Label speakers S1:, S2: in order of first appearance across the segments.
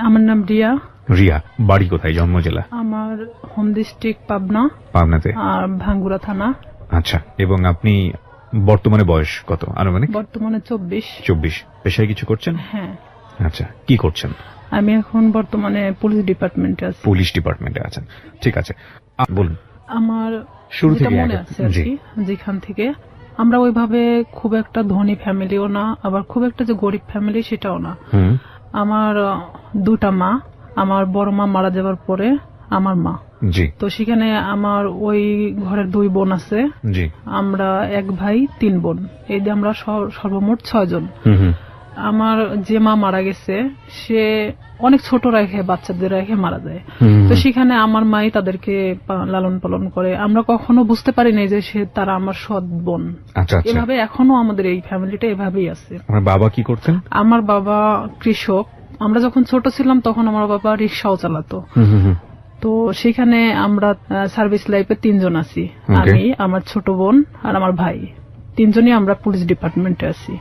S1: আমার নাম রিয়া।
S2: রিয়া, বাড়ি কোথায়, জন্ম জেলা?
S1: আমার হোম ডিস্ট্রিক্ট পাবনা।
S2: পাবনাতে।
S1: আর ভাঙ্গুড়া থানা।
S2: আচ্ছা, এবং আপনি বর্তমানে বয়স কত আনুমানিক?
S1: বর্তমানে 24।
S2: 24। পেশায় কিছু করছেন?
S1: হ্যাঁ।
S2: আচ্ছা, কি করছেন?
S1: আমি এখন বর্তমানে পুলিশ ডিপার্টমেন্টে আছি।
S2: পুলিশ ডিপার্টমেন্টে আছেন, ঠিক আছে। বলুন।
S1: আমার
S2: শুরু থেকে
S1: মনে আছে আর কি, যেখান থেকে আমরা ওইভাবে খুব একটা ধনী ফ্যামিলিও না, আবার খুব একটা যে গরিব ফ্যামিলি সেটাও না। আমার দুটা মা, আমার বড় মা মারা যাওয়ার পরে আমার মা।
S2: জি।
S1: তো সেখানে আমার ওই ঘরের 2 বোন আছে।
S2: জি।
S1: আমরা 1 ভাই 3 বোন, এই দিয়ে আমরা সর্বমোট 6 জন। আমার যে মা মারা গেছে সে অনেক ছোট রেখে, বাচ্চাদের রেখে মারা যায়। তো সেখানে আমার মাই তাদেরকে লালন পালন করে। আমরা কখনো বুঝতে পারি নাই যে তারা আমার সৎ বোন। এভাবে এখনো আমাদের এই ফ্যামিলিটা এভাবেই আছে।
S2: আমার বাবা কি করতেন? আমার
S1: বাবা কৃষক। আমরা যখন ছোট ছিলাম তখন আমার বাবা রিক্সাও চালাতো। তো সেখানে আমরা সার্ভিস লাইফে 3 জন আছি, আমি, আমার ছোট বোন আর আমার ভাই। 3 জনই আমরা পুলিশ ডিপার্টমেন্টে আছি।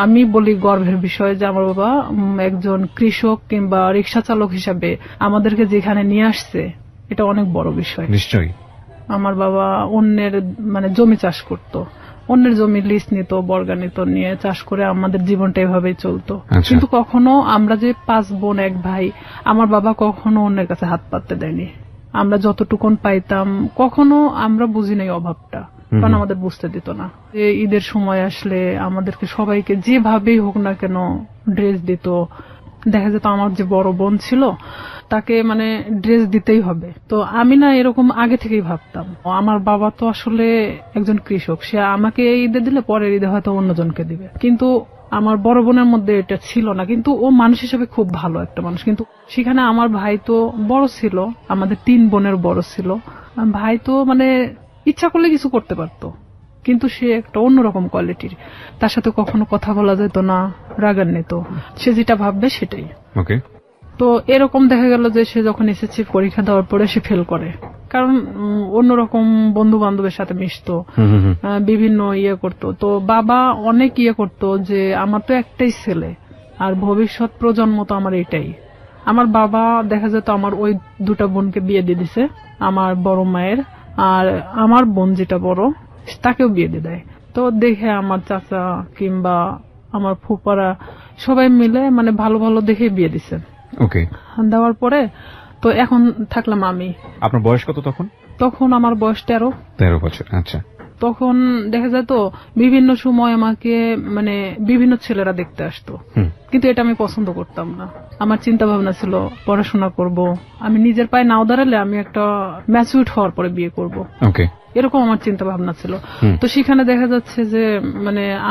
S1: আমি বলি গর্বের বিষয় যে আমার বাবা একজন কৃষক কিংবা রিক্সা চালক হিসাবে আমাদেরকে যেখানে নিয়ে আসছে, এটা অনেক বড় বিষয়।
S2: নিশ্চয়ই।
S1: আমার বাবা অন্যের জমি চাষ করত, অন্যের জমি লিজ নিত, বর্গা নিত, নিয়ে চাষ করে আমাদের জীবনটা এভাবেই চলতো। কিন্তু কখনো আমরা যে 5 বোন 1 ভাই, আমার বাবা কখনো অন্যের কাছে হাত পাততে দেয়নি। আমরা যতটুকুন পাইতাম কখনো আমরা বুঝি নাই অভাবটা, কারণ আমাদের বুঝতে দিত না। ঈদের সময় আসলে আমাদেরকে সবাইকে যেভাবেই হোক না কেন ড্রেস দিত। দেখা যেত আমার যে বড় বোন ছিল তাকে ড্রেস দিতেই হবে। তো আমি না এরকম আগে থেকেই ভাবতাম, আমার বাবা তো আসলে একজন কৃষক, সে আমাকে ঈদে দিলে পরের ঈদে হয়তো অন্যজনকে দিবে। কিন্তু আমার বড় বোনের মধ্যে এটা ছিল না। কিন্তু ও মানুষ হিসেবে খুব ভালো একটা মানুষ। কিন্তু সেখানে আমার ভাই তো বড় ছিল, আমাদের 3 বোনের বড় ছিল। ভাই তো ইচ্ছা করলে কিছু করতে পারতো, কিন্তু সে একটা অন্যরকম কোয়ালিটির। তার সাথে কখনো কথা বলা যেত না, রাগান্বিত, সে যেটা ভাববে সেটাই। তো এরকম দেখা গেল যে সে যখন এসএসসি পরীক্ষা দেওয়ার পরে সে ফেল করে, কারণ অন্যরকম বন্ধু বান্ধবের সাথে মিশতো, বিভিন্ন করতো। তো বাবা অনেক করতো যে আমার তো একটাই ছেলে আর ভবিষ্যৎ প্রজন্ম তো আমার এটাই। আমার বাবা দেখা যেত আমার ওই 2টা বোনকে বিয়ে দিয়ে দিছে, আমার বড় মায়ের, আর আমার বোন যেটা বড় তাকেও বিয়ে দিয়ে দেয়। তো দেখে আমার চাচা কিংবা আমার ফুপারা সবাই মিলে ভালো ভালো দেখে বিয়ে দিছে। দেওয়ার পরে তো এখন থাকলাম আমি।
S2: আপনার বয়স কত তখন?
S1: তখন আমার বয়স 13
S2: বছর। আচ্ছা।
S1: তখন দেখা যেত বিভিন্ন সময় আমাকে বিভিন্ন ছেলেরা দেখতে আসতো, কিন্তু এটা আমি পছন্দ করতাম না। আমার চিন্তা ভাবনা ছিল পড়াশোনা করব, আমি নিজের পায়ে নাও দাঁড়ালে আমি একটা ম্যাচিউরড হওয়ার পরে বিয়ে করব, এরকম আমার চিন্তা ভাবনা ছিল। তো সেখানে দেখা যাচ্ছে যে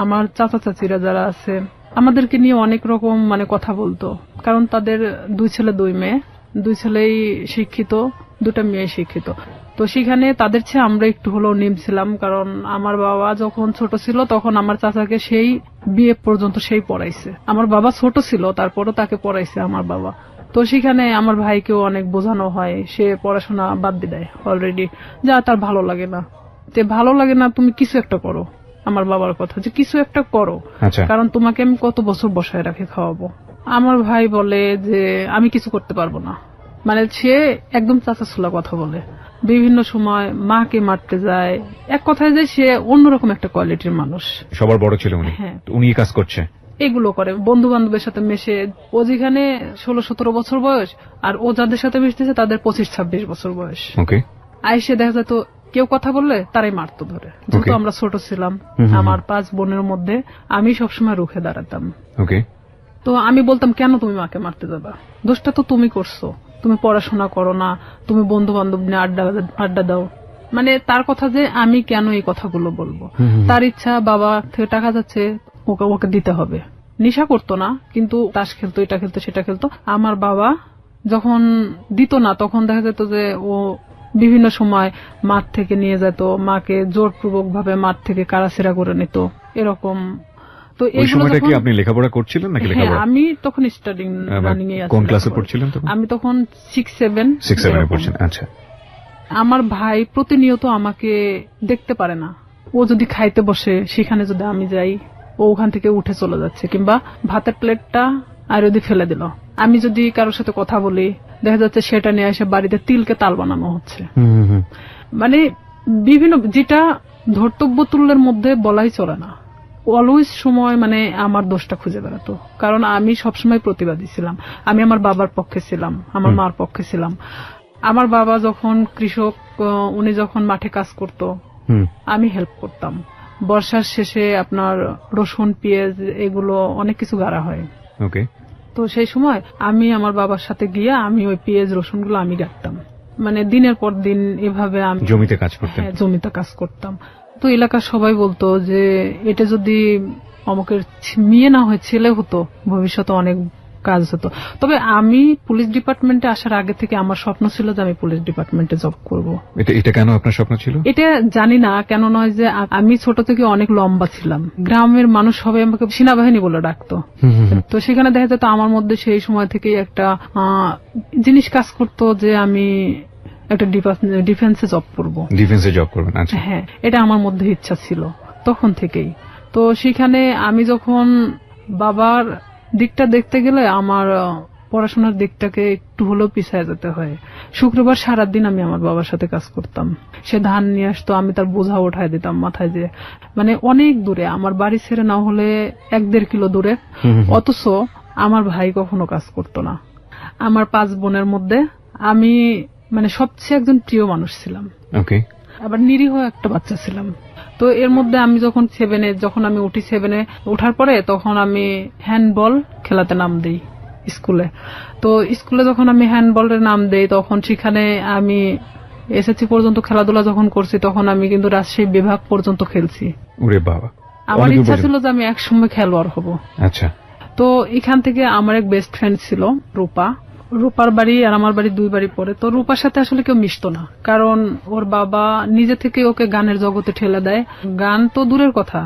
S1: আমার চাচা চাচিরা যারা আছে আমাদেরকে নিয়ে অনেক রকম কথা বলতো, কারণ তাদের 2 ছেলে 2 মেয়ে, 2 ছেলেই শিক্ষিত, 2টা মেয়ে শিক্ষিত। তো সেখানে তাদের চেয়ে আমরা একটু হলেও নিম ছিলাম, কারণ আমার বাবা যখন ছোট ছিল তখন আমার চাচাকে সেই বিয়ে পর্যন্ত সেই পড়াইছে। আমার বাবা ছোট ছিল তারপরও তাকে পড়াইছে আমার বাবা। তো সেখানে আমার ভাইকেও অনেক বোঝানো হয়, সে পড়াশোনা বাদ দিয়ে দেয় অলরেডি, যা তার ভালো লাগে না। ভালো লাগে না, তুমি কিছু একটা করো। আমার বাবার কথা যে কিছু একটা করো, কারণ তোমাকে আমি কত বছর বসায় রাখে খাওয়াবো। আমার ভাই বলে যে আমি কিছু করতে পারবো না। সে একদম চাচাছুলা কথা বলে, বিভিন্ন সময় মাকে মারতে যায়। এক কথায় যে সে অন্যরকম একটা কোয়ালিটির মানুষ।
S2: সবার বড় ছিল উনি। হ্যাঁ, উনি কাজ করছে,
S1: এগুলো করে, বন্ধু বান্ধবের সাথে মেশে। ও যেখানে 16-17 বছর বয়স, আর ও যাদের সাথে মিশতেছে তাদের 25-26 বছর বয়স। আইসে দেখা যেত কেউ কথা বললে তারাই মারতো ধরে। যেহেতু আমরা ছোট ছিলাম, আমার 5 বোনের মধ্যে আমি সবসময় রুখে দাঁড়াতাম। তো আমি বলতাম, কেন তুমি মাকে মারতে যাবা? দোষটা তো তুমি করছো, তুমি পড়াশোনা করো না, তুমি বন্ধু বান্ধব নিয়ে আড্ডা দাও। তার কথা যে আমি কেন এই কথাগুলো বলবো। তার ইচ্ছা, বাবা থেকে টাকা যাচ্ছে, ওকে দিতে হবে। নেশা করতো না, কিন্তু তাস খেলতো, এটা খেলতো, সেটা খেলতো। আমার বাবা যখন দিত না তখন দেখা যেত যে ও বিভিন্ন সময় মাঠ থেকে নিয়ে যেত, মাকে জোরপূর্বক ভাবে মাঠ থেকে কারাছেড়া করে নিত, এরকম। তো
S2: এই সময়টা কি আপনি লেখাপড়া করছিলেন নাকি?
S1: লেখাপড়া আমি তখন স্টাডিং রানিং এ আছি।
S2: কোন ক্লাসে পড়ছিলেন তখন?
S1: আমি তখন 6-7
S2: এ পড়ছেন। আচ্ছা।
S1: আমার ভাই প্রতিনিয়ত আমাকে দেখতে পারে না। ও যদি খাইতে বসে সেখানে যদি আমি যাই, ও ওখান থেকে উঠে চলে যাচ্ছে, কিংবা ভাতের প্লেটটা আর যদি ফেলে দিল। আমি যদি কারোর সাথে কথা বলি, দেখা যাচ্ছে সেটা নিয়ে এসে বাড়িতে তিলকে তাল বানানো হচ্ছে। মানে বিভিন্ন, যেটা ধর্তব্য তুল্যের মধ্যে বলাই চলে না। অলওয়েজ সময় মানে আমার দোষটা খুঁজে বেড়াতো, কারণ আমি সবসময় প্রতিবাদী ছিলাম। আমি আমার বাবার পক্ষে ছিলাম, আমার মার পক্ষে ছিলাম। আমার বাবা যখন কৃষক, উনি যখন মাঠে কাজ করত, আমি হেল্প করতাম। বর্ষার শেষে আপনার রসুন, পেঁয়াজ এগুলো অনেক কিছু গাড়া হয়।
S2: ওকে।
S1: তো সেই সময় আমি আমার বাবার সাথে গিয়ে আমি ওই পেঁয়াজ রসুন গুলো আমি গাড়তাম। মানে দিনের পর দিন এভাবে আমি
S2: জমিতে কাজ করতাম।
S1: হ্যাঁ, জমিতে কাজ করতাম। তো এলাকার সবাই বলতো যে এটা যদি অমুকের মেয়ে না হয় ছেলে হতো, ভবিষ্যতে অনেক কাজ হতো। তবে আমি পুলিশ ডিপার্টমেন্টে আসার আগে থেকে আমার স্বপ্ন ছিল যে আমি পুলিশ ডিপার্টমেন্টে জব করব।
S2: এটা কেন আপনার স্বপ্ন ছিল?
S1: এটা জানি না কেন, নয় যে আমি ছোট থেকে অনেক লম্বা ছিলাম। গ্রামের মানুষ সবাই আমাকে সেনাবাহিনী বলে ডাকতো। তো সেখানে দেখা যেত আমার মধ্যে সেই সময় থেকেই একটা জিনিস কাজ করতো যে আমি একটা ডিফেন্সে জব করব।
S2: ডিফেন্সে জব করবেন? আচ্ছা।
S1: হ্যাঁ, এটা আমার মধ্যে ইচ্ছা ছিল তখন থেকেই। তো সেখানে আমি যখন বাবার দিকটা দেখতে গেলে আমার পড়াশোনার দিকটাকে একটু হলেও পিছিয়ে যেতে হয়। শুক্রবার সারাদিন আমি আমার বাবার সাথে কাজ করতাম। সে ধান নিয়ে আসতো, আমি তার বোঝা উঠায় দিতাম মাথায়, যে মানে অনেক দূরে, আমার বাড়ি ছেড়ে না হলে 1-1.5 কিলো দূরে। অথচ আমার ভাই কখনো কাজ করতো না। আমার 5 বোনের মধ্যে আমি মানে সবচেয়ে একজন প্রিয় মানুষ ছিলাম।
S2: ওকে।
S1: আবার নিরীহ একটা বাচ্চা ছিলাম। তো এর মধ্যে আমি যখন 7-এ, যখন আমি উঠি 7-এ ওঠার পরে, তখন আমি হ্যান্ডবল খেলাতে নাম দিই স্কুলে। তো স্কুলে যখন আমি হ্যান্ডবলের নাম দেই, তখন সেখানে আমি এসএসসি পর্যন্ত খেলাধুলা যখন করছি, তখন আমি কিন্তু রাজশাহী বিভাগ পর্যন্ত খেলছি।
S2: ওরে বাবা!
S1: আমার ইচ্ছা ছিল যে আমি একসময় খেলোয়াড় হব।
S2: আচ্ছা।
S1: তো এখান থেকে আমার এক বেস্ট ফ্রেন্ড ছিল রূপা। রূপার বাড়ি আর আমার বাড়ি 2 বাড়ি পরে। তো রূপার সাথে আসলে কেউ মিশতো না, কারণ ওর বাবা নিজে থেকে ওকে গানের জগতে ঠেলে দেয়। গান তো দূরের কথা,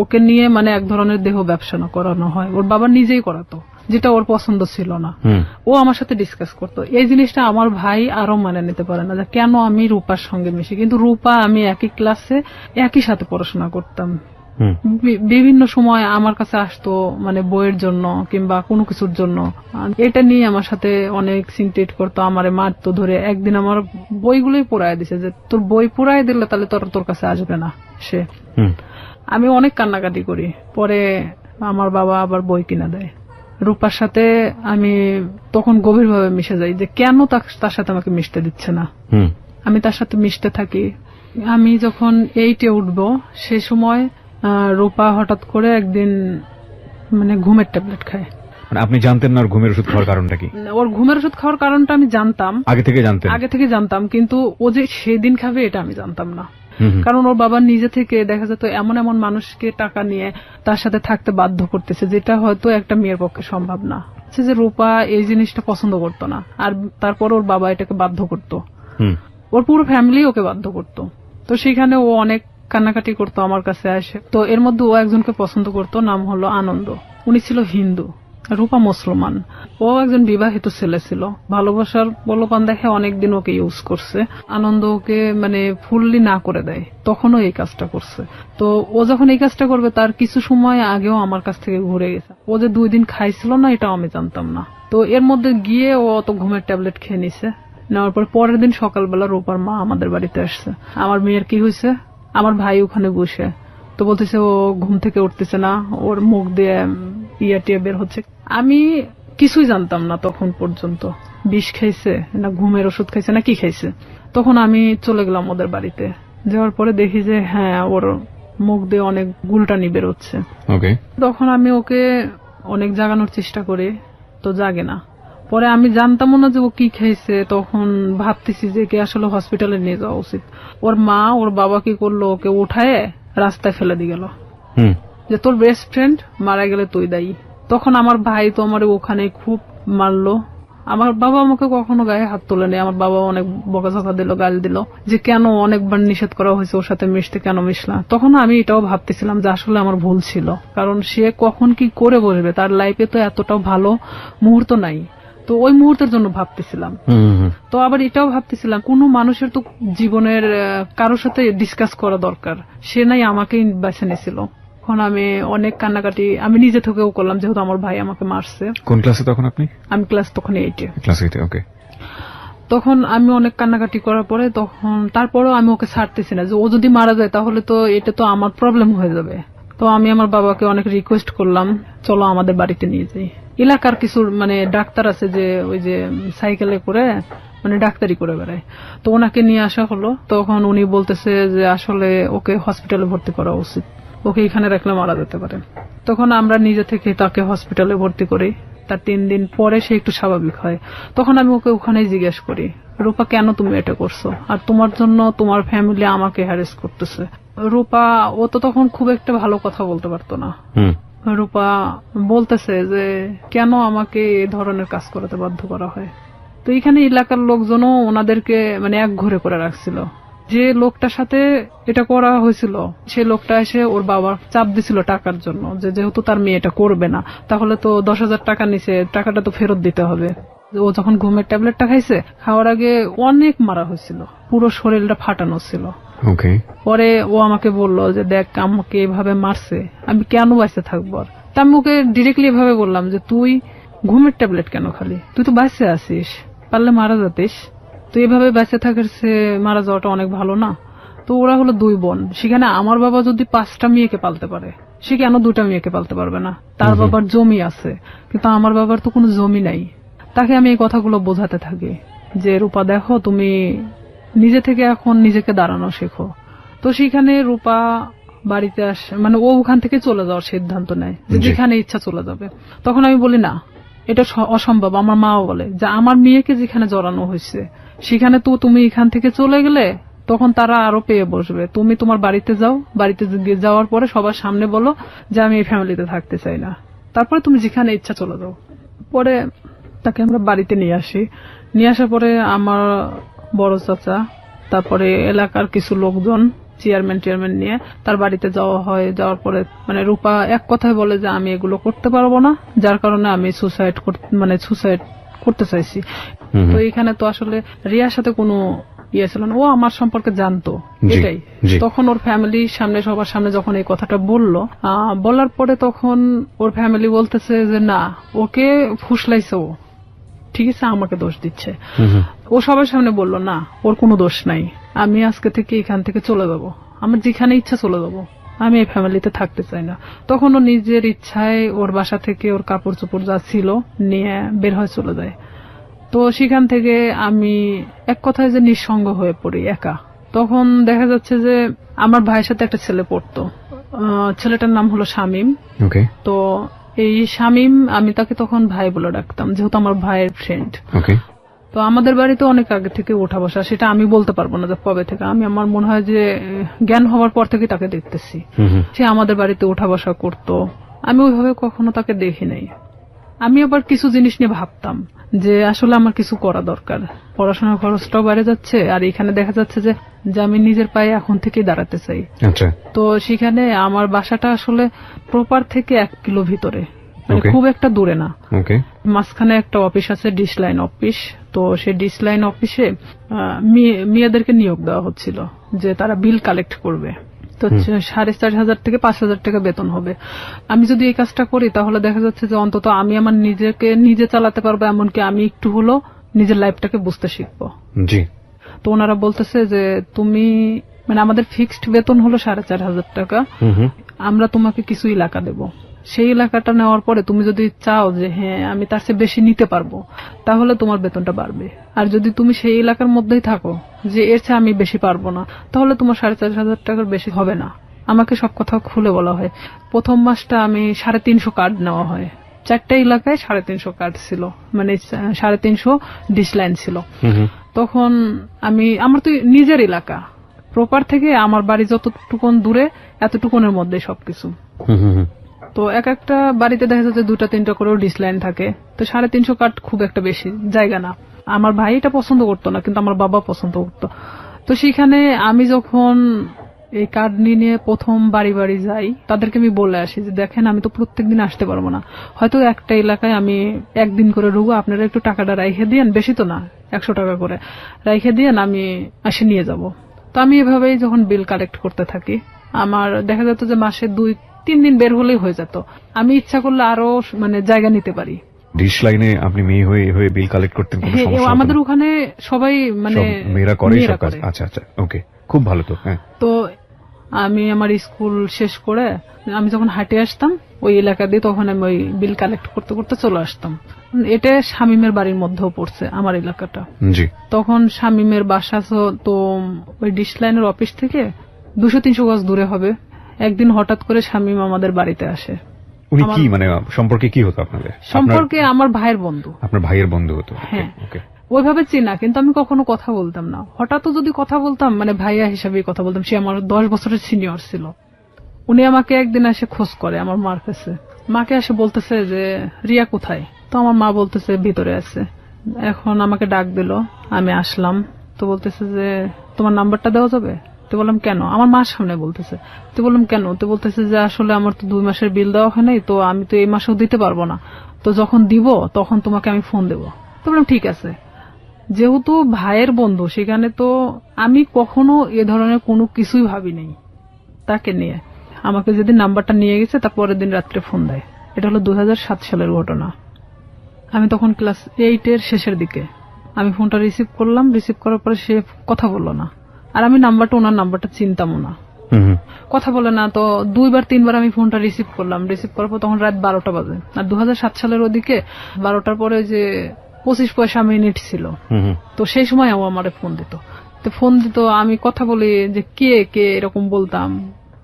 S1: ওকে নিয়ে মানে এক ধরনের দেহ ব্যবসা করানো হয়। ওর বাবা নিজেই করাতো, যেটা ওর পছন্দ ছিল না। ও আমার সাথে ডিসকাস করতো। এই জিনিসটা আমার ভাই আরো মানে নিতে পারে না, যে কেন আমি রূপার সঙ্গে মিশি। কিন্তু রূপা আমি একই ক্লাসে একই সাথে পড়াশোনা করতাম। বিভিন্ন সময় আমার কাছে আসতো, মানে বইয়ের জন্য কিংবা কোনো কিছুর জন্য। এটা নিয়ে আমার সাথে অনেক সিনক্রেট করতো, আমারে মারতো ধরে। একদিন আমার বইগুলোই পোড়ায় দিছে, যে তোর বই পোড়ায় দিলে তাহলে তোর কাছে আসবে না সে। আমি অনেক কান্নাকাটি করি। পরে আমার বাবা আবার বই কিনা দেয়। রূপার সাথে আমি তখন গভীরভাবে মিশে যাই, যে কেন তার সাথে আমাকে মিশতে দিচ্ছে না। আমি তার সাথে মিশতে থাকি। আমি যখন 8-এ উঠবো, সে সময় রূপা হঠাৎ করে একদিন মানে ঘুমের ট্যাবলেট খায়।
S2: মানে আপনি জানতেন না ওর ঘুমের ওষুধ খাওয়ার কারণটা কি?
S1: ওর ঘুমের ওষুধ খাওয়ার কারণটা আমি জানতাম, আগে থেকে জানতাম, কিন্তু ও যে সেদিন খাবে এটা আমি জানতাম না। কারণ ওর বাবা নিজে থেকে দেখা যেত এমন এমন মানুষকে টাকা নিয়ে তার সাথে থাকতে বাধ্য করতেছে, যেটা হয়তো একটা মেয়ের পক্ষে সম্ভব না। যে রূপা এই জিনিসটা পছন্দ করতো না, আর তারপর ওর বাবা এটাকে বাধ্য করতো। ওর পুরো ফ্যামিলি ওকে বাধ্য করতো। তো সেখানে ও অনেক কান্নাকাটি করতো আমার কাছে আসে। তো এর মধ্যে ও একজনকে পছন্দ করতো, নাম হলো আনন্দ। উনি ছিল হিন্দু, রূপা মুসলমান। ও একজন বিবাহিত ছেলে ছিল। ভালোবাসার প্রলোভন দেখে অনেকদিন ওকে ইউজ করছে। আনন্দ ওকে মানে ফুললি না করে দেয়, তখনও এই কাজটা করছে। তো ও যখন এই কাজটা করবে, তার কিছু সময় আগেও আমার কাছ থেকে ঘুরে গেছে। ও যে 2 দিন খাইছিল না, এটাও আমি জানতাম না। তো এর মধ্যে গিয়ে ও অত ঘুমের ট্যাবলেট খেয়ে নিছে। নেওয়ার পর পরের দিন সকালবেলা রূপার মা আমাদের বাড়িতে আসছে। আমার মেয়ের কি হয়েছে, আমার ভাই ওখানে বসে। তো বলতেছে ও ঘুম থেকে উঠতেছে না, ওর মুখ দিয়ে টিয়া বের হচ্ছে। আমি কিছুই জানতাম না তখন পর্যন্ত, বিষ খাইছে না ঘুমের ওষুধ খাইছে না কি খাইছে। তখন আমি চলে গেলাম ওদের বাড়িতে। যাওয়ার পরে দেখি যে হ্যাঁ, ওর মুখ দিয়ে অনেক গুলটানি বেরোচ্ছে। তখন আমি ওকে অনেক জাগানোর চেষ্টা করি, তো জাগে না। পরে আমি জানতামও না যে ও কি খাইছে। তখন ভাবতেছি যে কে আসলে হসপিটালে নিয়ে যাওয়া উচিত। ওর মা ওর বাবা কি করলো, ওকে উঠায় রাস্তায় ফেলে দিয়ে গেল, যে তোর বেস্ট ফ্রেন্ড মারা গেলে তুই দায়ী। তখন আমার ভাই তো আমার ওখানে খুব মারলো। আমার বাবা আমাকে কখনো গায়ে হাত তোলেনি। আমার বাবা অনেক বকাঝকা দিল, গালি দিল, যে কেন অনেকবার নিষেধ করা হয়েছে ওর সাথে মিশতে, কেন মিশলা। তখন আমি এটাও ভাবতেছিলাম যে আসলে আমার ভুল ছিল, কারণ সে কখন কি করে বসবে, তার লাইফে তো এতটাও ভালো মুহূর্ত নাই। তো ওই মুহূর্তের জন্য ভাবতেছিলাম। তো আবার এটাও ভাবতেছিলাম কোন মানুষের তো জীবনের কারোর সাথে ডিসকাস করা দরকার, সে নাই আমাকেই বেছে নিয়েছিল। তখন আমি অনেক কান্নাকাটি আমি নিজে থেকেও করলাম, যেহেতু আমার ভাই আমাকে মারছে।
S2: কোন ক্লাসে তখন আপনি?
S1: আমি ক্লাস তখন 8-এ।
S2: ক্লাস 8-এ, ওকে।
S1: তখন আমি অনেক কান্নাকাটি করার পরে তখন তারপরেও আমি ওকে ছাড়তেছি না, যে ও যদি মারা যায় তাহলে তো এটা তো আমার প্রবলেম হয়ে যাবে। তো আমি আমার বাবাকে অনেক রিকোয়েস্ট করলাম, চলো আমাদের বাড়িতে নিয়ে যাই। এলাকার কিছু ডাক্তার আছে যে ওই যে সাইকেলে করে ডাক্তারি করে বেড়ায়, তো ওনাকে নিয়ে আসা হলো। তখন উনি বলতেছে যে আসলে ওকে হসপিটালে ভর্তি করা উচিত, ওকে এখানে রাখলে মারা যেতে পারে। তখন আমরা নিজে থেকে তাকে হসপিটালে ভর্তি করি। তার 3 দিন পরে সে একটু স্বাভাবিক হয়। তখন আমি ওকে ওখানেই জিজ্ঞেস করি, রূপা কেন তুমি এটা করছো, আর তোমার জন্য তোমার ফ্যামিলি আমাকে হ্যারেস করতেছে। রূপা ও তো তখন খুব একটা ভালো কথা বলতে পারতো না। রূপা বলতেছে যে কেন আমাকে এই ধরনের কাজ করতে বাধ্য করা হয়। তো এখানে এলাকার লোকজনও ওনাদেরকে এক ঘরে করে রাখছিল। যে লোকটার সাথে এটা করা হয়েছিল সে লোকটা এসে ওর বাবার চাপ দিছিল টাকার জন্য, যে যেহেতু তার মেয়ে এটা করবে না তাহলে তো 10,000 টাকা নিছে, টাকাটা তো ফেরত দিতে হবে। ও যখন ঘুমের ট্যাবলেটটা খাইছে, খাওয়ার আগে অনেক মারা হয়েছিল, পুরো শরীরটা ফাটানো ছিল। পরে ও আমাকে বলল যে দেখ আমাকে এভাবে মারছে, আমি কেন বাইসে থাকবো। আর তা আমি ওকে ডিরেক্টলি এভাবে বললাম যে তুই ঘুমের ট্যাবলেট কেন খালি, তুই তো বাইসে আসিস, পারলে মারা যাতিস, তুই এভাবে বেঁচে থাকিস, মারা যাওয়াটা অনেক ভালো না। তো ওরা হলো 2 বোন, সেখানে আমার বাবা যদি 5টা মেয়েকে পালতে পারে, সে কেন 2টা মেয়েকে পালতে পারবে না? তার বাবার জমি আছে, কিন্তু আমার বাবার তো কোনো জমি নাই। তাকে আমি এই কথাগুলো বোঝাতে থাকি যে রূপা দেখো, তুমি নিজে থেকে এখন নিজেকে দাঁড়ানো শেখো। তো সেখানে রূপা বাড়িতে আসে, ও ওখান থেকে চলে যাওয়ার সিদ্ধান্ত নেয়, যে যেখানে ইচ্ছা চলে যাবে। তখন আমি বলি না, এটা অসম্ভব। আমার মাও বলে যে আমার মেয়েকে যেখানে জড়ানো হয়েছে সেখানে তো তুমি এখান থেকে চলে গেলে তখন তারা আরো পেয়ে বসবে। তুমি তোমার বাড়িতে যাও, বাড়িতে যাওয়ার পরে সবার সামনে বলো যে আমি এই ফ্যামিলিতে থাকতে চাই না, তারপরে তুমি যেখানে ইচ্ছা চলে যাও। পরে তাকে আমরা বাড়িতে নিয়ে আসি। নিয়ে আসার পরে আমার বড় চাচা, তারপরে এলাকার কিছু লোকজন, চেয়ারম্যান নিয়ে তার বাড়িতে যাওয়া হয়। যাওয়ার পরে রূপা এক কথায় বলে যে আমি এগুলো করতে পারবো না, যার কারণে আমি সুসাইড করতে চাইছি। তো এখানে তো আসলে রিয়ার সাথে কোনো ইয়ে ছিল না, ও আমার সম্পর্কে জানতো এটাই। তখন ওর ফ্যামিলির সামনে, সবার সামনে যখন এই কথাটা বলার পরে তখন ওর ফ্যামিলি বলতেছে যে না, ওকে ফুসলাইছে, ও ঠিক আছে আমাকে দোষ দিচ্ছে। ও সবার সামনে বললো না, ওর কোনো দোষ নাই, আমি আজকে থেকে এখান থেকে চলে যাবো, আমার যেখানে ইচ্ছা চলে যাবো, আমি এই ফ্যামিলিতে থাকতে চাই না। তখন ও নিজের ইচ্ছায় ওর বাসা থেকে ওর কাপড় চোপড় যা ছিল নিয়ে বের হয়ে চলে যায়। তো সেখান থেকে আমি এক কথায় যে নিঃসঙ্গ হয়ে পড়ি, একা। তখন দেখা যাচ্ছে যে আমার ভাইয়ের সাথে একটা ছেলে পড়তো, ছেলেটার নাম হলো শামীম। তো এই শামীম, আমি তাকে তখন ভাই বলে ডাকতাম, যেহেতু আমার ভাইয়ের ফ্রেন্ড। তো আমাদের বাড়িতে অনেক আগে থেকে ওঠা বসা, সেটা আমি বলতে পারবো না যে কবে থেকে। আমার মনে হয় যে জ্ঞান হওয়ার পর থেকে তাকে দেখতেছি। সে আমাদের বাড়িতে ওঠা বসা করতো, আমি ওইভাবে কখনো তাকে দেখি নাই। আমি আবার কিছু জিনিস নিয়ে ভাবতাম যে আসলে আমার কিছু করা দরকার, পড়াশোনার খরচটাও বেড়ে যাচ্ছে, আর এখানে দেখা যাচ্ছে যে আমি নিজের পায়ে এখন থেকেই দাঁড়াতে চাই। তো সেখানে আমার বাসাটা আসলে প্রপার থেকে 1 কিলো ভিতরে, খুব একটা দূরে না। মাঝখানে একটা অফিস আছে, ডিশ লাইন অফিস। তো সেই ডিশ লাইন অফিসে মেয়েদেরকে নিয়োগ দেওয়া হচ্ছিল যে তারা বিল কালেক্ট করবে। তো 4,500 থেকে 5,000 টাকা বেতন হবে। আমি যদি এই কাজটা করি তাহলে দেখা যাচ্ছে যে অন্তত আমি আমার নিজেকে নিজে চালাতে পারবো, এমনকি আমি একটু হলো নিজের লাইফটাকে বুঝতে শিখবো। তো ওনারা বলতেছে যে তুমি আমাদের ফিক্সড বেতন হলো 4,500 টাকা, আমরা তোমাকে কিছু এলাকা দেবো, সেই এলাকাটা নেওয়ার পরে তুমি যদি চাও যে হ্যাঁ আমি তার চেয়ে বেশি নিতে পারবো, তাহলে তোমার বেতনটা বাড়বে। আর যদি তুমি সেই এলাকার মধ্যেই থাকো যে এর চেয়ে আমি বেশি পারবো না, তাহলে তোমার 4,500 টাকার বেশি হবে না। আমাকে সব কথা খুলে বলা হয়। প্রথম মাসটা আমি 350 কার্ড নেওয়া হয়, 4টা এলাকায় 350 কার্ড ছিল, 350 ডিশ লাইন ছিল। তখন আমার তো নিজের এলাকা, প্রপার থেকে আমার বাড়ি যতটুকুন দূরে এতটুকুনের মধ্যে সবকিছু। তো এক একটা বাড়িতে দেখা যাচ্ছে 2টা-3টা করেও ডিশ লাইন থাকে। তো 350 কাঠ খুব একটা বেশি জায়গা না। আমার ভাই এটা পছন্দ করতো না, কিন্তু আমার বাবা পছন্দ করতো। তো সেখানে আমি যখন এই কার্ড নিয়ে প্রথম বাড়ি বাড়ি যাই, তাদেরকে আমি বলে আসি যে দেখেন আমি তো প্রত্যেকদিন আসতে পারবো না, হয়তো একটা এলাকায় আমি 1 দিন করে রুগো, আপনারা একটু টাকাটা রাইখে দিয়েন, বেশি তো না 100 টাকা করে রাইখে দিয়েন, আমি এসে নিয়ে যাব। তো আমি এভাবেই যখন বিল কালেক্ট করতে থাকি, আমার দেখা যেত যে মাসে 3 দিন বের হলেই হয়ে যেত। আমি ইচ্ছা করলে আরো মানে জায়গা নিতে পারি।
S2: ডিশ লাইনে আপনি মেয়ে হয়ে বিল কালেক্ট করতেন, কোনো সমস্যা হতো না?
S1: আমাদের ওখানে সবাই মানে
S2: সব মেয়েরা করে সব কাজ। আচ্ছা আচ্ছা, ওকে, খুব ভালো তো। হ্যাঁ, তো
S1: আমি আমার স্কুল শেষ করে আমি যখন হাঁটে আসতাম ওই এলাকা দিয়ে, তখন আমি ওই বিল কালেক্ট করতে করতে চলে আসতাম। এটা শামীমের বাড়ির মধ্যেও পড়ছে আমার এলাকাটা।
S2: জি।
S1: তখন শামীমের বাসা তো ওই ডিশ লাইনের অফিস থেকে 200-300 গজ দূরে হবে। একদিন হঠাৎ করে শামীম আমাদের বাড়িতে আসে।
S2: উনি কি মানে সম্পর্কে কি হতো আপনাদের?
S1: সম্পর্কে আমার ভাইয়ের বন্ধু।
S2: আপনার ভাইয়ের বন্ধু হতো?
S1: হ্যাঁ, ওইভাবে চিনা, কিন্তু আমি কখনো কথা বলতাম না। হঠাৎ যদি কথা বলতাম মানে ভাইয়া হিসাবে কথা বলতাম। সে আমার 10 বছরের সিনিয়র ছিল। উনি আমাকে একদিন এসে খোঁজ করে আমার মার কাছে। মাকে এসে বলতেছে যে রিয়া কোথায়? তো আমার মা বলতেছে ভিতরে আছে। এখন আমাকে ডাক দিল, আমি আসলাম। তো বলতেছে যে তোমার নাম্বারটা দেওয়া যাবে? তো বললাম কেন? আমার মার সামনে বলতেছে। তো বললাম কেন? তো বলতেছে যে আসলে আমার তো 2 মাসের বিল দেওয়া হয় নাই, তো আমি তো এই মাসেও দিতে পারবো না, তো যখন দিব তখন তোমাকে আমি ফোন দেবো। তো বললাম ঠিক আছে। যেহেতু ভাইয়ের বন্ধু, সেখানে তো আমি কখনো এ ধরনের কোনো কিছুই ভাবি নাই তাকে নিয়ে। আমাকে যেদিন নাম্বারটা নিয়ে গেছে তার পরের দিন রাত্রে ফোন দেয়। এটা হলো 2007 সালের ঘটনা। আমি তখন ক্লাস 8-এর শেষের দিকে। আমি ফোনটা রিসিভ করলাম। রিসিভ করার পরে সে কথা বললো না, আর আমি ওনার নাম্বারটা চিনতামও না। কথা বলে না। তো 2-3 বার আমি ফোনটা রিসিভ করলাম। রিসিভ করার পর তখন রাত 12টা বাজে। আর 2007 সালের ওদিকে 12টার পরে যে 25 পয়সা মিনিট ছিল, তো সেই সময় ও আমারে ফোন দিত। তো ফোন দিত, আমি কথা বলি যে কে কে এরকম বলতাম।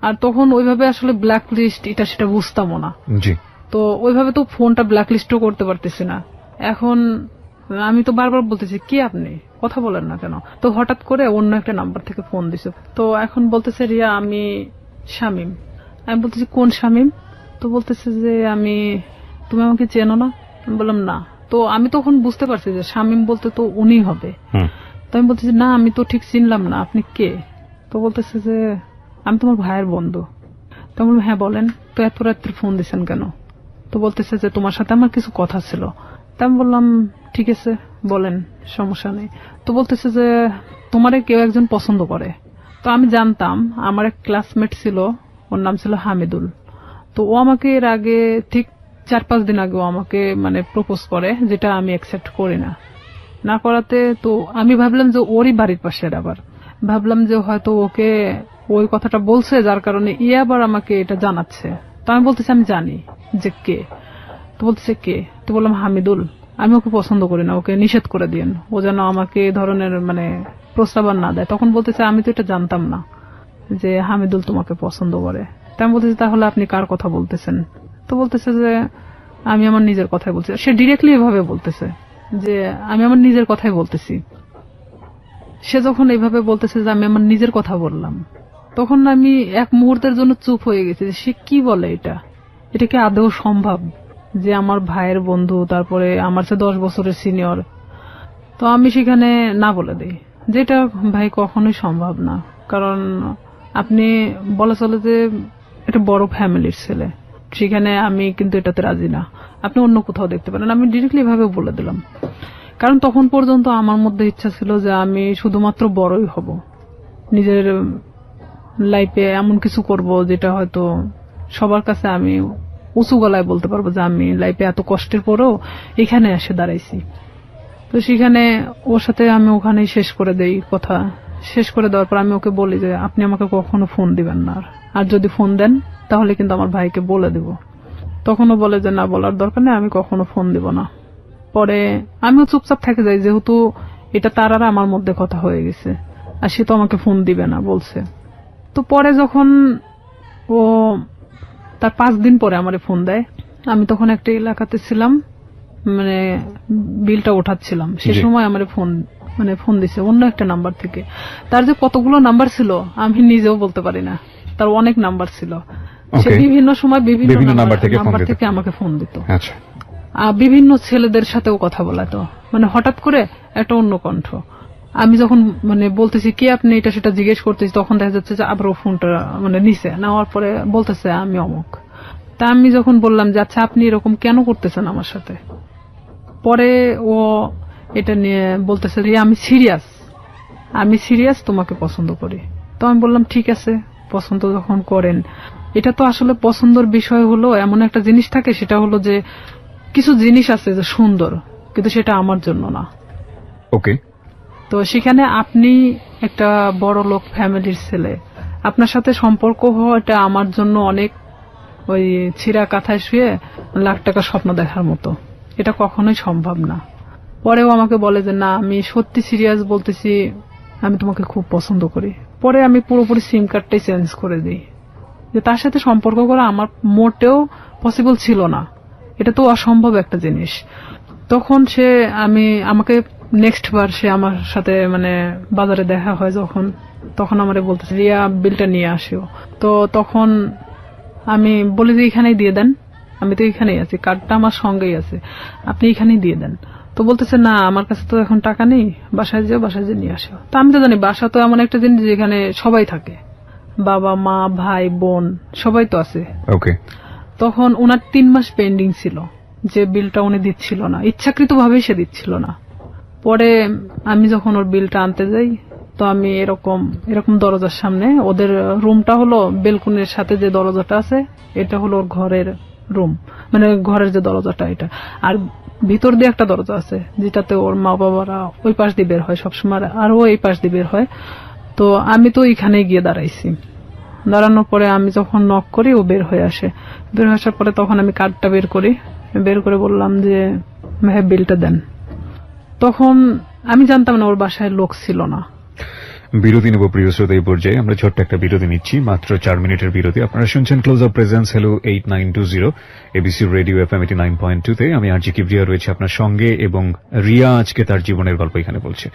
S1: আর তখন ওইভাবে আসলে ব্ল্যাক লিস্ট এটা সেটা বুঝতামও না। তো ওইভাবে তো ফোনটা ব্ল্যাক লিস্টও করতে পারতেছি না। এখন আমি তো বারবার বলতেছি কে আপনি, কথা বলেন না কেন? তো হঠাৎ করে অন্য একটা নাম্বার থেকে ফোন দিছে। তো এখন বলতেছে রিয়া আমি শামীম। আমি বলতেছি কোন শামীম? তো বলতেছে যে তুমি আমাকে চেনো না? আমি বললাম না। তো আমি তখন বুঝতে পারছি যে শামীম বলতে তো উনি হবে। তো আমি বলতেছি না, আমি তো ঠিক চিনলাম না, আপনি কে? তো বলতেছে যে আমি তোমার ভাইয়ের বন্ধু। তো আমি বললাম হ্যাঁ বলেন। তো এত রাত্রে ফোন দিচ্ছেন কেন? তো বলতেছে যে তোমার সাথে আমার কিছু কথা ছিল। তা আমি বললাম ঠিক আছে বলেন, সমস্যা নেই। তো বলতেছে যে তোমারে কেউ একজন পছন্দ করে। তো আমি জানতাম, আমার এক ক্লাসমেট ছিল, ওর নাম ছিল হামিদুল। তো ও আমাকে এর আগে ঠিক 4-5 দিন আগে ও আমাকে মানে প্রপোজ করে, যেটা আমি অ্যাকসেপ্ট করি না করাতে তো আমি ভাবলাম যে ওরই বাড়ির পাশের। আবার ভাবলাম যে হয়তো ওকে ওই কথাটা বলছে, যার কারণে আবার আমাকে এটা জানাচ্ছে। তো আমি বলতেছি আমি জানি যে কে। তো বলতেছে কে? তো বললাম হামিদুল। আমি ওকে পছন্দ করি না, ওকে নিষেধ করে দিয়েন, ও যেন আমাকে এই ধরনের মানে প্রস্তাবনা না দেয়। তখন বলতেছে আমি তো এটা জানতাম না যে হামিদুল তোমাকে পছন্দ করে। তা আমি বলতেছি তাহলে আপনি কার কথা বলতেছেন? তো বলতেছে যে আমি আমার নিজের কথাই বলছি। সে ডিরেক্টলি এভাবে বলতেছে যে আমি আমার নিজের কথাই বলতেছি। সে যখন এইভাবে বলতেছে যে আমি আমার নিজের কথা বললাম, তখন আমি এক মুহূর্তের জন্য চুপ হয়ে গেছি যে সে কি বলে, এটা কি আদৌ সম্ভব যে আমার ভাইয়ের বন্ধু, তারপরে আমার চেয়ে 10 বছরের সিনিয়র। তো আমি সেখানে না বলে দিই, যেটা ভাই কখনোই সম্ভব না। কারণ আপনি বলা চলে যে এটা বড় ফ্যামিলির ছেলে, সেখানে আমি কিন্তু এটাতে রাজি না, আপনি অন্য কোথাও দেখতে পারেন। আমি ডিরেক্টলি এভাবে বলে দিলাম। কারণ তখন পর্যন্ত আমার মধ্যে ইচ্ছা ছিল যে আমি শুধুমাত্র বড়ই হব, নিজের লাইফে এমন কিছু করব যেটা হয়তো সবার কাছে আমি উঁচু গলায় বলতে পারবো যে আমি লাইফে এত কষ্টের পরেও এখানে এসে দাঁড়াইছি। তো সেখানে ওর সাথে আমি ওখানেই শেষ করে দেই কথা। শেষ করে দেওয়ার পর আমি ওকে বলি যে আপনি আমাকে কখনো ফোন দিবেন না, আর যদি ফোন দেন তাহলে কিন্তু আমার ভাইকে বলে দেব। তখনও বলে যে না, বলার দরকার নেই, আমি কখনো ফোন দিব না। পরে আমিও চুপচাপ থেকে যাই, যেহেতু এটা তার আর আমার মধ্যে কথা হয়ে গেছে, আর সে তো আমাকে ফোন দিবে না বলছে। তো পরে যখন ও তার 5 দিন পরে আমারে ফোন দেয়, আমি তখন একটা এলাকাতে ছিলাম, মানে বিলটা ওঠাচ্ছিলাম, সে সময় আমারে ফোন দিছে অন্য একটা নাম্বার থেকে। তার যে কতগুলো নাম্বার ছিল আমি নিজেও বলতে পারি না, তার অনেক নাম্বার ছিল। সে বিভিন্ন সময় বিভিন্ন নাম্বার থেকে আমাকে ফোন দিত। বিভিন্ন ছেলেদের সাথেও কথা বলাতো, মানে হঠাৎ করে একটা অন্য কণ্ঠ। আমি যখন মানে বলতেছি কে আপনি, এটা সেটা জিজ্ঞেস করতেছি, তখন দেখা যাচ্ছে যে আবার ও ফোনটা মানে নিচে নেওয়ার পরে বলতেছে আমি অমুক। তা আমি যখন বললাম যে আচ্ছা আপনি এরকম কেন করতেছেন আমার সাথে, পরে ও এটা নিয়ে বলতেছে যে আমি সিরিয়াস, তোমাকে পছন্দ করি। তো আমি বললাম ঠিক আছে, পছন্দ যখন করেন এটা তো আসলে পছন্দের বিষয় হলো এমন একটা জিনিস থাকে, সেটা হলো যে কিছু জিনিস আছে যে সুন্দর, কিন্তু সেটা আমার জন্য না।
S2: ওকে।
S1: তো সেখানে আপনি একটা বড় লোক ফ্যামিলির ছেলে, আপনার সাথে সম্পর্ক হওয়া এটা আমার জন্য অনেক ওই ছিঁড়া কাঁথায় শুয়ে লাখ টাকা স্বপ্ন দেখার মতো, এটা কখনোই সম্ভব না। পরেও আমাকে বলে যে না, আমি সত্যি সিরিয়াস বলতেছি, আমি তোমাকে খুব পছন্দ করি। পরে আমি পুরোপুরি সিম কার্ডটাই চেঞ্জ করে দিই, যে তার সাথে সম্পর্ক করা আমার মোটেও পসিবল ছিল না, এটা তো অসম্ভব একটা জিনিস। তখন সে আমাকে নেক্সট বার সে আমার সাথে মানে বাজারে দেখা হয় যখন, তখন আমারে বলতেছে রিয়া বিলটা নিয়ে আসিও। তো তখন আমি বলি যে এখানেই দিয়ে দেন, আমি তো এখানেই আছি, কার্ডটা আমার সঙ্গেই আছে, আপনি এখানেই দিয়ে দেন। তো বলতেছে না আমার কাছে তো এখন টাকা নেই, বাসায় যেও, বাসায় যেয়ে নিয়ে আসো। তো আমি তো জানি বাসা তো এমন একটা জিনিস যেখানে সবাই থাকে, বাবা মা ভাই বোন সবাই তো আছে।
S2: ওকে।
S1: তখন ওনার 3 মাস পেন্ডিং ছিল, যে বিলটা উনি দিচ্ছিল না, ইচ্ছাকৃতভাবেই সে দিচ্ছিল না। পরে আমি যখন ওর বিলটা আনতে যাই, তো আমি এরকম দরজার সামনে, ওদের রুমটা হলো বেলকুনির সাথে যে দরজাটা আছে এটা হলো ওর ঘরের রুম, মানে ঘরের যে দরজাটা এটা, আর ভিতর দিয়ে একটা দরজা আছে যেটাতে ওর মা বাবারা ওই পাশ দিয়ে বের হয় সবসময়, আর ও এই পাশ দিয়ে বের হয়। তো আমি তো এখানে গিয়ে দাঁড়াইছি, দাঁড়ানোর পরে আমি যখন নক করি ও বের হয়ে আসে। বের হয়ে আসার পরে তখন আমি কার্ডটা বের করে বললাম যে ভাই বিলটা দেন। তখন আমি জানতাম না ওর বাসায় লোক ছিল না।
S2: বিরতি নেব প্রিয় শ্রোতা। এই পর্যায়ে আমরা ছোট্ট একটা বিরতি নিচ্ছি, মাত্র 4 মিনিটের বিরতি। আপনারা শুনছেন close up presence hello 8920 ABC radio FM 89.2 তে। আমি আরজি কিবরিয়া রয়েছে আপনার সঙ্গে, এবং রিয়া আজকে তার জীবনের গল্প এখানে বলছে।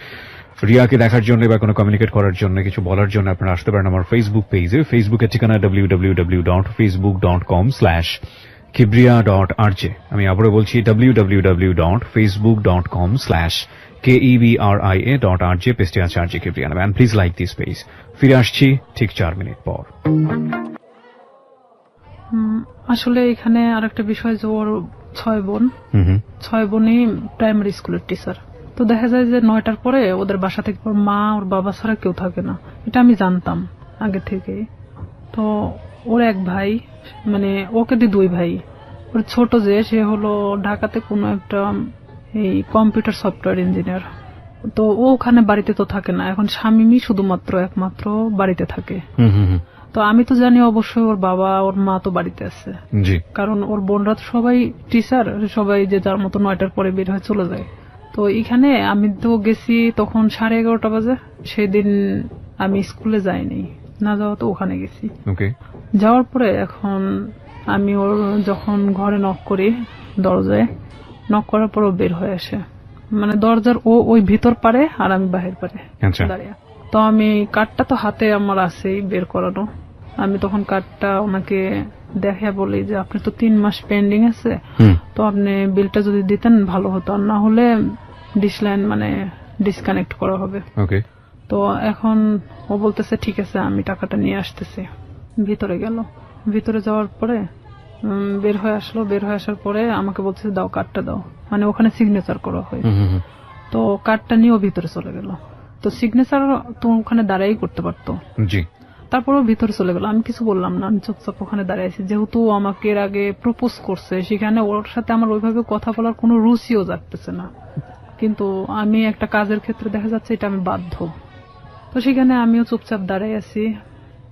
S2: রিয়াকে দেখার জন্য বা কোনো কমিউনিকেট করার জন্য, কিছু বলার জন্য আপনারা আসতে পারেন আমার ফেসবুক পেজে। ফেসবুকের ঠিকানা www.facebook.com/kibria.rj। আমি আবারও বলছি www.facebook.com/KEBRIA.RJ, পেজটি আছে আরজে কিবরিয়া নামে। And please like this page. ফিরে আসছি ঠিক 4 মিনিট পর।
S1: আসলে এখানে আরেকটা বিষয় যে ওর 6 বোন, 6 বোনই প্রাইমারি স্কুলের টিচার। তো দেখা যায় যে 9টার পরে ওদের বাসা থেকে ওর মা ওর বাবা ছাড়া কেউ থাকে না, এটা আমি জানতাম আগে থেকে। তো ওর এক ভাই, মানে ওকে দিয়ে 2 ভাই, ওর ছোট যে সে হলো ঢাকাতে কোনো একটা এই কম্পিউটার সফটওয়্যার ইঞ্জিনিয়ার। তো ও ওখানে বাড়িতে তো থাকে না, এখন স্বামীমই শুধুমাত্র একমাত্র বাড়িতে থাকে। তো আমি তো জানি অবশ্যই ওর বাবা ওর মা তো বাড়িতে আছে, কারণ ওর বোনরা তো সবাই টিচার, সবাই যে যার মতো 9টার পরে বের হয়ে চলে যায়। তো এখানে আমি তো গেছি তখন 11:30 বাজে, সেদিন আমি স্কুলে যাইনি, না যাওয়া তো ওখানে গেছি। যাওয়ার পরে এখন আমি ওর যখন ঘরে নক করি, দরজায় নক করার পর ও বের হয়ে আসে, মানে দরজার ওই ভিতর পারে আর আমি বাহির পারে দাঁড়িয়ে। তো আমি কার্ডটা তো হাতে আমার আছেই বের করানো, আমি তখন কার্ডটা ওনাকে দেখে বলি যে আপনি তো 3 মাস পেন্ডিং আছে, তো আপনি বিলটা যদি দিতেন ভালো হতো, না হলে ডিসলাইন মানে ডিসকানেক্ট করা হবে। তো এখন ও বলতেছে ঠিক আছে আমি টাকাটা নিয়ে আসতেছি। ভিতরে গেল, ভিতরে যাওয়ার পরে বের হয়ে আসলো, বের হয়ে আসার পরে আমাকে বলছে দাও কার্ডটা দাও, মানে ওখানে সিগনেচার করা হয়। তো কার্ডটা নিয়ে ও ভিতরে চলে গেল। তো সিগনেচার তো ওখানে দাঁড়াই করতে পারতো, তারপরও ভিতরে চলে গেল। আমি কিছু বললাম না, আমি চুপচাপ ওখানে দাঁড়াইছি, যেহেতু আমাকে এর আগে প্রপোজ করছে, সেখানে ওর সাথে আমার ওইভাবে কথা বলার কোনো রুচিও জাগতেছে না, কিন্তু আমি একটা কাজের ক্ষেত্রে দেখা যাচ্ছে এটা আমি বাধ্য। তো সেখানে আমিও চুপচাপ দাঁড়াই আছি।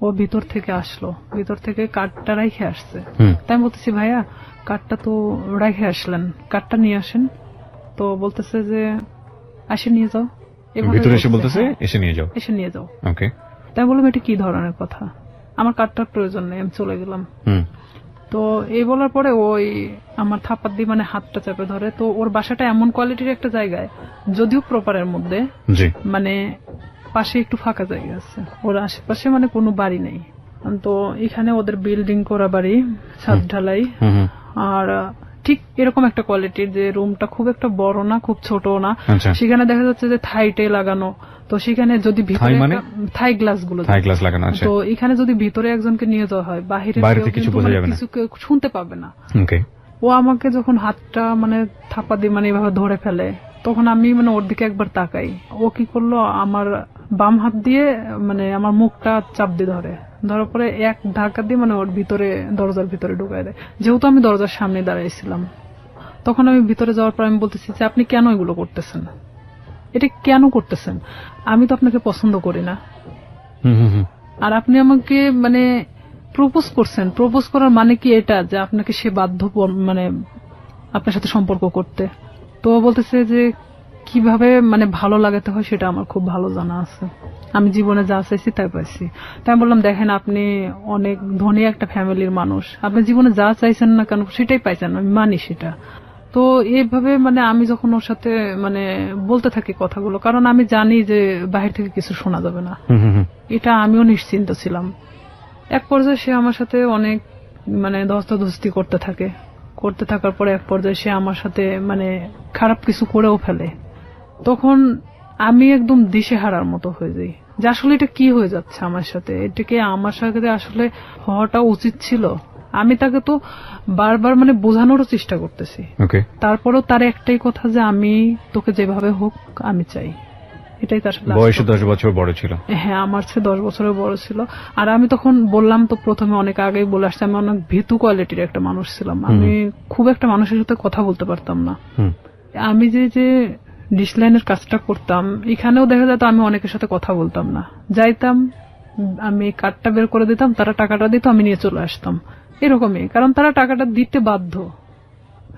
S1: ও ভিতর থেকে আসলো, ভিতর থেকে কার্ডটা রেখে আসছে। তাই আমি বলতেছি ভাইয়া কার্ডটা তো রেখে আসলেন, কার্ডটা নিয়ে আসেন। তো বলতেছে যে আসে নিয়ে যাও,
S2: ভিতরে এসে বলতেছে এসে নিয়ে যাও,
S1: এসে নিয়ে যাও। তাই বললাম এটা কি ধরনের কথা, আমার কার্ডটার প্রয়োজন নেই, আমি চলে গেলাম। তো এই বলার পরে ওই আমার থাপ্পড় দিয়ে মানে হাতটা চেপে ধরে। তো ওর বাসাটা এমন কোয়ালিটির একটা জায়গায়, যদিও প্রপারের মধ্যে, মানে পাশে একটু ফাঁকা জায়গা আছে, ওর আশেপাশে মানে কোনো বাড়ি নেই। তো এখানে ওদের বিল্ডিং করা বাড়ি, ছাদ ঢালাই, আর ঠিক এরকম একটা কোয়ালিটির যে রুমটা খুব একটা বড় না খুব ছোট না, সেখানে দেখা যাচ্ছে যে থাইটে লাগানো। তো সেখানে যদি ভিতরে থাই গ্লাস গুলো লাগানো, তো এখানে যদি ভিতরে একজনকে নিয়ে যাওয়া হয় বাহিরে কিছু শুনতে পাবে না। ও আমাকে যখন হাতটা মানে থাপ্পা দিয়ে মানে এভাবে ধরে ফেলে, তখন আমি মানে ওর দিকে একবার তাকাই। ও কি করলো, আমার বাম হাত দিয়ে মানে আমার মুখটা চাপ দিয়ে ধরার পরে এক ধাক্কা দিয়ে মানে ওর ভিতরে দরজার ভিতরে ঢুকাই দেয়। যেহেতু আমি দরজার সামনে দাঁড়াইছিলাম, তখন আমি ভিতরে যাওয়ার পর আমি বলতেছি যে আপনি কেন এগুলো করতেছেন, এটা কেন করতেছেন? আমি তো আপনাকে পছন্দ করি না, আর আপনি আমাকে মানে প্রপোজ করছেন। প্রপোজ করার মানে কি এটা যে আপনাকে সে বাধ্য মানে আপনার সাথে সম্পর্ক করতে? তো বলতেছে যে কিভাবে মানে ভালো লাগাতে হয় সেটা আমার খুব ভালো জানা আছে, আমি জীবনে যা চাইছি তাই পাইছি। তাই আমি বললাম, দেখেন আপনি অনেক ধনী একটা ফ্যামিলির মানুষ, আপনি জীবনে যা চাইছেন না কেন সেটাই পাইছেন, আমি মানি সেটা। তো এইভাবে মানে আমি যখন ওর সাথে মানে বলতে থাকি কথাগুলো, কারণ আমি জানি যে বাহির থেকে কিছু শোনা যাবে না, এটা আমিও নিশ্চিন্ত ছিলাম। এক পর্যায়ে সে আমার সাথে অনেক মানে ধস্তাধস্তি করতে থাকার পরে এক পর্যায়ে সে আমার সাথে মানে খারাপ কিছু করেও ফেলে। তখন আমি একদম দিশেহারার মতো হয়ে যাই যে আসলে এটা কি হয়ে যাচ্ছে আমার সাথে, এটাকে আমার সাথে আসলে হওয়াটা উচিত ছিল। আমি তাকে তো বারবার মানে বোঝানোরও চেষ্টা করতেছি, তারপরেও তার একটাই কথা যে আমি তোকে যেভাবে হোক আমি চাই, এটাই তার সাথে।
S2: বয়সে 10 বছর বড় ছিল।
S1: হ্যাঁ, আমার চেয়ে 10 বছরের বড় ছিল। আর আমি তখন বললাম তো প্রথমে অনেক আগেই বলে আসছি, আমি অনেক ভীতু কোয়ালিটির একটা মানুষ ছিলাম, আমি খুব একটা মানুষের সাথে কথা বলতে পারতাম না। আমি যে ডিসলাইনের কাজটা করতাম, এখানেও দেখা যেত আমি অনেকের সাথে কথা বলতাম না, যাইতাম আমি কার্ডটা বের করে দিতাম, তারা টাকাটা দিত, আমি নিয়ে চলে আসতাম, এরকমই। কারণ তারা টাকাটা দিতে বাধ্য।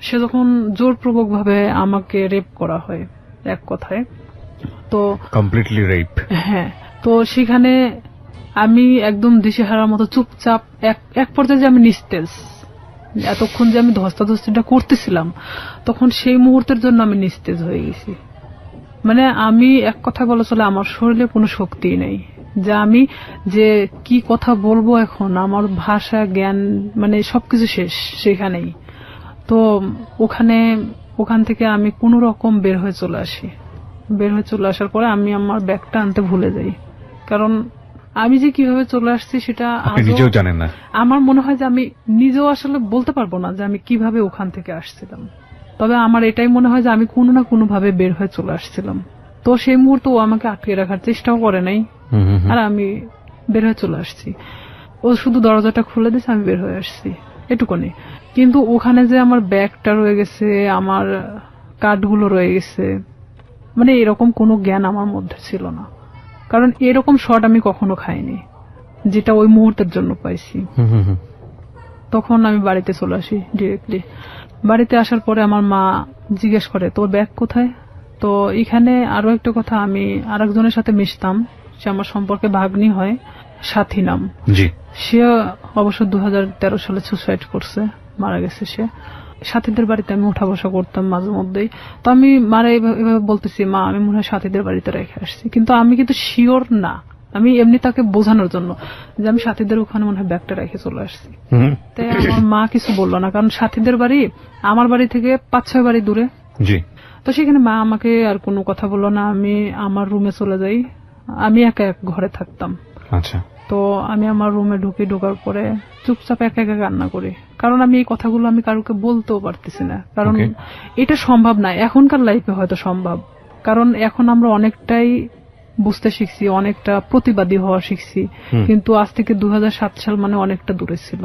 S1: সে যখন জোরপূর্বক ভাবে আমাকে রেপ করা হয় এক কথায়, তো
S2: কমপ্লিটলি রেপ।
S1: হ্যাঁ, তো সেখানে আমি একদম দিশেহারার মতো চুপচাপ, এক পর্যায়ে যে আমি নিস্তেজ, এতক্ষণ যে আমি ধস্তাধস্তিটা করতেছিলাম তখন সেই মুহূর্তের জন্য আমি নিস্তেজ হয়ে গেছি। মানে আমি এক কথা বলা চলে আমার শরীরে কোনো শক্তিই নেই, যে আমি যে কি কথা বলবো এখন, আমার ভাষা জ্ঞান মানে সবকিছু শেষ সেখানেই। তো ওখান থেকে আমি কোনো রকম বের হয়ে চলে আসি। বের হয়ে চলে আসার পরে আমি আমার ব্যাগটা আনতে ভুলে যাই, কারণ আমি যে কিভাবে চলে আসছি সেটা
S2: নিজেও জানেন না।
S1: আমার মনে হয় যে আমি নিজেও আসলে বলতে পারবো না যে আমি কিভাবে ওখান থেকে আসছিলাম, তবে আমার এটাই মনে হয় যে আমি কোনো না কোনো ভাবে বের হয়ে চলে আসছিলাম। তো সেই মুহূর্তে ও আমাকে আটকে রাখার চেষ্টাও করে নাই, আর আমি বের হয়ে চলে আসছি। ও শুধু দরজাটা খুলে দিয়েছে, আমি বের হয়ে আসছি, এটুকুনি। কিন্তু ওখানে যে আমার ব্যাগটা রয়ে গেছে, আমার কার্ডগুলো রয়ে গেছে, মানে এরকম কোনো জ্ঞান আমার মধ্যে ছিল না, কারণ এরকম শট আমি কখনো খাইনি যেটা ওই মুহূর্তের জন্য পাইছি। তখন আমি বাড়িতে চলে আসি ডিরেক্টলি। বাড়িতে আসার পরে আমার মা জিজ্ঞেস করে তোর ব্যাগ কোথায়। তো এখানে আরো একটা কথা, আমি আরেকজনের সাথে মিশতাম, সে আমার সম্পর্কে ভাগ্নি হয়, সাথী নাম। সে অবশ্য 2013 সালে সুসাইড করছে, মারা গেছে সে। সাথীদের বাড়িতে আমি উঠা বসা করতাম মাঝে মধ্যেই। তো আমি মারা এভাবে বলতেছি, মা আমি মনে হয় সাথীদের বাড়িতে রেখে আসছি, কিন্তু আমি কিন্তু শিওর না, আমি এমনি তাকে বোঝানোর জন্য যে আমি সাথীদের ওখানে মনে হয় ব্যাগটা রেখে চলে আসছি। তাই আমার মা কিছু বললো না, কারণ সাথীদের বাড়ি আমার বাড়ি থেকে 5-6 বাড়ি দূরে। তো সেখানে মা আমাকে আর কোনো কথা বললো না, আমি আমার রুমে চলে যাই, আমি একা এক ঘরে থাকতাম।
S2: আচ্ছা।
S1: তো আমি আমার রুমে ঢোকার পরে চুপচাপ একা একা কান্না করি, কারণ আমি এই কথাগুলো আমি কারোকে বলতেও পারতেছি না, কারণ এটা সম্ভব না। এখনকার লাইফে হয়তো সম্ভব, কারণ এখন আমরা অনেকটাই বুঝতে শিখছি, অনেকটা প্রতিবাদী হওয়া শিখছি, কিন্তু আজ থেকে 2007 সাল মানে অনেকটা দূরে ছিল।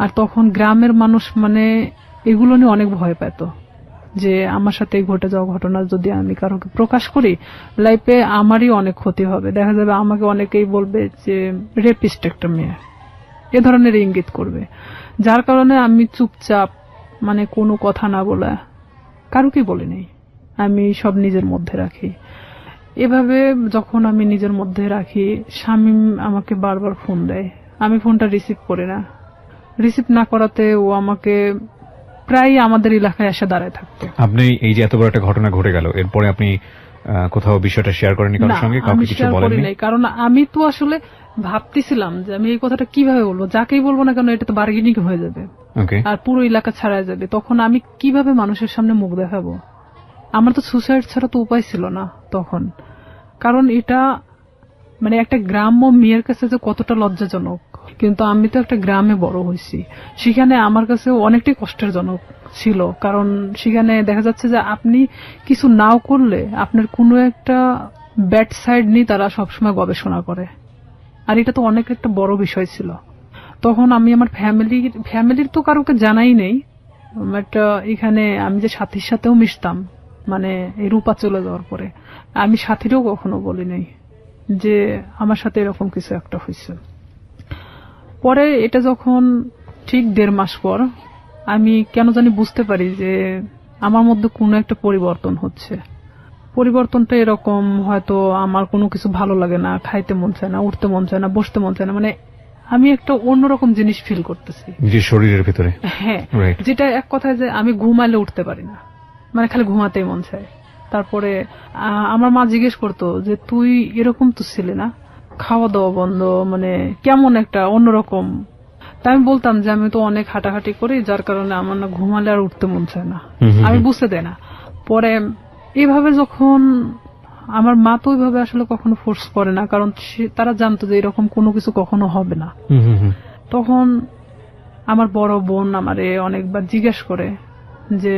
S1: আর তখন গ্রামের মানুষ মানে এগুলো নিয়ে অনেক ভয় পেত, যে আমার সাথে ঘটে যাওয়া ঘটনা যদি আমি কারোকে প্রকাশ করি, লাইফে আমারই অনেক ক্ষতি হবে, দেখা যাবে আমাকে অনেকেই বলবে যে রেপিস্ট একটা মেয়ে, এ ধরনের ইঙ্গিত করবে। যার কারণে আমি চুপচাপ মানে কোনো কথা না বলে কারোকে বলিনি, আমি সব নিজের মধ্যে রাখি। এভাবে যখন আমি নিজের মধ্যে রাখি, শামীম আমাকে বারবার ফোন দেয়, আমি ফোনটা রিসিভ করি না। রিসিভ না করাতে ও আমাকে প্রায় আমাদের এলাকায় এসে দাঁড়ায় থাকতো। আপনি
S2: এই যে এত বড় একটা ঘটনা ঘটে গেল, এরপরে আপনি কোথাও বিষয়টা শেয়ার করেননি কারোর সঙ্গে? কাউকে কিছু বলেননি?
S1: কারণ আমি তো আসলে ভাবতেছিলাম যে আমি এই কথাটা কিভাবে বলবো, যাকেই বলবো না কেন এটা তো বার্গেনিং হয়ে যাবে আর পুরো এলাকা ছাড়াই যাবে। তখন আমি কিভাবে মানুষের সামনে মুখ দেখাবো? আমার তো সুসাইড ছাড়া তো উপায় ছিল না তখন, কারণ এটা মানে একটা গ্রাম্য মেয়ের কাছে যে কতটা লজ্জাজনক। কিন্তু আমি তো একটা গ্রামে বড় হয়েছি, সেখানে আমার কাছে অনেকটাই কষ্টের জনক ছিল, কারণ সেখানে দেখা যাচ্ছে যে আপনি কিছু নাও করলে আপনার কোনো একটা ব্যাড সাইড নিয়ে তারা সবসময় গবেষণা করে। আর এটা তো অনেক একটা বড় বিষয় ছিল। তখন আমি আমার ফ্যামিলির তো কারোকে জানাই নেই, বাট এখানে আমি যে সাথীর সাথেও মিশতাম, মানে এই রূপা চলে যাওয়ার পরে আমি সাথীরও কখনো বলি নাই যে আমার সাথে এরকম কিছু একটা হয়েছে। পরে এটা যখন ঠিক 1.5 মাস পর আমি কেন জানি বুঝতে পারি যে আমার মধ্যে কোনো একটা পরিবর্তন হচ্ছে। পরিবর্তনটা এরকম, হয়তো আমার কোনো কিছু ভালো লাগে না, খাইতে মন চায় না, উঠতে মন চায় না, বসতে মন চায় না, মানে আমি একটা অন্যরকম জিনিস ফিল করতেছি
S2: নিজের শরীরের ভিতরে।
S1: হ্যাঁ, যেটা এক কথায় যে আমি ঘুমালে উঠতে পারি না, মানে খালি ঘুমাতেই মন চায়। তারপরে আমার মা জিজ্ঞেস করতো যে তুই এরকম তো ছিলি না, খাওয়া দাওয়া বন্ধ, মানে কেমন একটা অন্যরকম। তাই আমি বলতাম যে আমি তো অনেক হাঁটাহাঁটি করি, যার কারণে আমার না ঘুমালে আর উঠতে মন চায় না, আমি বুঝতে দেয় না। পরে এইভাবে যখন আমার মা তো ওইভাবে আসলে কখনো ফোর্স করে না, কারণ তারা জানতো যে এরকম কোনো কিছু কখনো হবে না। তখন আমার বড় বোন আমারে অনেকবার জিজ্ঞেস করে যে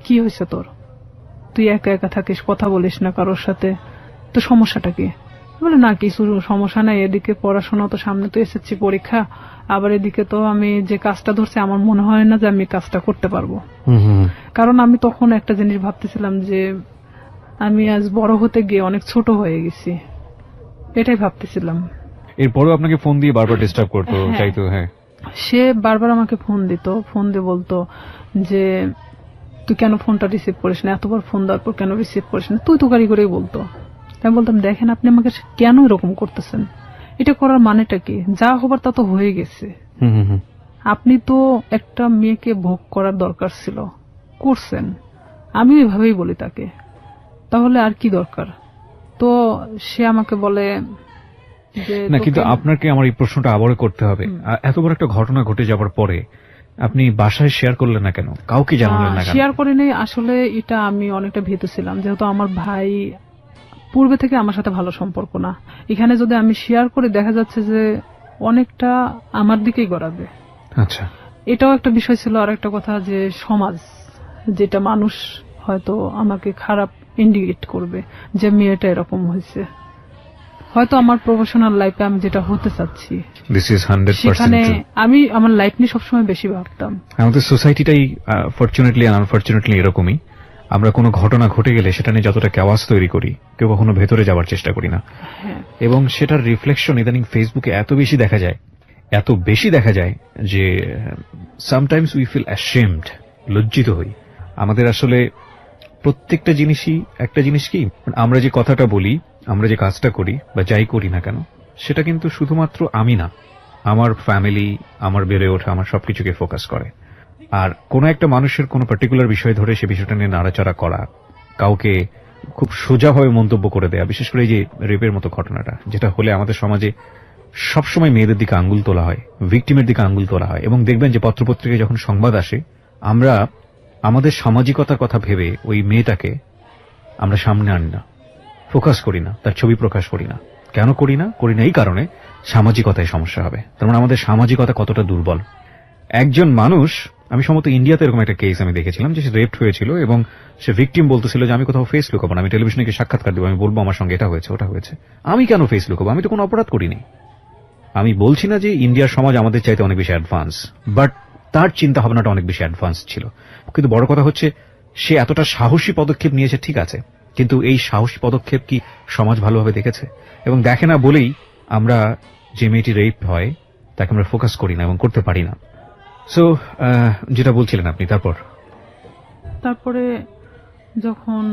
S1: কি হয়েছে তোর, তুই একা একা থাকিস, কথা বলিস না কারোর সাথে, তো সমস্যাটা কি? বলে না কিছু সমস্যা নাই, এদিকে পড়াশোনা তো সামনে, তো এসএসসি পরীক্ষা, আবার এদিকে তো আমি যে কাজটা ধরছি আমার মনে হয় না যে আমি কাজটা করতে পারবো। কারণ আমি তখন একটা জিনিস ভাবতেছিলাম যে আমি আজ বড় হতে গিয়ে অনেক ছোট হয়ে গেছি, এটাই ভাবতেছিলাম।
S2: এরপরও আপনাকে ফোন দিয়ে বারবার ডিস্টার্ব করতো, চাইতো? হ্যাঁ,
S1: সে বারবার আমাকে ফোন দিত, ফোন দিয়ে বলতো যে তুই কেন ফোনটা রিসিভ করিস না, এতবার ফোন দেওয়ার পর কেন রিসিভ করিস না, তুই তো গাড়ি করেই বলতো। আমি বলতাম দেখেন আপনি আমাকে কেন এরকম করতেছেন, এটা করার মানেটা কি, যা হবার তা তো হয়ে গেছে, আপনি তো একটা মেয়েকে ভোগ করার দরকার ছিল, করছেন। আমি এভাবেই বলি তাকে, তাহলে আর কি দরকার? তো সে আমাকে বলে যে
S2: না, কিন্তু আপনাকে আমার এই প্রশ্নটা আবারও করতে হবে, এত বড় একটা ঘটনা ঘটে যাবার পরে আপনি বাসায় শেয়ার করলেন না কেন, কাউকে জানালেন না কেন?
S1: শেয়ার করিনি, আসলে এটা আমি অনেকটা ভীত ছিলাম, যেহেতু আমার ভাই পূর্বে থেকে আমার সাথে ভালো সম্পর্ক না, এখানে যদি আমি শেয়ার করি দেখা যাচ্ছে যে অনেকটা আমার দিকেই গড়াবে।
S2: আচ্ছা,
S1: এটাও একটা বিষয় ছিল। আর একটা কথা যে সমাজ, যেটা মানুষ হয়তো আমাকে খারাপ ইন্ডিকেট করবে যে মেয়েটা এরকম হয়েছে, হয়তো আমার প্রফেশনাল লাইফে আমি যেটা হতে চাচ্ছি সেখানে আমি আমার লাইফ নিয়ে সবসময় বেশি ভাবতাম।
S2: আমাদের সোসাইটিটাই ফরচুনেটলি আর আনফরচুনেটলি এরকমই, আমরা কোনো ঘটনা ঘটে গেলে সেটা নিয়ে যতটা কেওয়াস তৈরি করি, কেউ কখনো ভেতরে যাওয়ার চেষ্টা করি না। এবং সেটার রিফ্লেকশন ইদানিং ফেসবুকে এত বেশি দেখা যায় যে সামটাইমস উই ফিল অ্যাশেমড, লজ্জিত হই। আমাদের আসলে প্রত্যেকটা জিনিসই একটা জিনিস কি, আমরা যে কথাটা বলি, আমরা যে কাজটা করি বা যাই করি না কেন, সেটা কিন্তু শুধুমাত্র আমি না, আমার ফ্যামিলি, আমার বেড়ে ওঠা, আমার সবকিছুকে ফোকাস করে। আর কোন একটা মানুষের কোন পার্টিকুলার বিষয় ধরে সে বিষয়টা নিয়ে নাড়াচাড়া করা, কাউকে খুব সোজাভাবে মন্তব্য করে দেয়া, বিশেষ করে এই যে রেপের মতো ঘটনাটা, যেটা হলে আমাদের সমাজে সবসময় মেয়েদের দিকে আঙ্গুল তোলা হয়, ভিকটিমের দিকে আঙ্গুল তোলা হয়। এবং দেখবেন যে পত্রপত্রিকায় যখন সংবাদ আসে, আমরা আমাদের সামাজিকতার কথা ভেবে ওই মেয়েটাকে আমরা সামনে আনি না, ফোকাস করি না, তার ছবি প্রকাশ করি না। কেন করি না এই কারণে সামাজিকতায় সমস্যা হবে। তার মানে আমাদের সামাজিকতা কতটা দুর্বল। একজন মানুষ, আমি সম্ভবত ইন্ডিয়াতে এরকম একটা কেস আমি দেখেছিলাম যে সে রেপড হয়েছিল এবং সে ভিকটিম বলতেছিল যে আমি কোথাও ফেস লুকাবো না, আমি টেলিভিশনে গিয়ে সাক্ষাৎকার দেবো, আমি বলবো আমার সঙ্গে এটা হয়েছে ওটা হয়েছে। আমি কেন ফেস লুকাবো, আমি তো কোনো অপরাধ করিনি। আমি বলছি না যে ইন্ডিয়ার সমাজ আমাদের চাইতে অনেক বেশি অ্যাডভান্স, বাট তার চিন্তা ভাবনাটা অনেক বেশি অ্যাডভান্স ছিল। কিন্তু বড় কথা হচ্ছে সে এতটা সাহসী পদক্ষেপ নিয়েছে, ঠিক আছে, কিন্তু এই সাহসী পদক্ষেপ কি সমাজ ভালোভাবে দেখেছে? এবং দেখে না বলেই আমরা যে মেয়েটি রেপ হয় তাকে আমরা ফোকাস করি না এবং করতে পারি না। সো যেটা বলছিলেন আপনি, তারপরে
S1: যখন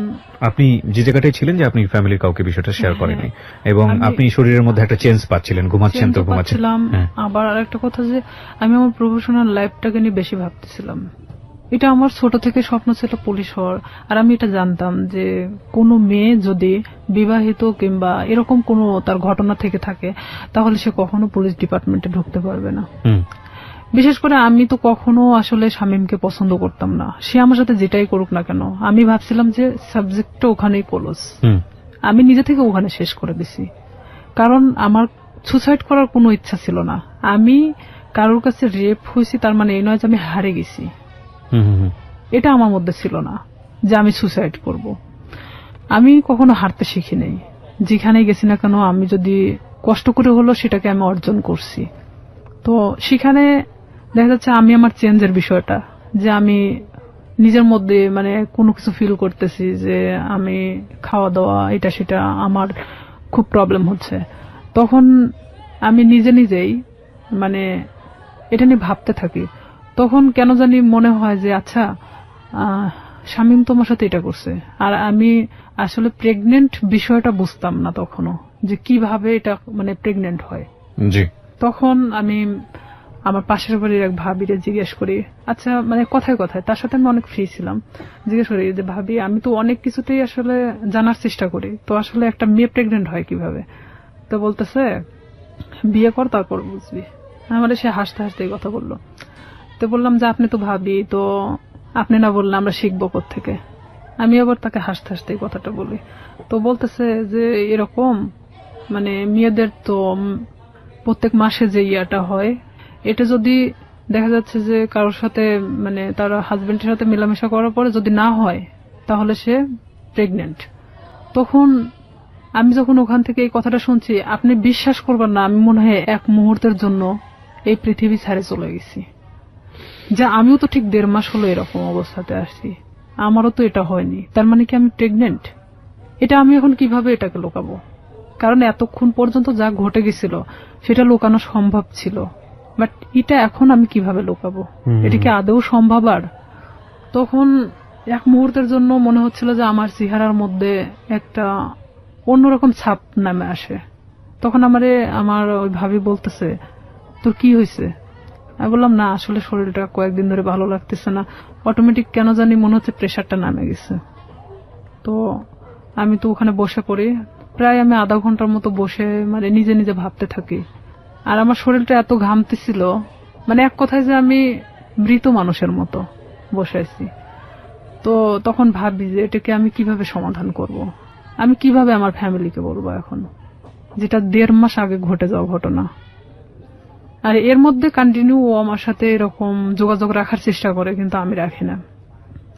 S2: আপনি যে জায়গাটায় ছিলেন যে আপনি ফ্যামিলির কাউকে বিষয়টা শেয়ার করেননি এবং আপনি শরীরের মধ্যে একটা চেঞ্জ পাচ্ছিলেন, ঘুমাচ্ছেন তো ঘুমাচ্ছিলাম।
S1: আবার আরেকটা কথা যে আমি আমার প্রফেশনাল লাইফটাকে নিয়ে বেশি ভাবতেছিলাম। এটা আমার ছোট থেকে স্বপ্ন ছিল পুলিশ হওয়ার। আর আমি এটা জানতাম যে কোনো মেয়ে যদি বিবাহিত কিংবা এরকম কোনো তার ঘটনা থেকে থাকে তাহলে সে কখনো পুলিশ ডিপার্টমেন্টে ঢুকতে পারবে না। বিশেষ করে আমি তো কখনো আসলে শামীমকে পছন্দ করতাম না, সে আমার সাথে যেটাই করুক না কেন। আমি ভাবছিলাম যে সাবজেক্টটা ওখানেই ক্লোজ, আমি নিজে থেকে ওখানে শেষ করে দিছি। কারণ আমার সুসাইড করার কোনো ইচ্ছা ছিল না। আমি কারোর কাছে রেপ হয়েছি তার মানে এই নয় যে আমি হারে গেছি, এটা আমার মধ্যে ছিল না যে আমি সুসাইড করব। আমি কখনো হারতে শিখি নাই, যেখানে গেছি না কেন আমি যদি কষ্ট করে হলো সেটাকে আমি অর্জন করছি। তো সেখানে দেখা যাচ্ছে আমি আমার চেঞ্জের বিষয়টা, যে আমি নিজের মধ্যে মানে কোনো কিছু ফিল করতেছি যে আমি খাওয়া দাওয়া এটা সেটা আমার খুব প্রবলেম হচ্ছে, তখন আমি নিজেই মানে এটা নিয়ে ভাবতে থাকি। তখন কেন জানি মনে হয় যে আচ্ছা শামীম তোমার সাথে এটা করছে, আর আমি আসলে প্রেগনেন্ট বিষয়টা বুঝতাম না তখনও, যে কিভাবে এটা মানে প্রেগনেন্ট হয়।
S2: জি।
S1: তখন আমি আমার পাশের বাড়ির এক ভাবিরে জিজ্ঞেস করি, আচ্ছা মানে কথায় কথায়, তার সাথে আমি অনেক ফ্রি ছিলাম, জিজ্ঞেস করি যে ভাবি আমি তো অনেক কিছুতেই আসলে জানার চেষ্টা করি, তো আসলে একটা মেয়ে প্রেগনেন্ট হয় কিভাবে? তো বলতেছে বিয়ে কর তারপর বুঝবি। আমার সে হাসতে হাসতে এই কথা বললো। তো বললাম যে আপনি তো ভাবি, তো আপনি না বললে আমরা শিখবো কোত্থেকে? আমি আবার তাকে হাসতে হাসতে এই কথাটা বলি। তো বলতেছে যে এরকম মানে মেয়েদের তো প্রত্যেক মাসে যে ইয়াটা হয়, এটা যদি দেখা যাচ্ছে যে কারোর সাথে মানে তার হাজবেন্ডের সাথে মেলামেশা করার পরে যদি না হয় তাহলে সে প্রেগনেন্ট। তখন আমি যখন ওখান থেকে এই কথাটা শুনছি, আপনি বিশ্বাস করবেন না, আমি মনে হয় এক মুহূর্তের জন্য এই পৃথিবী ছেড়ে চলে গেছি। যা আমিও তো ঠিক 1.5 মাস হলো এরকম অবস্থাতে আসছি, আমারও তো এটা হয়নি, তার মানে কি আমি প্রেগনেন্ট? এটা আমি এখন কিভাবে এটাকে লুকাবো? কারণ এতক্ষণ পর্যন্ত যা ঘটে গেছিল সেটা লুকানো সম্ভব ছিল, বাট এটা এখন আমি কিভাবে লুকাবো? এটা কি আদৌ সম্ভব? আর তখন এক মুহূর্তের জন্য মনে হচ্ছিল যে আমার চেহারার মধ্যে একটা অন্যরকম ছাপ নামে আসে। তখন আমার ওই ভাবি বলতেছে তোর কি হয়েছে? আমি বললাম না আসলে শরীরটা কয়েকদিন ধরে ভালো লাগতেছে না, অটোমেটিক কেন জানি মনে হচ্ছে প্রেশারটা নামে গেছে। তো আমি তো ওখানে বসে পড়ি, প্রায় আমি আধা ঘন্টার মতো বসে মানে নিজে ভাবতে থাকি। আর আমার শরীরটা এত ঘামতেছিল, মানে এক কথায় যে আমি মৃত মানুষের মতো বসে আছি। তো তখন ভাবি যে এটাকে আমি কিভাবে সমাধান করব, আমি কিভাবে আমার ফ্যামিলিকে বলবো এখন, যেটা 1.5 মাস আগে ঘটে যাওয়া ঘটনা। আর এর মধ্যে কন্টিনিউ ও আমার সাথে এরকম যোগাযোগ রাখার চেষ্টা করে, কিন্তু আমি রাখি না।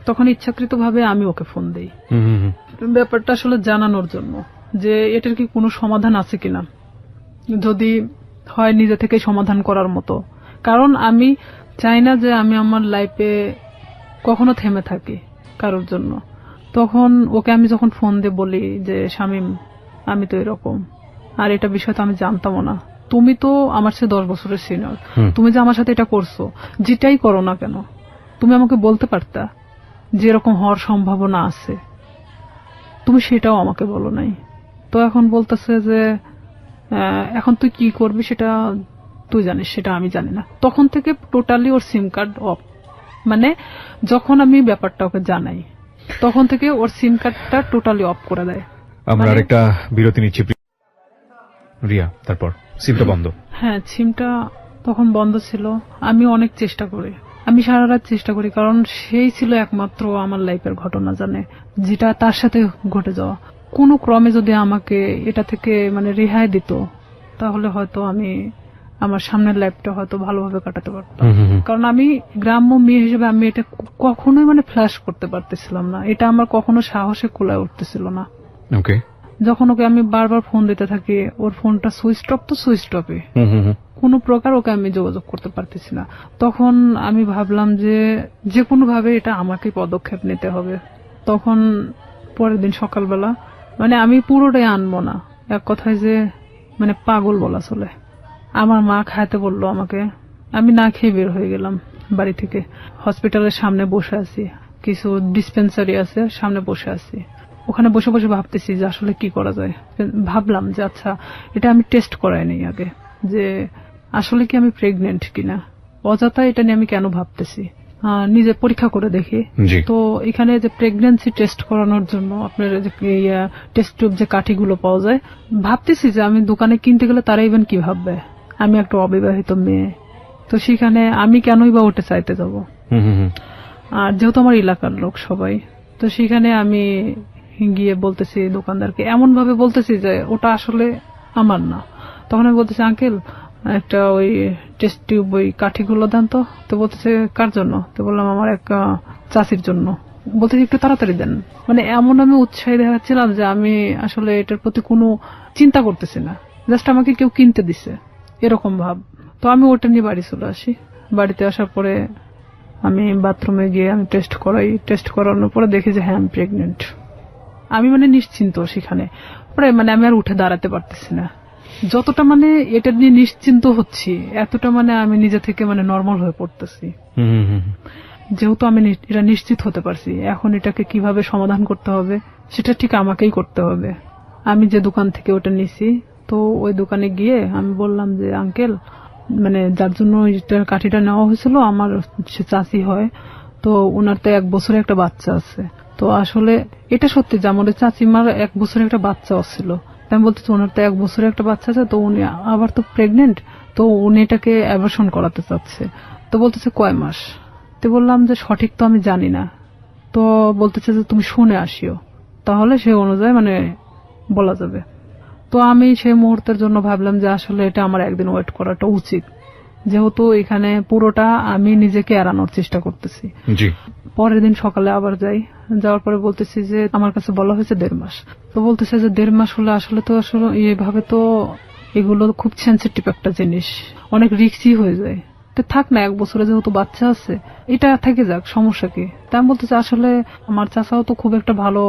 S1: তখন ইচ্ছাকৃতভাবে আমি ওকে ফোন দেই ব্যাপারটা আসলে জানানোর জন্য যে এটার কি কোনো সমাধান আছে কিনা, যদি হয় নিজে থেকে সমাধান করার মতো। কারণ আমি চাই না যে আমি আমার লাইফে কখনো থেমে থাকি কারোর জন্য। তখন ওকে আমি যখন ফোন দিয়ে বলি যে শামীম আমি তো এরকম, আর এটা বিষয় তো আমি জানতামও না, তুমি তো আমার চেয়ে 10 বছরের সিনিয়র, তুমি যে আমার সাথে এটা করছো, যেটাই করো না কেন তুমি আমাকে বলতে পারতা যে এরকম হওয়ার সম্ভাবনা আছে, তুমি সেটাও আমাকে বলো নাই। তো এখন বলতেছে যে এখন তুই কি করবি সেটা তুই জানিস, সেটা আমি জানি না। তখন থেকে totally or SIM card of, মানে যখন আমি ব্যাপারটা ওকে জানাই তখন থেকে ওর সিম কার্ডটা টোটালি অফ করে দেয়।
S2: আমরা আরেকটা বিরতি নিচ্ছি রিয়া, তারপর সিমটা বন্ধ।
S1: হ্যাঁ, সিমটা তখন বন্ধ ছিল। আমি অনেক চেষ্টা করি, আমি সারা রাত চেষ্টা করি, কারণ সেই ছিল একমাত্র আমার লাইফের ঘটনা জানে, যেটা তার সাথে ঘটে যাওয়া। কোনো ক্রমে যদি আমাকে এটা থেকে মানে রেহাই দিত তাহলে হয়তো আমি আমার সামনের লাইফটা হয়তো ভালোভাবে কাটাতে পারতাম। কারণ আমি গ্রাম্য মেয়ে হিসেবে আমি এটা কখনোই মানে ফ্ল্যাশ করতে পারতেছিলাম না, এটা আমার কখনো সাহসে কুলায় উঠতেছিল না।
S2: ওকে,
S1: যখন ওকে আমি বারবার ফোন দিতে থাকি, ওর ফোনটা সুইচ অফ তো সুইচ অফে, কোনো প্রকার ওকে আমি যোগাযোগ করতে পারতেছি না। তখন আমি ভাবলাম যে কোনো ভাবে এটা আমাকে পদক্ষেপ নিতে হবে। তখন পরের দিন সকালবেলা মানে আমি পুরোটাই আনবো না, এক কথায় যে মানে পাগল বলা চলে, আমার মা খাইতে বললো আমাকে, আমি না খেয়ে বের হয়ে গেলাম বাড়ি থেকে। হসপিটালের সামনে বসে আছি, কিছু ডিসপেন্সারি আছে সামনে বসে আছি, ওখানে বসে বসে ভাবতেছি যে আসলে কি করা যায়। ভাবলাম যে আচ্ছা এটা আমি টেস্ট করাই নাই আগে, যে আসলে কি আমি প্রেগনেন্ট কিনা, অযথা এটা নিয়ে আমি কেন ভাবতেছি, নিজে পরীক্ষা করে দেখি। তো এখানে যে প্রেগন্যান্সি টেস্ট করানোর জন্য আপনার যে টেস্ট টিউব যে কাঠিগুলো পাওয়া যায়, ভাবতেছি যে আমি দোকানে কিনতে গেলে তারা ইভেন কি ভাববে, আমি একটা অবিবাহিত মেয়ে, তো সেখানে আমি কেনই বা ওটা চাইতে যাব। আর যেহেতু আমার এলাকার লোক সবাই, তো সেখানে আমি গিয়ে বলতেছি দোকানদারকে, এমন ভাবে বলতেছি যে ওটা আসলে আমার না। তখন আমি বলতেছি আঙ্কেল একটা ওই টেস্ট টিউব ওই কাঠিগুলো দেন তো। তো বলতেছে কার জন্য? তো বললাম আমার এক চাচির জন্য, বলতে একটু তাড়াতাড়ি দেন। মানে এমন আমি উৎসাহী দেখাচ্ছিলাম যে আমি আসলে এটার প্রতি কোনো চিন্তা করতেছি না, জাস্ট আমাকে কেউ কিনতে দিছে এরকম ভাব। তো আমি ওটা নিয়ে বাড়ি চলে আসি। বাড়িতে আসার পরে আমি বাথরুমে গিয়ে আমি টেস্ট করাই। টেস্ট করানোর পরে দেখি যে হ্যাঁ আমি প্রেগনেন্ট। আমি মানে নিশ্চিন্ত সেখানে, পরে মানে আমি আর উঠে দাঁড়াতে পারতেছি না। যতটা মানে এটা নিয়ে নিশ্চিন্ত হচ্ছি, এতটা মানে আমি নিজে থেকে মানে নর্মাল হয়ে পড়তেছি। যেহেতু আমি এটা নিশ্চিত হতে পারছি, এখন এটাকে কিভাবে সমাধান করতে হবে সেটা ঠিক আমাকেই করতে হবে। আমি যে দোকান থেকে ওটা নিছি, তো ওই দোকানে গিয়ে আমি বললাম যে আঙ্কেল, মানে যার জন্য এটার কাঠিটা নেওয়া হয়েছিল আমার সে চাচি হয়, তো ওনার তো 1 বছরে একটা বাচ্চা আছে। তো আসলে এটা সত্যি যে আমার চাচিমার 1 বছরে একটা বাচ্চা ছিল। আমি বলতেছি ওনার তো 1 বছরে একটা বাচ্চা আছে, তো উনি আবার তো প্রেগনেন্ট, তো উনি এটাকে অ্যাবর্শন করাতে চাচ্ছে। তো বলতেছে কয় মাস? তো বললাম যে সঠিক তো আমি জানি না। তো বলতেছে যে তুমি শুনে আসিও, তাহলে সে অনুযায়ী মানে বলা যাবে। তো আমি সেই মুহূর্তের জন্য ভাবলাম যে আসলে এটা আমার একদিন ওয়েট করাটা উচিত, যেহেতু এখানে পুরোটা আমি নিজেকে এড়ানোর চেষ্টা করতেছি। পরের দিন সকালে আবার যাই, যাওয়ার পরে বলতেছি যে আমার কাছে বলা হয়েছে 1.5 মাস। তো বলতেছে যে 1.5 মাস হলে আসলে তো আসলে এইভাবে তো এগুলো খুব সেন্সিটিভ একটা জিনিস, অনেক রিস্কি হয়ে যায়। তো থাক না, 1 বছরে যেহেতু বাচ্চা আছে এটা থেকে যাক, সমস্যা কি? তাই আমি বলতেছি আসলে আমার চাচাও তো খুব একটা ভালো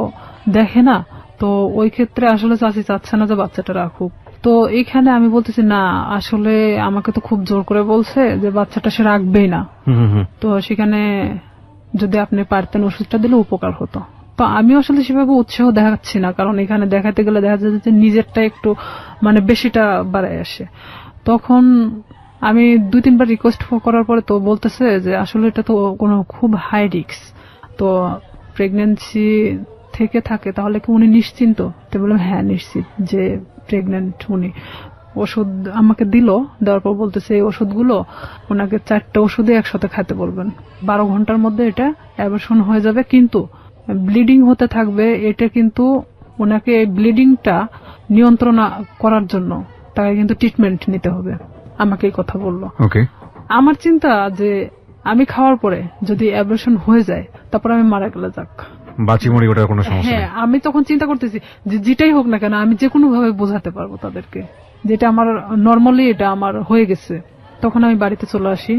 S1: দেখে না, তো ওই ক্ষেত্রে আসলে চাচি চাচ্ছে না যে বাচ্চাটা রাখুক। তো এখানে আমি বলতেছি না, আসলে আমাকে তো খুব জোর করে বলছে যে বাচ্চাটা সে রাখবেই না। তো সেখানে যদি আপনি পারতেন ওষুধটা দিলে উপকার হতো। তো আমি আসলে সেভাবে উৎসাহ দেখাচ্ছি না, কারণ এখানে দেখাতে গেলে দেখা যায় যে নিজেরটা একটু মানে বেশিটা বাড়ায় আসে। তখন আমি 2-3 বার রিকোয়েস্ট করার পরে তো বলতেছে যে আসলে এটা তো কোনো খুব হাই রিস্ক, তো প্রেগন্যান্সি থেকে থাকে তাহলে কি উনি নিশ্চিন্ত? তো বললাম হ্যাঁ নিশ্চিত যে প্রেগন্যান্ট উনি। ওষুধ আমাকে দিল, দেওয়ার পর বলতেছে এই ওষুধগুলো ওনাকে 4টা ওষুধে একসাথে খেতে বলবেন, 12 ঘন্টার মধ্যে এটা অ্যাবর্শন হয়ে যাবে, কিন্তু ব্লিডিং হতে থাকবে। এটা কিন্তু ওনাকে ব্লিডিংটা নিয়ন্ত্রণ করার জন্য তাকে কিন্তু ট্রিটমেন্ট নিতে হবে। আমাকে এই কথা বললো। আমার চিন্তা যে আমি খাওয়ার পরে যদি অ্যাবর্শন হয়ে যায় তারপর আমি মারা গেলে যাক,
S2: বাঁচি মরি ওটার কোনো সমস্যা নেই।
S1: হ্যাঁ, আমি তখন চিন্তা করতেছি যে যেটাই হোক না কেন আমি যে কোনো ভাবে বোঝাতে পারবো তাদেরকে যেটা আমার নর্মালি এটা আমার হয়ে গেছে। তখন আমি বাড়িতে চলে আসি।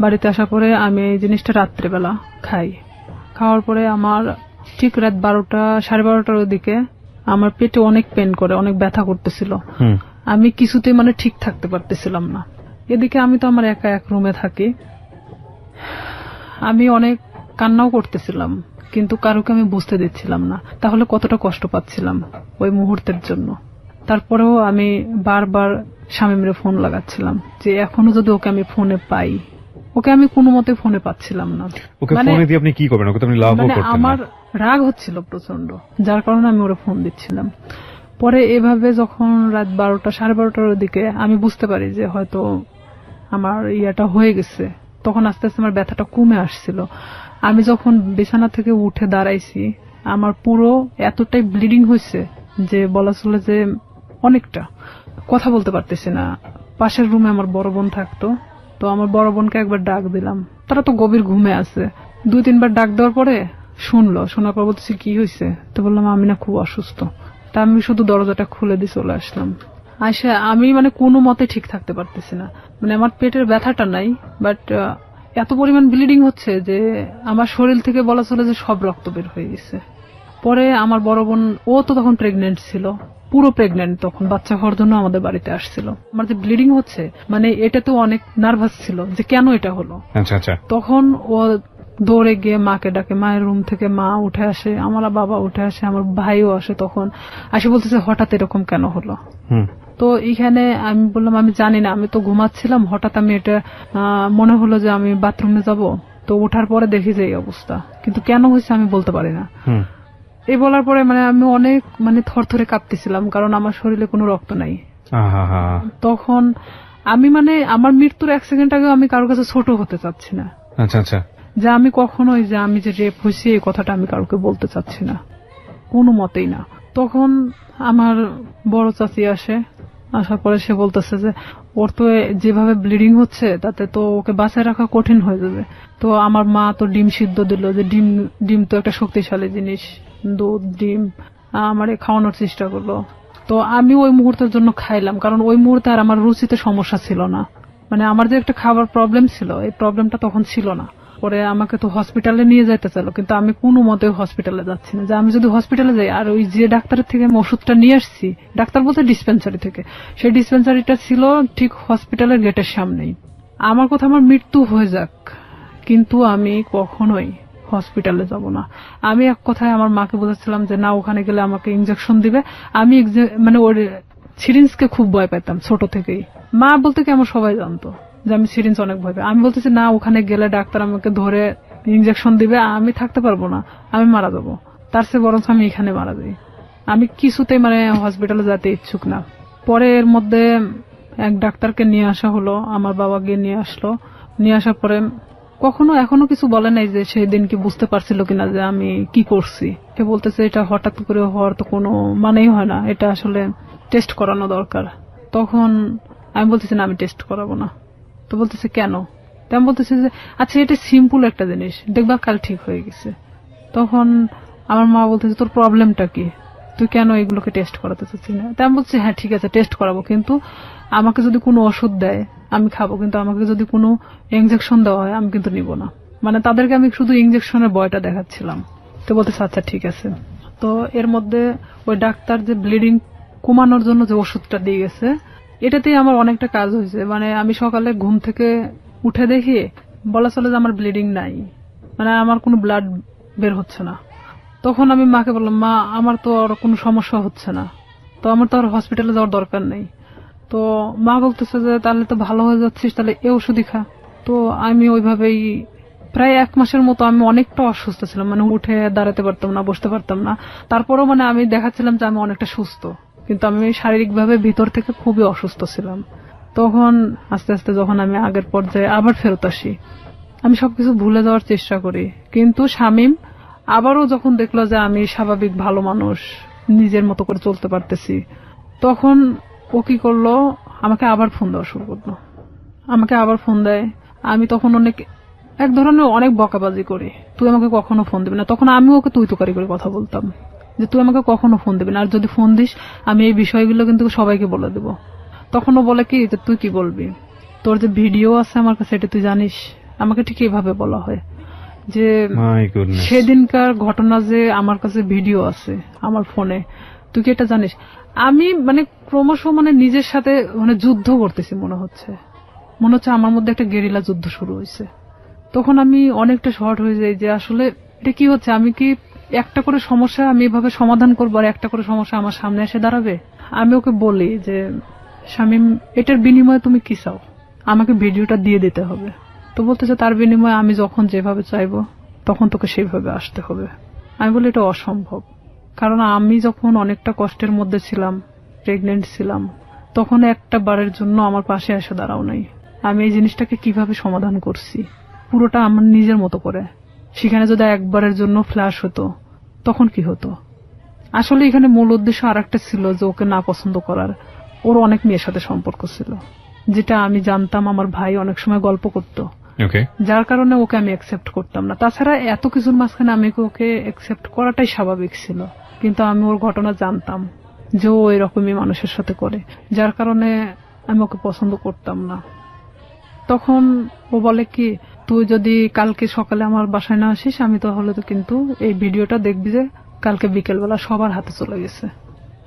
S1: বাড়িতে আসার পরে আমি এই জিনিসটা রাত্রেবেলা খাই। খাওয়ার পরে আমার ঠিক রাত 12টা 12:30টার দিকে আমার পেটে অনেক পেন করে, অনেক ব্যথা করতেছিল। আমি কিছুতেই মানে ঠিক থাকতে পারতেছিলাম না। এদিকে আমি তো আমার একা এক রুমে থাকি, আমি অনেক কান্নাও করতেছিলাম, কিন্তু কারোকে আমি বুঝতে দিচ্ছিলাম না তাহলে কতটা কষ্ট পাচ্ছিলাম ওই মুহূর্তের জন্য। তারপরেও আমি বারবার শামীমরে ফোন লাগাচ্ছিলাম যে এখনো যদি ওকে আমি ফোনে পাই। ওকে আমি কোনো মতে ফোনে পাচ্ছিলাম না।
S2: ওকে ফোনে দিয়ে আপনি কি করবেন? ওকে তো আপনি লাভও করতেন না।
S1: আমার রাগ হচ্ছিল প্রচন্ড, যার কারণে আমি ওরে ফোন দিচ্ছিলাম। পরে এভাবে যখন রাত 12টা 12:30টার দিকে আমি বুঝতে পারি যে হয়তো আমার ইয়াটা হয়ে গেছে, তখন আস্তে আস্তে আমার ব্যথাটা কমে আসছিল। আমি যখন বিছানা থেকে উঠে দাঁড়াইছি আমার পুরো এতটাই ব্লিডিং হয়েছে যে বলা চলে যে অনেকটা, কথা বলতে পারতেছি না। পাশের রুমে আমার বড় বোন থাকতো, তো আমার বড় বোনকে একবার ডাক দিলাম, তারা তো গভীর ঘুমে আছে। 2-3 বার ডাক দেওয়ার পরে শুনলো, শোনার পর বলতেছি কি হয়েছে? তো বললাম আমি না খুব অসুস্থ। তা আমি শুধু দরজাটা খুলে দিয়ে চলে আসলাম। আসে আমি মানে কোনো মতে ঠিক থাকতে পারতেছি না, মানে আমার পেটের ব্যথাটা নাই, বাট এত পরিমাণ ব্লিডিং হচ্ছে যে আমার শরীর থেকে বলা চলে যে সব রক্ত বের হয়ে গেছে। পরে আমার বড় বোন, ও তো তখন প্রেগনেন্ট ছিল, পুরো প্রেগনেন্ট, তখন বাচ্চা হওয়ার জন্য আমাদের বাড়িতে আসছিল। আমার যে ব্লিডিং হচ্ছে মানে এটা তো অনেক নার্ভাস ছিল যে কেন এটা হলো। তখন ও দৌড়ে গিয়ে মাকে ডাকে, মায়ের রুম থেকে মা উঠে আসে, আমার বাবা উঠে আসে, আমার ভাইও আসে। তখন আসে বলতেছে হঠাৎ এরকম কেন হলো। তো এইখানে আমি বললাম আমি জানি না, আমি তো ঘুমাচ্ছিলাম, হঠাৎ আমি এটা মনে হলো যে আমি বাথরুমে যাব, তো ওঠার পরে দেখি যে এই অবস্থা, কিন্তু কেন হয়েছে আমি বলতে পারি না। এই বলার পরে মানে আমি অনেক মানে থরথরে কাঁপতেছিলাম, কারণ আমার শরীরে কোনো রক্ত নাই। তখন আমি মানে আমার মৃত্যুর 1 সেকেন্ড আগে আমি কারোর কাছে ছোট হতে চাচ্ছি না। যে আমি কখনোই যে আমি যে রেপ হয়েছি এই কথাটা আমি কাউকে বলতে চাচ্ছি না, কোনো মতেই না। তখন আমার বড় চাচি আসে, আসার পরে সে বলতেছে যে ওর তো যেভাবে ব্লিডিং হচ্ছে তাতে তো ওকে বাঁচায় রাখা কঠিন হয়ে যাবে। তো আমার মা তো ডিম সিদ্ধ দিল, যে ডিম তো একটা শক্তিশালী জিনিস, দুধ ডিম আমারে খাওয়ানোর চেষ্টা করলো। তো আমি ওই মুহূর্তের জন্য খাইলাম, কারণ ওই মুহূর্তে আর আমার রুচিতে সমস্যা ছিল না। মানে আমার যে একটা খাবার প্রবলেম ছিল, এই প্রবলেমটা তখন ছিল না। পরে আমাকে তো হসপিটালে নিয়ে যেতে চাইলো, কিন্তু আমি কোনো মতে হসপিটালে যাচ্ছি না। যে আমি যদি হসপিটালে যাই, আর ওই যে ডাক্তারের থেকে আমি ওষুধটা নিয়ে আসছি, ডাক্তার বলতে ডিসপেন্সারি থেকে, সেই ডিসপেন্সারিটা ছিল ঠিক হসপিটালের গেটের সামনেই। আমার কথা আমার মৃত্যু হয়ে যাক, কিন্তু আমি কখনোই হসপিটালে যাব না। আমি এক কথায় আমার মাকে বলেছিলাম যে না, ওখানে গেলে আমাকে ইনজেকশন দিবে। আমি মানে ওর সিরিঞ্জকে খুব ভয় পেতাম ছোট থেকেই। মা বলতে কি আমার সবাই জানতো যে আমি সিরিঞ্জ অনেক ভয় পাই। আমি বলতেছি না, ওখানে গেলে ডাক্তার আমাকে ধরে ইনজেকশন দিবে, আমি থাকতে পারবো না, আমি মারা যাবো। তার চেয়ে বরঞ্চ আমি এখানে মারা যাই। আমি কিছুতেই মানে হসপিটালে যেতে ইচ্ছুক না। পরে এর মধ্যে এক ডাক্তারকে নিয়ে আসা হলো, আমার বাবা গিয়ে নিয়ে আসলো। নিয়ে আসার পরে এখনো কিছু বলে নাই যে সেই দিন কি বুঝতে পারছিল কিনা যে আমি কি করছি। সে বলতেছে এটা হঠাৎ করে হওয়ার তো কোনো মানেই হয় না, এটা আসলে টেস্ট করানো দরকার। তখন আমি বলতেছি না, আমি টেস্ট করাবো না। তো বলতেছে কেন? আমি বলতেছি যে আচ্ছা, এটা সিম্পল একটা জিনিস, দেখবা কাল ঠিক হয়ে গেছে। তখন আমার মা বলতেছে তোর প্রবলেমটা কি, তুই কেন এগুলোকে টেস্ট করাতে চাচ্ছিস না? তাই আমি বলছি হ্যাঁ ঠিক আছে, টেস্ট করাবো, কিন্তু আমাকে যদি কোনো ওষুধ দেয় আমি খাবো, কিন্তু আমাকে যদি কোনো ইনজেকশন দেওয়া হয় আমি কিন্তু নিব না। মানে তাদেরকে আমি শুধু ইনজেকশনের ভয়টা দেখাচ্ছিলাম। তো বলতেছে আচ্ছা ঠিক আছে। তো এর মধ্যে ওই ডাক্তার যে ব্লিডিং কমানোর জন্য যে ওষুধটা দিয়ে গেছে, এটাতেই আমার অনেকটা কাজ হয়েছে। মানে আমি সকালে ঘুম থেকে উঠে দেখি বলা চলে যে আমার ব্লিডিং নাই, মানে আমার কোনো ব্লাড বের হচ্ছে না। তখন আমি মাকে বললাম, মা আমার তো আর কোনো সমস্যা হচ্ছে না, তো আমার তো আর হসপিটালে যাওয়ার দরকার নেই। তো মা বলতেছে যে তাহলে তো ভালো হয়ে যাচ্ছিস, তাহলে এ ওষুধই খা। তো আমি ওইভাবেই প্রায় 1 মাসের মতো আমি অনেকটা অসুস্থ ছিলাম, মানে উঠে দাঁড়াতে পারতাম না, বসতে পারতাম না। তারপরেও মানে আমি দেখাচ্ছিলাম যে আমি অনেকটা সুস্থ, কিন্তু আমি শারীরিকভাবে ভিতর থেকে খুবই অসুস্থ ছিলাম। তখন আস্তে আস্তে যখন আমি আগের পর্যায়ে আবার ফেরত আসি, আমি সবকিছু ভুলে যাওয়ার চেষ্টা করি। কিন্তু শামীম আবারও যখন দেখলো যে আমি স্বাভাবিক ভালো মানুষ, নিজের মতো করে চলতে পারতেছি, তখন ও কি করলো, আমাকে আবার ফোন দেওয়া শুরু করলো। আমাকে আবার ফোন দেয়। আমি তখন এক ধরনের অনেক বকাবাজি করি, তুই আমাকে কখনো ফোন দিবি না। তখন আমি ওকে তুই তুকারি করে কথা বলতাম যে তুই আমাকে কখনো ফোন দিবি না, আর যদি ফোন দিস আমি এই বিষয়গুলো কিন্তু সবাইকে বলে দেব। তখন ও বলে কি যে তুই কি বলবি, তোর যে ভিডিও আছে আমার কাছে এটা তুই জানিস। আমাকে ঠিক এইভাবে বলা হয় যে সেদিনকার ঘটনা যে আমার কাছে ভিডিও আছে আমার ফোনে, তুই কি এটা জানিস? আমি মানে ক্রমশ মানে নিজের সাথে মানে যুদ্ধ করতেছি মনে হচ্ছে আমার মধ্যে একটা গেরিলা যুদ্ধ শুরু হয়েছে। তখন আমি অনেকটা শর্ট হয়ে যাই যে আসলে এটা কি হচ্ছে, আমি কি একটা করে সমস্যা আমি এভাবে সমাধান করবো আর একটা করে সমস্যা আমার সামনে এসে দাঁড়াবে? আমি ওকে বলি যে শামীম, এটার বিনিময়ে তুমি কি চাও? আমাকে ভিডিওটা দিয়ে দিতে হবে। তো বলতেছে তার বিনিময়ে আমি যখন যেভাবে চাইবো তখন তোকে সেইভাবে আসতে হবে। আমি বলি এটা অসম্ভব, কারণ আমি যখন অনেকটা কষ্টের মধ্যে ছিলাম, প্রেগনেন্ট ছিলাম, তখন একটা বারের জন্য আমার পাশে এসে দাঁড়াও নাই। আমি এই জিনিসটাকে কিভাবে সমাধান করছি পুরোটা আমার নিজের মতো করে। সেখানে যদি একবারের জন্য ফ্ল্যাশ হতো তখন কি হতো? আসলে এখানে মূল উদ্দেশ্য আরেকটা ছিল যে ওকে না পছন্দ করার। ওর অনেক মেয়ের সাথে সম্পর্ক ছিল, যেটা আমি জানতাম, আমার ভাই অনেক সময় গল্প করতো, যার কারণে ওকে আমি অ্যাকসেপ্ট করতাম না। তাছাড়া এত কিছুর মাঝখানে আমি ওকে অ্যাকসেপ্ট করাটাই স্বাভাবিক ছিল, কিন্তু আমি ওর ঘটনা জানতাম যে ও এরকমই মানুষের সাথে করে, যার কারণে আমি ওকে পছন্দ করতাম না। তখন ও বলে কি, তুই যদি কালকে সকালে আমার বাসায় না আসিস আমি তাহলে তো কিন্তু এই ভিডিওটা দেখবি যে কালকে বিকেলবেলা সবার হাতে চলে গেছে।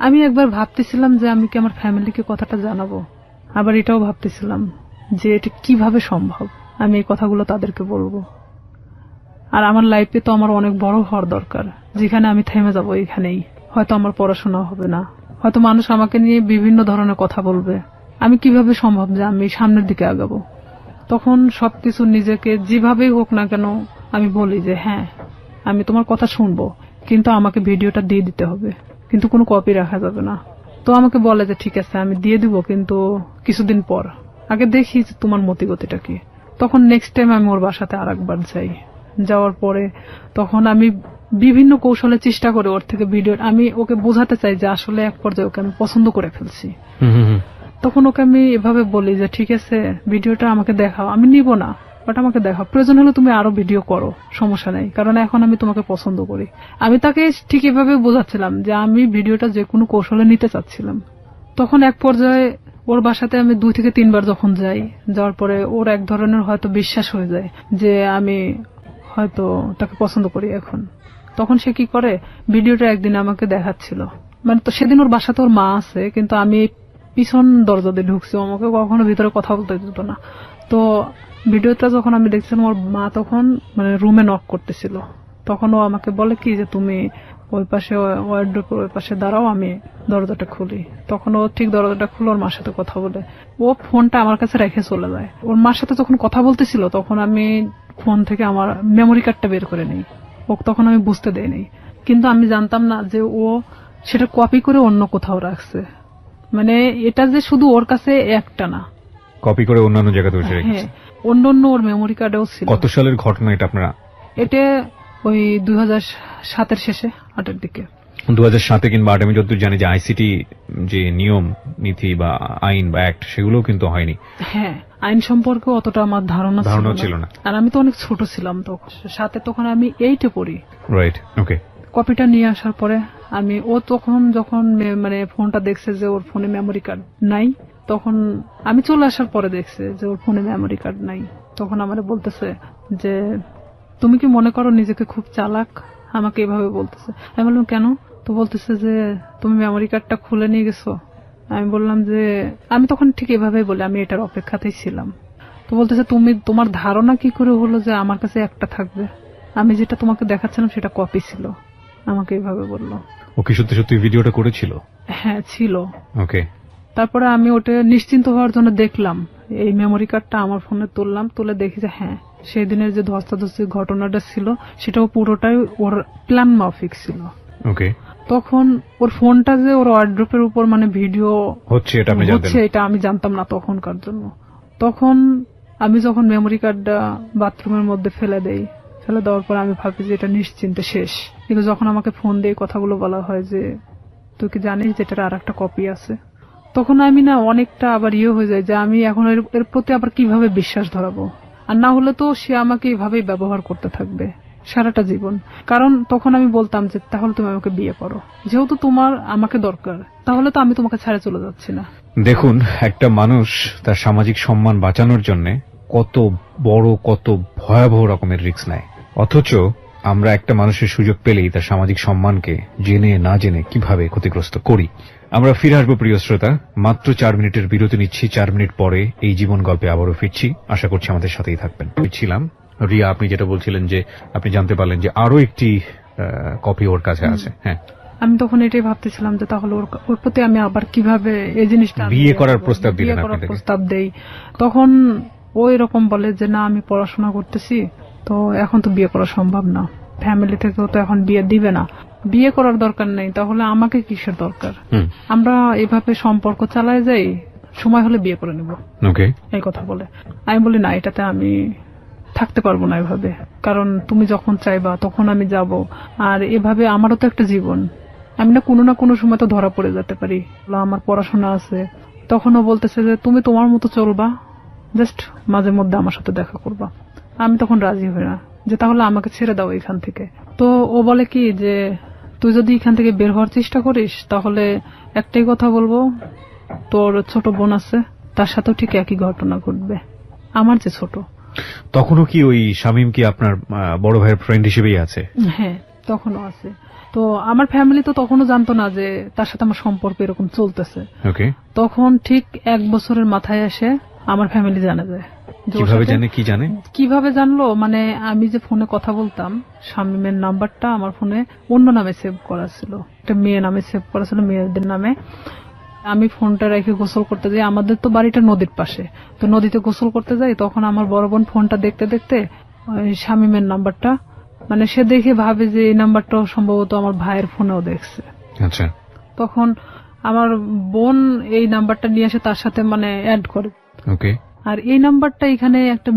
S1: আমি একবার ভাবতেছিলাম যে আমি কি আমার ফ্যামিলিকে কথাটা জানাবো, আবার এটাও ভাবতেছিলাম যে এটা কিভাবে সম্ভব আমি এই কথাগুলো তাদেরকে বলবো। আর আমার লাইফে তো আমার অনেক বড় হওয়ার দরকার, যেখানে আমি থেমে যাবো এখানেই। হয়তো আমার পড়াশোনা হবে না, হয়তো মানুষ আমাকে নিয়ে বিভিন্ন ধরনের কথা বলবে। আমি কিভাবে সম্ভব যে আমি সামনের দিকে আগাবো? তখন সবকিছু নিজেকে যেভাবেই হোক না কেন আমি বলি যে হ্যাঁ আমি তোমার কথা শুনবো, কিন্তু আমাকে ভিডিওটা দিয়ে দিতে হবে, কিন্তু কোনো কপি রাখা যাবে না। তো আমাকে বলে যে ঠিক আছে আমি দিয়ে দিব, কিন্তু কিছুদিন পর, আগে দেখি যে তোমার মতিগতিটা কি। তখন নেক্সট টাইম আমি ওর বাসাতে আরেকবার যাই। যাওয়ার পরে তখন আমি বিভিন্ন কৌশলে চেষ্টা করি ওর থেকে ভিডিও, আমি ওকে বোঝাতে চাই যে আসলে এক পর্যায়ে ওকে আমি পছন্দ করে ফেলছি। তখন ওকে আমি এভাবে বলি যে ঠিক আছে ভিডিওটা আমাকে দেখাও, আমি নিব না, বাট আমাকে দেখাও, প্রয়োজন হলে তুমি আরো ভিডিও করো, সমস্যা নেই, কারণ এখন আমি তোমাকে পছন্দ করি। আমি তাকে ঠিক এভাবে বোঝাচ্ছিলাম যে আমি ভিডিওটা যে কোনো কৌশলে নিতে চাচ্ছিলাম। তখন এক পর্যায়ে ওর বাসাতে আমি 2 থেকে 3 বার যখন যাই, যাওয়ার পরে ওর এক ধরনের হয়তো বিশ্বাস হয়ে যায় যে আমি হয়তো তাকে পছন্দ করি এখন। তখন সে কি করে, ভিডিওটা একদিন আমাকে দেখাচ্ছিল, মানে তো সেদিন ওর বাসাতে ওর মা আছে, কিন্তু আমি পিছন দরজা দিয়ে ঢুকছি, আমাকে কখনো ভিতরে কথা বলতে দিত না। তো ভিডিওটা যখন আমি দেখছিলাম, ওর মা তখন মানে রুমে নক করতেছিল, তখন ও আমাকে বলে কি যে তুমি ওই পাশে ওয়ার্ডরোবের ওই পাশে দাঁড়াও, আমি দরজাটা খুলি। তখন ও ঠিক দরজাটা খুলে ওর মার সাথে কথা বলে, ও ফোনটা আমার কাছে রেখে চলে যায়। ওর মার সাথে যখন কথা বলতেছিল তখন আমি ফোন থেকে আমার মেমোরি কার্ডটা বের করে নিই, ও তখন আমি বুঝতে দেইনি, কিন্তু আমি জানতাম না যে ও সেটা কপি করে অন্য কোথাও রাখছে, মানে এটা যে শুধু ওর কাছে একটা না,
S2: কপি করে অন্যান্য জায়গাতে বসে রেখেছে।
S1: হ্যাঁ, অন্য অন্য ওর মেমোরি কার্ডেও ছিল।
S2: কত সালের ঘটনা এটা আপনারা?
S1: এটা ওই 2007-এর শেষে, 8-এর দিকে।
S2: 2007 কিংবা 8 আমি যতদূর জানি যে আইসিটি যে নিয়ম নীতি বা আইন বা অ্যাক্ট সেগুলোও কিন্তু হয়নি।
S1: হ্যাঁ, আইন সম্পর্কে অতটা আমার ধারণা ছিল না, আর আমি তো অনেক ছোট ছিলাম তখন, সাথে তখন আমি 8-এ পড়ি।
S2: রাইট, ওকে।
S1: কপিটা নিয়ে আসার পরে ও তখন যখন মানে ফোনটা দেখছে যে ওর ফোনে মেমোরি কার্ড নাই, তখন আমি চলে আসার পরে দেখছে যে ওর ফোনে মেমোরি কার্ড নাই, তখন আমারে বলতেছে যে তুমি কি মনে করো নিজেকে খুব চালাক, আমাকে এভাবে বলতেছে। আমি বললাম কেন? তো বলতেছে যে তুমি মেমোরি কার্ডটা খুলে নিয়ে গেছো। আমি বললাম যে আমি তখন ঠিক এভাবেই বলি, আমি এটার অপেক্ষাতেই ছিলাম। তো বলতেছে তোমার ধারণা কি করে হলো যে আমার কাছে একটা থাকবে, আমি যেটা তোমাকে দেখাচ্ছিলাম সেটা কপি ছিল, আমাকে এইভাবে বললো।
S2: ও কি সত্যি সত্যি ভিডিওটা করেছিল?
S1: হ্যাঁ, ছিল।
S2: ওকে।
S1: তারপরে আমি ওটা নিশ্চিন্ত হওয়ার জন্য দেখলাম, এই মেমোরি কার্ডটা আমার ফোনে তুললাম, তুলে দেখি যে হ্যাঁ, সেই দিনের যে ধস্তাধস্তির ঘটনাটা ছিল সেটাও পুরোটাই ওর প্ল্যান মাফিক ছিল।
S2: ওকে।
S1: তখন ওর ফোনটা যে ওর ওয়ার্ড্রোপের উপর মানে ভিডিও
S2: হচ্ছে এটা
S1: আমি জানতাম না তখনকার জন্য। তখন আমি যখন মেমোরি কার্ডটা বাথরুমের মধ্যে ফেলে দেওয়ার পর আমি ভাবি যে এটা নিশ্চিন্তে শেষ, কিন্তু যখন আমাকে ফোন দিয়ে কথাগুলো বলা হয় যে তুই কি জানিস যে এটার আর একটা কপি আছে, তখন আমি না অনেকটা আবার হয়ে যায় যে আমি এখন এর প্রতি আবার কিভাবে বিশ্বাস ধরাবো, আর না হলে তো সে আমাকে এইভাবেই ব্যবহার করতে থাকবে সারাটা জীবন। কারণ তখন আমি বলতাম যে তাহলে তুমি আমাকে বিয়ে করো, যেহেতু তোমার আমাকে দরকার, তাহলে তো আমি তোমাকে ছেড়ে চলে যাচ্ছি না।
S2: দেখুন, একটা মানুষ তার সামাজিক সম্মান বাঁচানোর জন্য কত বড় কত ভয়াবহ রকমের রিস্ক নেয়, অথচ আমরা একটা মানুষের সুযোগ পেলেই তার সামাজিক সম্মানকে জেনে না জেনে কিভাবে ক্ষতিগ্রস্ত করি। আমরা ফিরে আসবো প্রিয় শ্রোতা, মাত্র 4 মিনিটের বিরতি নিচ্ছি। 4 মিনিট পরে এই জীবন গল্পে আবারও ফিরছি, আশা করছি আমাদের সাথেই থাকবেন। ছিলাম রিয়া, আপনি যেটা বলছিলেন যে আপনি জানতে পারলেন যে আরো একটি কপি ওর কাছে আছে। হ্যাঁ, আমি
S1: তখন এটাই ভাবতেছিলাম যে তাহলে ওর প্রতি আমি আবার কিভাবে এই জিনিসটা
S2: বিয়ে করার প্রস্তাব দিলেন,
S1: প্রস্তাব দেই। তখন ও এরকম বলে যে না, আমি পড়াশোনা করতেছি, তো এখন তো বিয়ে করা সম্ভব না, ফ্যামিলি থেকেও তো এখন বিয়ে দিবে না, বিয়ে করার দরকার নেই, তাহলে আমাকে কিসের দরকার, আমরা এভাবে সম্পর্ক চালায় যাই, সময় হলে বিয়ে করে নেব, এই কথা বলে। আমি বলি না, এটাতে আমি থাকতে পারবো না এভাবে, কারণ তুমি যখন চাইবা তখন আমি যাব, আর এভাবে আমারও তো একটা জীবন, আমি না কোনো সময় তো ধরা পড়ে যেতে পারি, আমার পড়াশোনা আছে। তখনও বলতেছে যে তুমি তোমার মতো চলবা, জাস্ট মাঝে মধ্যে আমার সাথে দেখা করবা। আমি তখন রাজি হই না, যে তাহলে আমাকে ছেড়ে দাও এখান থেকে। তো ও বলে কি যে তুই যদি এখান থেকে বের হওয়ার চেষ্টা করিস তাহলে একটাই কথা বলবো, তোর ছোট বোন আছে, তার সাথেও ঠিক একই ঘটনা ঘটবে, আমার যে ছোট।
S2: তখনও কি ওই শামীম কি আপনার বড় ভাইয়ের ফ্রেন্ড হিসেবেই আছে?
S1: হ্যাঁ, তখনও আছে। তো আমার ফ্যামিলি তো তখনও জানতো না যে তার সাথে আমার সম্পর্ক এরকম চলতেছে। তখন ঠিক 1 বছরের মাথায় এসে আমার ফ্যামিলি জানা যায়। কিভাবে জানলো, মানে আমি যে ফোনে কথা বলতাম, শামীমের নাম্বারটা আমার ফোনে অন্য নামে সেভ করা ছিল, একটা মেয়ে নামে সেভ করা ছিল, মেয়েদের নামে। আমি ফোনটা রেখে গোসল করতে যাই, আমাদের তো বাড়িটা নদীর পাশে, তো নদীতে গোসল করতে যাই, তখন আমার বড় বোন ফোনটা দেখতে দেখতে শামীমের নাম্বারটা, মানে সে দেখে ভাবে যে এই নাম্বারটাও সম্ভবত আমার ভাইয়ের ফোনেও দেখছে।
S2: আচ্ছা।
S1: তখন আমার বোন এই নাম্বারটা নিয়ে এসে তার সাথে মানে অ্যাড করে। আর এই নাম্বারটা এখানে একটা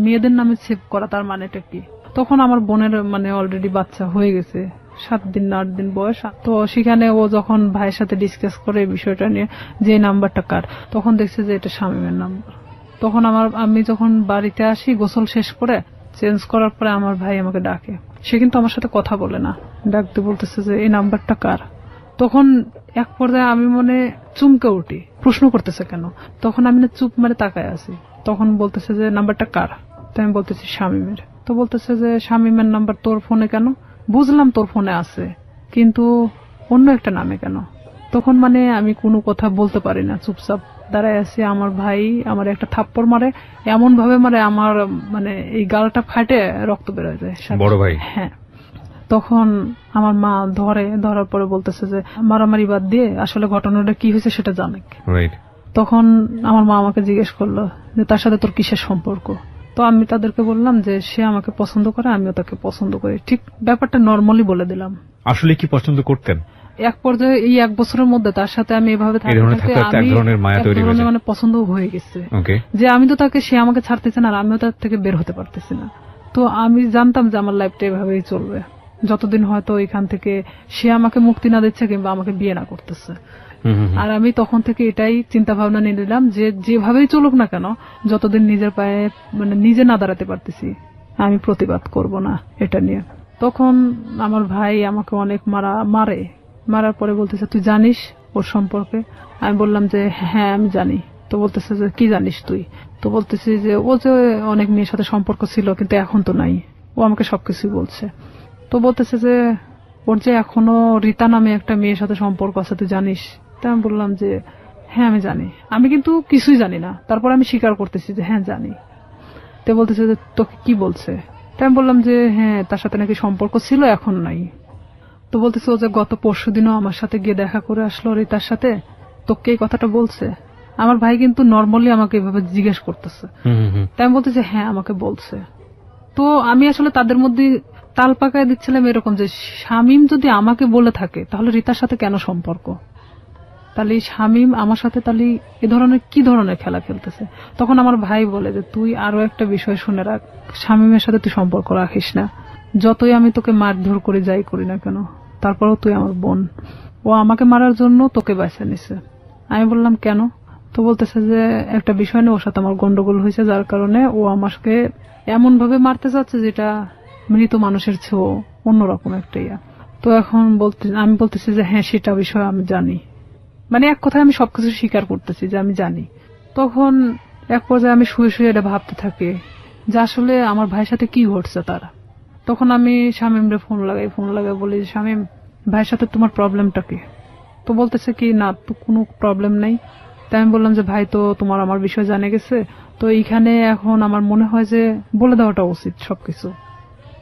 S1: মেয়েদের নামে সেভ করা, তার মানেটা কি? তখন আমার বোনের মানে অলরেডি বাচ্চা হয়ে গেছে, 7 দিন না 8 দিন বয়স। তো সেখানে ও যখন ভাইয়ের সাথে ডিসকাস করে এই বিষয়টা নিয়ে যে নাম্বারটা কার, তখন দেখছে যে এটা শামীমের নাম্বার। তখন আমি যখন বাড়িতে আসি গোসল শেষ করে চেঞ্জ করার পরে আমার ভাই আমাকে ডাকে। সে কিন্তু আমার সাথে কথা বলে না, ডাকতে বলতেছে যে এই নাম্বারটা কার। তখন এক পর্যায়ে আমি মনে চুমকে উঠি, প্রশ্ন করতেছে কেন। তখন আমি না চুপ মারে তাকায় আছি। তখন বলতেছে যে নাম্বারটা কার। তো আমি বলতেছি শামীমের। তো বলতেছে যে শামীমের নাম্বার তোর ফোনে কেন? বুঝলাম তোর ফোনে আছে, কিন্তু অন্য একটা নামে কেন? তখন মানে আমি কোনো কথা বলতে পারি না, চুপচাপ দাঁড়ায় আছি। আমার ভাই আমার একটা থাপ্পড় মারে, এমন ভাবে মারে আমার মানে এই গালটা ফাটে রক্ত বের হয়ে যায়।
S2: বড় ভাই?
S1: হ্যাঁ। তখন আমার মা ধরার পরে বলতেছে যে মারামারি বাদ দিয়ে আসলে ঘটনাটা কি হয়েছে সেটা জানে। তখন আমার মা আমাকে জিজ্ঞেস করলো যে তার সাথে তোর কিসের সম্পর্ক। তো আমি তাদেরকে বললাম যে সে আমাকে পছন্দ করে, আমিও তাকে পছন্দ করি। ঠিক ব্যাপারটা নর্মালি বলে দিলাম।
S2: আসলে কি পছন্দ করতেন?
S1: এক পর্যায়ে এই 1 বছরের মধ্যে তার সাথে আমি এভাবে মানে পছন্দ হয়ে গেছে যে আমি তো তাকে, সে আমাকে ছাড়তেছে না আর আমিও তার থেকে বের হতে পারতেছি না। তো আমি জানতাম যে আমার লাইফটা এভাবেই চলবে যতদিন হয়তো এখান থেকে সে আমাকে মুক্তি না দিচ্ছে কিংবা আমাকে বিয়ে না করতেছে। আর আমি তখন থেকে এটাই চিন্তা ভাবনা নিয়ে নিলাম যে যেভাবেই চলুক না কেন, যতদিন নিজের পায়ে মানে নিজে না দাঁড়াতে পারতেছি আমি প্রতিবাদ করব না এটা নিয়ে। তখন আমার ভাই আমাকে অনেক মারার পরে বলতেছে তুই জানিস ওর সম্পর্কে? আমি বললাম যে হ্যাঁ আমি জানি। তো বলতেছে যে কি জানিস তুই? তো বলতেছি যে ও যে অনেক মেয়ের সাথে সম্পর্ক ছিল কিন্তু এখন তো নাই, ও আমাকে সবকিছুই বলছে। তো বলতেছে যে ওর যে এখনো রীতা নামে একটা মেয়ের সাথে সম্পর্ক আছে তুই জানিস? তাই আমি বললাম যে হ্যাঁ আমি জানি, আমি কিন্তু কিছুই জানি না। তারপর আমি স্বীকার করতেছি যে হ্যাঁ জানি। তো বলতেছে যে তোকে কি বলছে? তাই আমি বললাম যে হ্যাঁ তার সাথে নাকি সম্পর্ক ছিল এখন নাই। তো বলতেছে ও যে গত পরশুদিনও আমার সাথে গিয়ে দেখা করে আসলো রীতার সাথে, তোকে এই কথাটা বলছে? আমার ভাই কিন্তু নর্মালি আমাকে এভাবে জিজ্ঞেস করতেছে। তাই আমি বলতেছি হ্যাঁ আমাকে বলছে। তো আমি আসলে তাদের মধ্যে তাল পাকায় দিচ্ছিলাম এরকম যে শামীম যদি আমাকে বলে থাকে তাহলে রীতার সাথে কেন সম্পর্ক? তাহলে শামীম আমার সাথে তাহলে এ ধরনের কি ধরনের খেলা খেলতেছে? তখন আমার ভাই বলে যে তুই আরো একটা বিষয় শুনে রাখ, শামীমের সাথে তুই সম্পর্ক রাখিস না। যতই আমি তোকে মারধর করে যাই করি না কেন, তারপরেও তুই আমার বোন। ও আমাকে মারার জন্য তোকে বাঁচা নিছে। আমি বললাম কেন? তো বলতেছে যে একটা বিষয় নিয়ে ওর সাথে আমার গন্ডগোল হয়েছে, যার কারণে ও আমাকে এমন ভাবে মারতে চাচ্ছে যেটা মৃত মানুষের চেয়েও অন্যরকম একটা ইয়া। তো এখন আমি বলতেছি যে হ্যাঁ সেটা বিষয় আমি জানি, মানে এক কথায় আমি সবকিছু স্বীকার করতেছি যে আমি জানি। তখন এক পর্যায়ে আমি শুয়ে শুয়ে এটা ভাবতে থাকি যে আসলে আমার ভাইয়ের সাথে কি ঘটছে তারা। তখন আমি শামীমরে ফোন লাগাই বলি শামীম ভাইয়ের সাথে তোমার প্রবলেমটা কি? তো বলতেছে কি না তো কোনো প্রবলেম নেই। তাই আমি বললাম যে ভাই তো তোমার আমার বিষয় জানে গেছে, তো এইখানে এখন আমার মনে হয় যে বলে দেওয়াটা উচিত সবকিছু।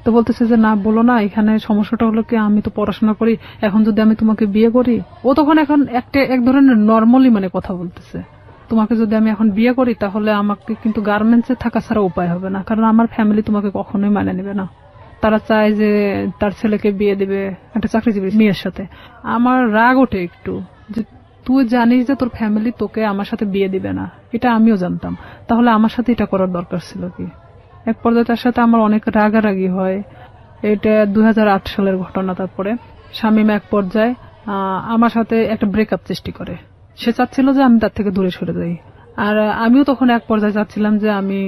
S1: তো বলতেছে যে না বলো না, এখানে সমস্যাটা হলো কি আমি তো পড়াশোনা করি, এখন যদি আমি তোমাকে বিয়ে করি, ও তখন এখন এক ধরনের নর্মালি মানে কথা বলতেছে, তোমাকে যদি আমি এখন বিয়ে করি তাহলে আমাকে কিন্তু গার্মেন্টসে থাকা ছাড়া উপায় হবে না, কারণ আমার ফ্যামিলি তোমাকে কখনোই মানে নেবে না। তারা চায় যে তার ছেলেকে বিয়ে দিবে একটা চাকরিজীবী মেয়ের সাথে। আমার রাগ ওঠে একটু যে তুই জানিস যে তোর ফ্যামিলি তোকে আমার সাথে বিয়ে দিবে না, এটা আমিও জানতাম, তাহলে আমার সাথে এটা করার দরকার ছিল কি? এক পর্যায়ে তার সাথে আমার অনেক রাগারাগি হয়। এটা 2008 সালের ঘটনা। তারপরে শামীম এক পর্যায়ে আমার সাথে একটা ব্রেকআপ সৃষ্টি করে। সে চাচ্ছিল যে আমি তার থেকে দূরে সরে যাই, আর আমিও তখন এক পর্যায়ে চাচ্ছিলাম যে আমি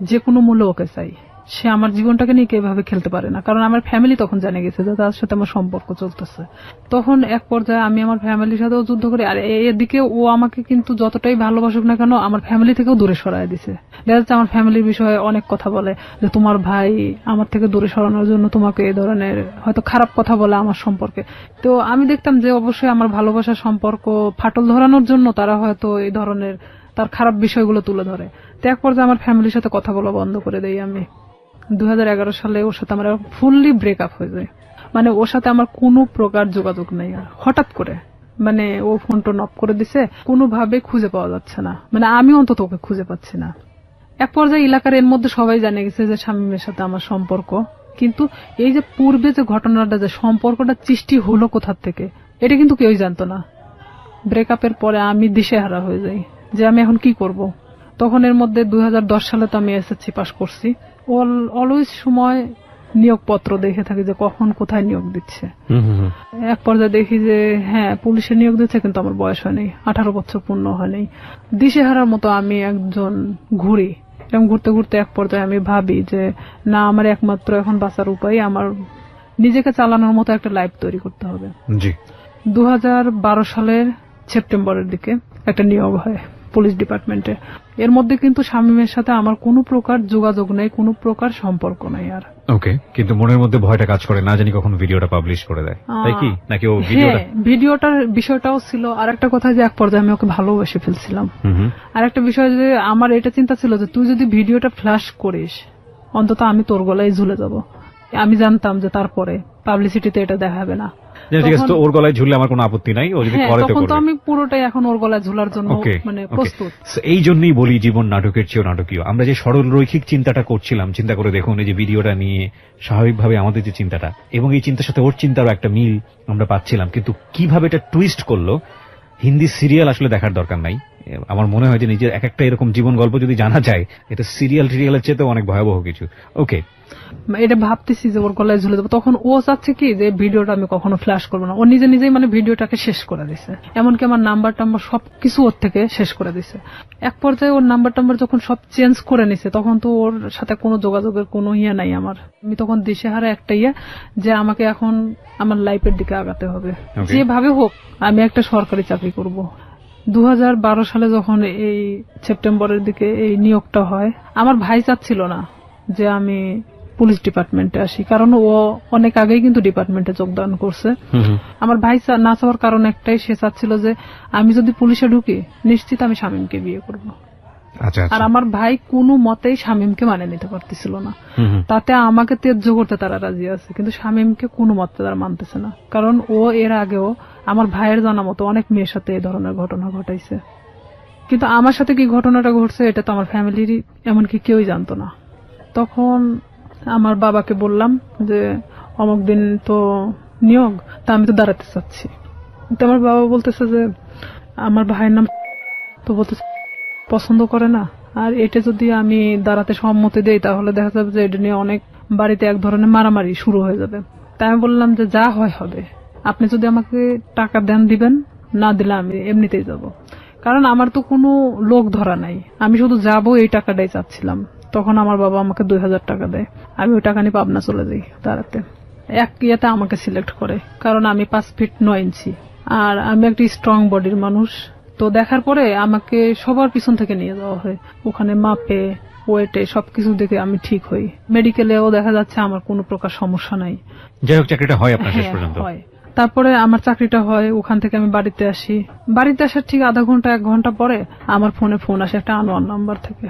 S1: যে কোনো মূল্যে ওকে চাই। সে আমার জীবনটাকে নিয়ে এভাবে খেলতে পারে না, কারণ আমার ফ্যামিলি তখন জেনে গেছে যে তার সাথে আমার সম্পর্ক চলতেছে। তখন এক পর্যায়ে আমি আমার ফ্যামিলির সাথেও যুদ্ধ করি, আর এদিকে ও আমাকে কিন্তু যতটাই ভালোবাসুক না কেন আমার ফ্যামিলি থেকেও দূরে সরায় দিছে। দেখা যাচ্ছে আমার ফ্যামিলির বিষয়ে অনেক কথা বলে যে তোমার ভাই আমার থেকে দূরে সরানোর জন্য তোমাকে এই ধরনের হয়তো খারাপ কথা বলে আমার সম্পর্কে। তো আমি দেখতাম যে অবশ্যই আমার ভালোবাসার সম্পর্ক ফাটল ধরানোর জন্য তারা হয়তো এই ধরনের তার খারাপ বিষয়গুলো তুলে ধরে। তো এক পর্যায়ে আমার ফ্যামিলির সাথে কথা বলা বন্ধ করে দেই আমি। 2011 সালে ওর সাথে আমার ফুললি ব্রেকআপ হয়ে যায়, মানে ওর সাথে আমার কোনো প্রকার যোগাযোগ নেই। আর হঠাৎ করে মানে ও ফোন টোন অফ করে দিছে, কোনোভাবে খুঁজে পাওয়া যাচ্ছে না, মানে আমি অন্তত ওকে খুঁজে পাচ্ছি না। এক পর্যায়ে এলাকার এর মধ্যে সবাই জানে গেছে যে শামীমের সাথে আমার সম্পর্ক, কিন্তু এই যে পূর্বে যে ঘটনাটা যে সম্পর্কটা সৃষ্টি হলো কোথার থেকে এটা কিন্তু কেউই জানতো না। ব্রেকআপের পরে আমি দিশেহারা হয়ে যাই যে আমি এখন কি করব। তখন এর মধ্যে 2010 সালে তো আমি এসএসসি পাস করছি। অলওয়েজ সময় নিয়োগপত্র দেখে থাকি যে কখন কোথায় নিয়োগ দিচ্ছে। এক পর্যায়ে দেখি যে হ্যাঁ পুলিশে নিয়োগ দিচ্ছে, কিন্তু আমার বয়স হয়নি, 18 বছর পূর্ণ হয়নি। দিশেহারার মতো আমি একজন ঘুরি, এরকম ঘুরতে ঘুরতে এক পর্যায়ে আমি ভাবি যে না, আমার একমাত্র এখন বাঁচার উপায় আমার নিজেকে চালানোর মতো একটা লাইফ তৈরি করতে হবে। 2012 সালের সেপ্টেম্বরের দিকে একটা নিয়োগ হয় পুলিশ ডিপার্টমেন্টে। এর মধ্যে কিন্তু শামীমের সাথে আমার কোনো প্রকার যোগাযোগ নেই, কোনো প্রকার সম্পর্ক নাই। আর
S2: ওকে, কিন্তু মনের মধ্যে ভয়টা কাজ করে, না জানি কখন ভিডিওটা পাবলিশ করে দেয়, তাই কি? নাকি ও
S1: ভিডিওটার বিষয়টাও ছিল। আর একটা কথা যে এক পর্যায়ে আমি ওকে ভালোবেসে ফেলছিলাম। আর একটা বিষয় যে আমার এটা চিন্তা ছিল যে তুই যদি ভিডিওটা ফ্ল্যাশ করিস অন্তত আমি তোর গলায় ঝুলে যাব। আমি জানতাম যে তারপরে পাবলিসিটিতে এটা দেখাবে না।
S2: ঠিক আছে, তো ওর গলায় ঝুললে আমার কোনো আপত্তি নাই, ও যদি করে
S1: তখন তো আমি পুরোটাই এখন ওর গলায় ঝুলার জন্য মানে প্রস্তুত।
S2: এই জন্যই বলি জীবন নাটকের চেয়েও নাটকীয়। আমরা যে সরল রৈখিক চিন্তাটা করছিলাম, চিন্তা করে দেখুন এই যে ভিডিওটা নিয়ে স্বাভাবিকভাবে আমাদের যে চিন্তাটা, এবং এই চিন্তার সাথে ওর চিন্তারও একটা মিল আমরা পাচ্ছিলাম, কিন্তু কিভাবে এটা টুইস্ট করলো। হিন্দি সিরিয়াল আসলে দেখার দরকার নাই। আমার মনে হয় যে নিজের এক একটা এরকম জীবন গল্প যদি জানা যায়, এটা সিরিয়ালের চেয়েও অনেক ভয়াবহ কিছু। ওকে,
S1: এটা ভাবতেছি যে ওর গলায় ঝুলে দেবো, তখন ও চাচ্ছে কি যে ভিডিওটা আমি কখনো ফ্ল্যাশ করবো না। ও নিজেই মানে ভিডিওটাকে শেষ করে দিছে, এমনকি আমার নাম্বার টাম্বার সবকিছু ওর থেকে শেষ করে দিছে। এক পর্যায়ে ওর নাম্বার টাম্বার যখন সব চেঞ্জ করে নিছে, তখন তো ওর সাথে কোনো যোগাযোগের কোনো ইয়ে নাই আমার। আমি তখন দিশেহারা একটা যে আমাকে এখন আমার লাইফের দিকে আগাতে হবে, যেভাবে হোক আমি একটা সরকারি চাকরি করব। 2012 সালে যখন এই সেপ্টেম্বরের দিকে এই নিয়োগটা হয়, আমার ভাই চাচ্ছিল না যে আমি পুলিশ ডিপার্টমেন্টে আসি, কারণ ও অনেক আগেই কিন্তু ডিপার্টমেন্টে যোগদান করছে। আমার ভাই না চাওয়ার কারণ একটাই, সে চাচ্ছিল যে আমি যদি পুলিশে ঢুকি নিশ্চিত আমি শামীমকে বিয়ে করব। আর আমার ভাই কোনো মতেই শামীমকে মানে নিতে পারতেছিল না। তাতে আমাকে ত্যায্য করতে তারা রাজি আছে, কিন্তু শামীমকে কোনো মতে তারা মানতেছে না, কারণ ও এর আগেও আমার ভাইয়ের জানা মতো অনেক মেয়ের সাথে এই ধরনের ঘটনা ঘটাইছে। কিন্তু আমার সাথে কি ঘটনাটা ঘটছে এটা তো আমার ফ্যামিলির এমনকি কেউই জানতো না। তখন আমার বাবাকে বললাম যে অমুক দিন তো নিয়োগ, তা আমি তো দাঁড়াতে চাচ্ছি। তো আমার বাবা বলতেছে যে আমার ভাইয়ের নাম তো বলতেছে পছন্দ করে না, আর এটা যদি আমি দাঁড়াতে সম্মতি দেই তাহলে দেখা যাবে যে এটা নিয়ে অনেক বাড়িতে এক ধরনের মারামারি শুরু হয়ে যাবে। তাই আমি বললাম যে যা হয় হবে, আপনি যদি আমাকে টাকা দেন দিবেন, না দিলে আমি এমনিতেই যাব, কারণ আমার তো কোনো লোক ধরা নাই, আমি শুধু যাবো এই টাকাটাই চাচ্ছিলাম। তখন আমার বাবা আমাকে 2000 টাকা দেয়, আমি ওই টাকা নিয়ে পাবনা চলে যাই দাঁড়াতে। এক ইয়েতে আমাকে সিলেক্ট করে, কারণ আমি 5 ফিট 9 ইঞ্চি আর আমি একটি স্ট্রং বডির মানুষ। তো দেখার পরে আমাকে সবার পিছন থেকে নিয়ে যাওয়া হয়, ওখানে মাপে ওয়েটে সবকিছু দেখে আমি ঠিক হই। মেডিকেলেও দেখা যাচ্ছে আমার কোনো প্রকার সমস্যা নাই।
S2: যাই হোক, চাকরিটা হয় আপনার শেষ পর্যন্ত?
S1: হয়। তারপরে আমার চাকরিটা হয়, ওখান থেকে আমি বাড়িতে আসি। বাড়িতে আসার ঠিক আধা ঘন্টা 1 ঘন্টা পরে আমার ফোনে ফোন আসে একটা আনোয়ার নাম্বার থেকে।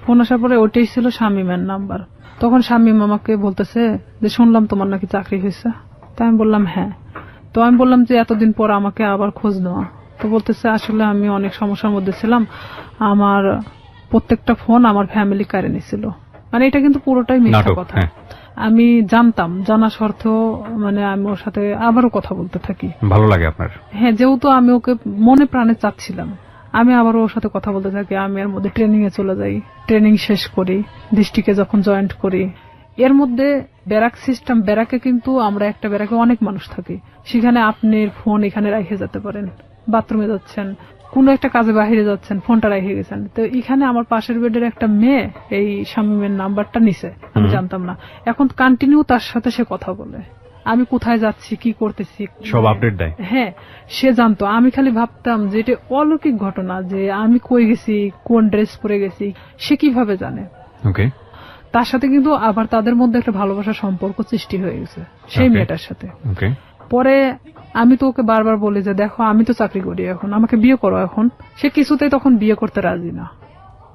S1: ফোন আসার পরে ওটাই ছিল শামীমের নাম্বার। তখন শামীম আমাকে বলতেছে যে শুনলাম তোমার নাকি চাকরি হয়েছে। তাই আমি বললাম হ্যাঁ। তো আমি বললাম যে এতদিন পর আমাকে আবার খোঁজ নেওয়া। তো বলতেছে আসলে আমি অনেক সমস্যার মধ্যে ছিলাম, আমার প্রত্যেকটা ফোন আমার ফ্যামিলি কারে নিছিল। মানে এটা কিন্তু পুরোটাই মিথ্যা কথা। আমি জানতাম, জানা সত্ত্বেও মানে আমি ওর সাথে আবারও কথা বলতে থাকি।
S2: ভালো লাগে আপনার?
S1: হ্যাঁ, যেহেতু আমি ওকে মনে প্রাণে চাচ্ছিলাম, আমি আবারও ওর সাথে কথা বলতে থাকি। আমি এর মধ্যে ট্রেনিং এ চলে যাই, ট্রেনিং শেষ করি, ডিস্ট্রিক্টে যখন জয়েন্ট করি। এর মধ্যে ব্যারাক সিস্টেম, ব্যারাকে কিন্তু আমরা একটা ব্যারাকে অনেক মানুষ থাকি, সেখানে আপনি ফোন এখানে রেখে যেতে পারেন, বাথরুমে যাচ্ছেন, কোন একটা কাজে বাহিরে যাচ্ছেন, ফোনটা রেখে গেছেন। তো এখানে আমার পাশের বেডের একটা মেয়ে এই শামীমের নাম্বারটা নিছে, আমি জানতাম না। এখন কন্টিনিউ তার সাথে সে কথা বলে, আমি কোথায় যাচ্ছি, কি করতেছি
S2: সব আপডেট দেয়।
S1: হ্যাঁ, সে জানতো। আমি খালি ভাবতাম যে এটা অলৌকিক ঘটনা, যে আমি কই গেছি, কোন ড্রেস পরে গেছি, সে কিভাবে জানে।
S2: ওকে।
S1: তার সাথে কিন্তু আবার তাদের মধ্যে একটা ভালোবাসার সম্পর্ক সৃষ্টি হয়ে গেছে সেই মেয়েটার সাথে। পরে আমি তো ওকে বারবার বলি যে দেখো আমি তো চাকরি করি, এখন আমাকে বিয়ে করো। এখন সে কিছুতেই তখন বিয়ে করতে রাজি না।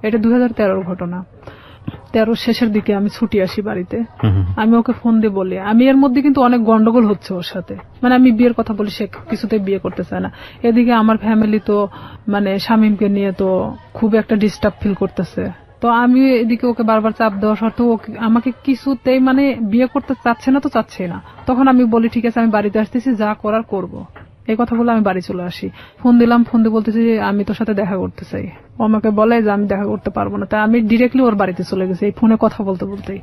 S1: এটা 2013 ঘটনা। 13 শেষের দিকে আমি ছুটি আসি বাড়িতে। আমি ওকে ফোন দিয়ে বলি, আমি এর মধ্যে কিন্তু অনেক গন্ডগোল হচ্ছে ওর সাথে, মানে আমি বিয়ের কথা বলি, সে কিছুতেই বিয়ে করতে চায় না। এদিকে আমার ফ্যামিলি তো মানে শামীমকে নিয়ে তো খুব একটা ডিস্টার্ব ফিল করতেছে। তো আমি এদিকে ওকে বারবার চাপ দেওয়া সত্ত্বেও আমাকে কিছুতেই মানে বিয়ে করতে চাচ্ছে না, তো চাচ্ছে না। তখন আমি বলি ঠিক আছে আমি বাড়িতে আসতেছি, যা করার করব। এই কথা বলে আমি বাড়ি চলে আসি। ফোন দিলাম, ফোন দিয়ে বলতেছি যে আমি তোর সাথে দেখা করতে চাই। ও আমাকে বলে যে আমি দেখা করতে পারবো না। তাই আমি ডিরেক্টলি ওর বাড়িতে চলে গেছি এই ফোনে কথা বলতে বলতেই।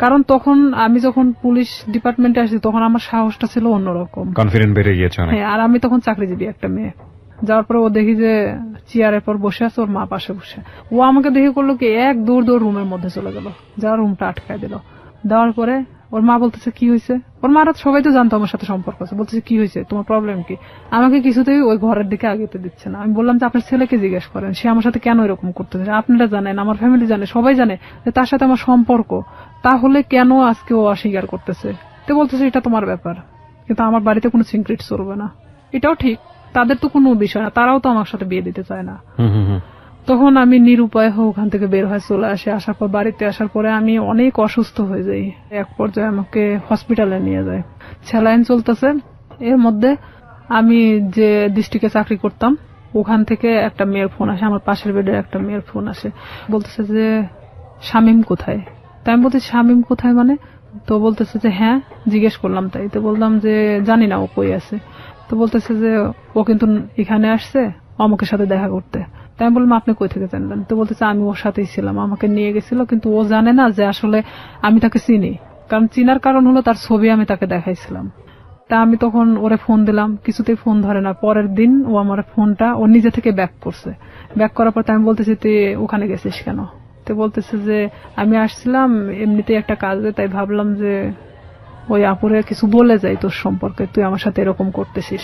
S1: কারণ তখন আমি যখন পুলিশ ডিপার্টমেন্টে আসি তখন আমার সাহসটা ছিল অন্যরকম,
S2: কনফিডেন্স বেড়ে গিয়েছে।
S1: হ্যাঁ, আর আমি তখন চাকরিজীবী একটা মেয়ে। যাওয়ার পরে ও দেখি যে চেয়ারের পর বসে আছে, ওর মা পাশে বসে। ও আমাকে দেখে করলো কি, এক দৌড় রুমের মধ্যে চলে গেল, যাওয়ার রুমটা আটকায় দিল। দেওয়ার পরে ওর মা বলতেছে কি হয়েছে। ওর মারা সবাই তো জানতো আমার সাথে সম্পর্ক আছে। বলতেছে কি হয়েছে, তোমার প্রবলেম কি। আমাকে কিছুতেই ওই ঘরের দিকে আগেতে দিচ্ছে না। আমি বললাম যে আপনার ছেলেকে জিজ্ঞেস করেন, সে আমার সাথে কেন এরকম করতেছে। আপনারা জানেন, আমার ফ্যামিলি জানে, সবাই জানে যে তার সাথে আমার সম্পর্ক, তাহলে কেন আজকে ও অস্বীকার করতেছে। তো বলতেছে এটা তোমার ব্যাপার, কিন্তু আমার বাড়িতে কোনো সিক্রেট চলবে না। এটাও ঠিক, তাদের তো কোনো বিষয় না, তারাও তো আমার সাথে বিয়ে দিতে চায় না। তখন আমি নিরুপায় ওখান থেকে বের হয়ে চলে আসি। আসার পর বাড়িতে আসার পরে আমি অনেক অসুস্থ হয়ে যাই। এক পর্যায়ে আমাকে হসপিটালে নিয়ে যায়, স্যালাইন চলতেছে। এর মধ্যে আমি যে ডিস্ট্রিক্টে চাকরি করতাম ওখান থেকে একটা মেয়ের ফোন আসে, আমার পাশের বেডের একটা মেয়ের ফোন আসে। বলতেছে যে শামীম কোথায়। তাই আমি বলছি শামীম কোথায় মানে। তো বলতেছে যে হ্যাঁ, জিজ্ঞেস করলাম। তাই তো বললাম যে জানি না ও কই আছে। তো বলতেছে যে ও কিন্তু এখানে আসছে অমুকের সাথে দেখা করতে। তাই আমি বললাম আপনি কই থেকে জানলেন। তো বলতেছে আমি ওর সাথেই ছিলাম, আমাকে নিয়ে গেছিল, কিন্তু ও জানে না যে আসলে আমি তাকে চিনি। কারণ চিনার কারণ হলো তার ছবি আমি তাকে দেখাইছিলাম। তা আমি তখন ওরে ফোন দিলাম, কিছুতেই ফোন ধরে না। পরের দিন ও আমার ফোনটা ও নিজে থেকে ব্যাক করছে। ব্যাক করার পর আমি বলতেছি তুই ওখানে গেছিস কেন। তো বলতেছে যে আমি আসছিলাম এমনিতেই একটা কাজে, তাই ভাবলাম যে ওই আপুরে কিছু বলে যাই তোর সম্পর্কে, তুই আমার সাথে এরকম করতেছিস।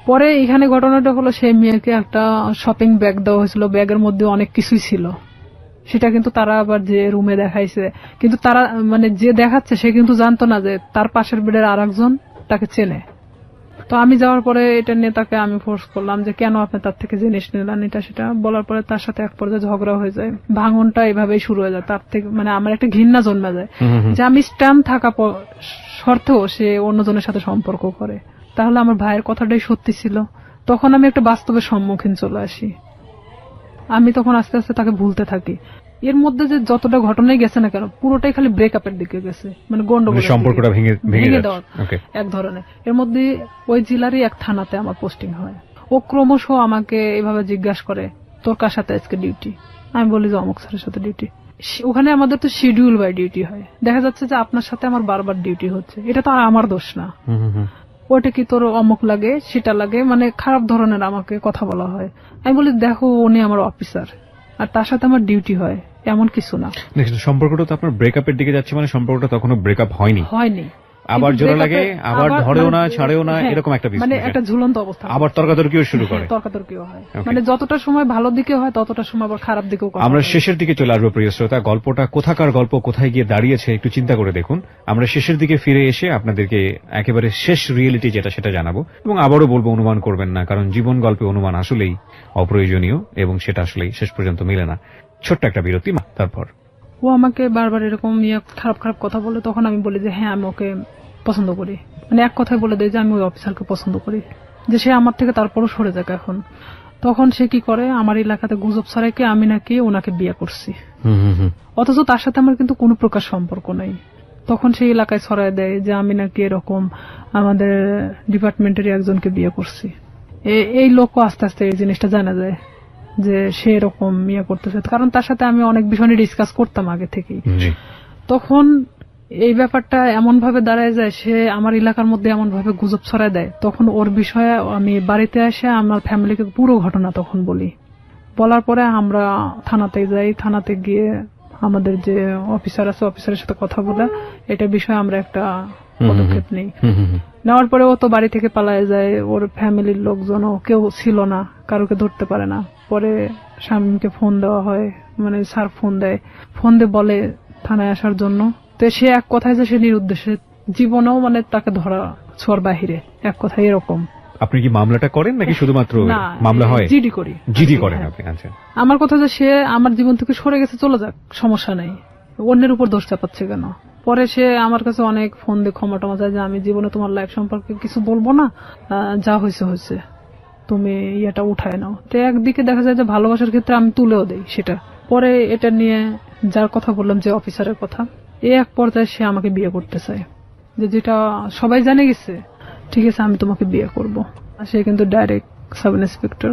S1: পরে এখানে ঘটনাটা হলো সেই মেয়েকে একটা শপিং ব্যাগ দেওয়া হয়েছিল, ব্যাগের মধ্যে অনেক কিছুই ছিল। সেটা কিন্তু তারা আবার যে রুমে দেখাইছে, কিন্তু তারা মানে যে দেখাচ্ছে সে কিন্তু জানতো না যে তার পাশের বেডের আর একজন তাকে চেনে। তো আমি যাওয়ার পরে এটা নিয়ে তাকে আমি ফোর্স করলাম যে কেন আপনি তার থেকে জিনিস নিলেন, এটা সেটা বলার পরে তার সাথে এক পর্যায়ে ঝগড়া হয়ে যায়। ভাঙনটা এভাবেই শুরু হয়ে যায়। তার থেকে মানে আমার একটা ঘৃণা জন্মে যায় যে আমি স্ট্যান্ড থাকা শর্তেও সে অন্যজনের সাথে সম্পর্ক করে। তাহলে আমার ভাইয়ের কথাটাই সত্যি ছিল। তখন আমি একটা বাস্তবের সম্মুখীন চলে আসি। আমি তখন আস্তে আস্তে তাকে ভুলতে থাকি। এর মধ্যে যে যতটা ঘটনাই গেছে না কেন পুরোটাই খালি ব্রেকআপের দিকে গেছে, মানে গন্ডগোল,
S2: সম্পর্কটা ভেঙে দেওয়ার
S1: এক ধরনের। এর মধ্যে ওই জেলারই এক থানাতে আমার পোস্টিং হয়। ও ক্রমশ আমাকে এভাবে জিজ্ঞাসা করে তোর কার সাথে আজকে ডিউটি। আমি বলি যে অমুক স্যারের সাথে ডিউটি। ওখানে আমাদের তো শিডিউল বাই ডিউটি হয়। দেখা যাচ্ছে যে আপনার সাথে আমার বারবার ডিউটি হচ্ছে, এটা তো আর আমার দোষ না। ওটা কি তোর অমুক লাগে সেটা লাগে, মানে খারাপ ধরনের আমাকে কথা বলা হয়। আমি বলি দেখো উনি আমার অফিসার আর তার সাথে আমার ডিউটি হয়, এমন কিছু না।
S2: সম্পর্কটা তো আপনার ব্রেকআপের দিকে যাচ্ছে, মানে সম্পর্কটা তখনো ব্রেকআপ হয়নি। আবার জোরে লাগে, আবার ধরেও না ছাড়েও না, এরকম একটা বিষয়,
S1: মানে একটা ঝুলন্ত অবস্থা।
S2: আবার তর্কাতর্কিও শুরু করে।
S1: তর্কাতর্কিও হয়, মানে যতটা সময় ভালো দিকে হয় ততটা সময় আবার খারাপ দিকেও।
S2: আমরা শেষের দিকে চলে আসবো প্রিয় শ্রোতা। গল্পটা কোথাকার গল্প, কোথায় গিয়ে দাঁড়িয়েছে একটু চিন্তা করে দেখুন। আমরা শেষের দিকে ফিরে এসে আপনাদেরকে একেবারে শেষ রিয়েলিটি যেটা সেটা জানাবো। এবং আবারও বলবো অনুমান করবেন না, কারণ জীবন গল্পে অনুমান আসলেই অপ্রয়োজনীয় এবং সেটা আসলেই শেষ পর্যন্ত মিলে না। ছোট্ট একটা বিরতি, তারপর
S1: ও আমাকে বারবার এরকম খারাপ খারাপ কথা বলে। তখন আমি বলি যে হ্যাঁ আমি ওকে পছন্দ করি, মানে এক কথায় বলে দেয় যে আমি ওই অফিসারকে পছন্দ করি, যে সে আমার থেকে তারপরও সরে যাক এখন। তখন সে কি করে, আমার এলাকাতে গুজব ছড়াইকে আমি নাকি ওনাকে বিয়ে করছি, অথচ তার সাথে আমার কিন্তু কোনো প্রকার সম্পর্ক নাই। তখন সেই এলাকায় ছড়াই দেয় যে আমি নাকি এরকম আমাদের ডিপার্টমেন্টের একজনকে বিয়ে করছি। এই লোকও আস্তে আস্তে এই জিনিসটা জানা যায় যে সে এরকম বিয়ে করতেছে, কারণ তার সাথে আমি অনেক বিষয় নিয়ে ডিসকাস করতাম আগে থেকেই। তখন এই ব্যাপারটা এমন ভাবে দাঁড়ায় যায়, সে আমার এলাকার মধ্যে এমন ভাবে গুজব ছড়ায় দেয়। তখন ওর বিষয়ে আমি বাড়িতে এসে আমার ফ্যামিলিকে পুরো ঘটনা তখন বলি। বলার পরে আমরা থানাতে যাই। থানাতে গিয়ে আমাদের যে অফিসার আছে অফিসারের সাথে কথা বলে এটা বিষয়ে আমরা একটা পদক্ষেপ নেই। নেওয়ার পরে ও তো বাড়ি থেকে পালায় যায়। ওর ফ্যামিলির লোকজনও কেউ ছিল না, কারোকে ধরতে পারে না। পরে শামীমকে ফোন দেওয়া হয়, মানে স্যার ফোন দেয়, ফোন দিয়ে বলে থানায় আসার জন্য। তো সে এক কথায় যে সে নিরুদ্দেশে, জীবনেও মানে তাকে ধরা ছোঁয়ার বাহিরে, এক কথায় এরকম।
S2: আপনি কি মামলাটা করেন নাকি শুধুমাত্র মামলা হয়?
S1: জিডি করি।
S2: জিডি করেন আপনি? আচ্ছা।
S1: আমার কথা যে সে আমার জীবন থেকে সরে গেছে, চলে যাক, সমস্যা নাই, অন্যের উপর দোষ চাপাচ্ছে কেন। পরে সে আমার কাছে অনেক ফোন দিয়ে ক্ষমা টমা চায় যে আমি জীবনে তোমার লাইফ সম্পর্কে কিছু বলবো না, যা হয়েছে হয়েছে, তুমি ইয়েটা উঠায় নাও। তো একদিকে দেখা যায় যে ভালোবাসার ক্ষেত্রে আমি তুলেও দেই সেটা। পরে এটা নিয়ে যার কথা বললাম, যে অফিসারের কথা, এক পর্যায়ে সে আমাকে বিয়ে করতে চায়, যেটা সবাই জানে গেছে। ঠিক আছে আমি তোমাকে বিয়ে করব। সে কিন্তু ডাইরেক্ট সাব ইন্সপেক্টর।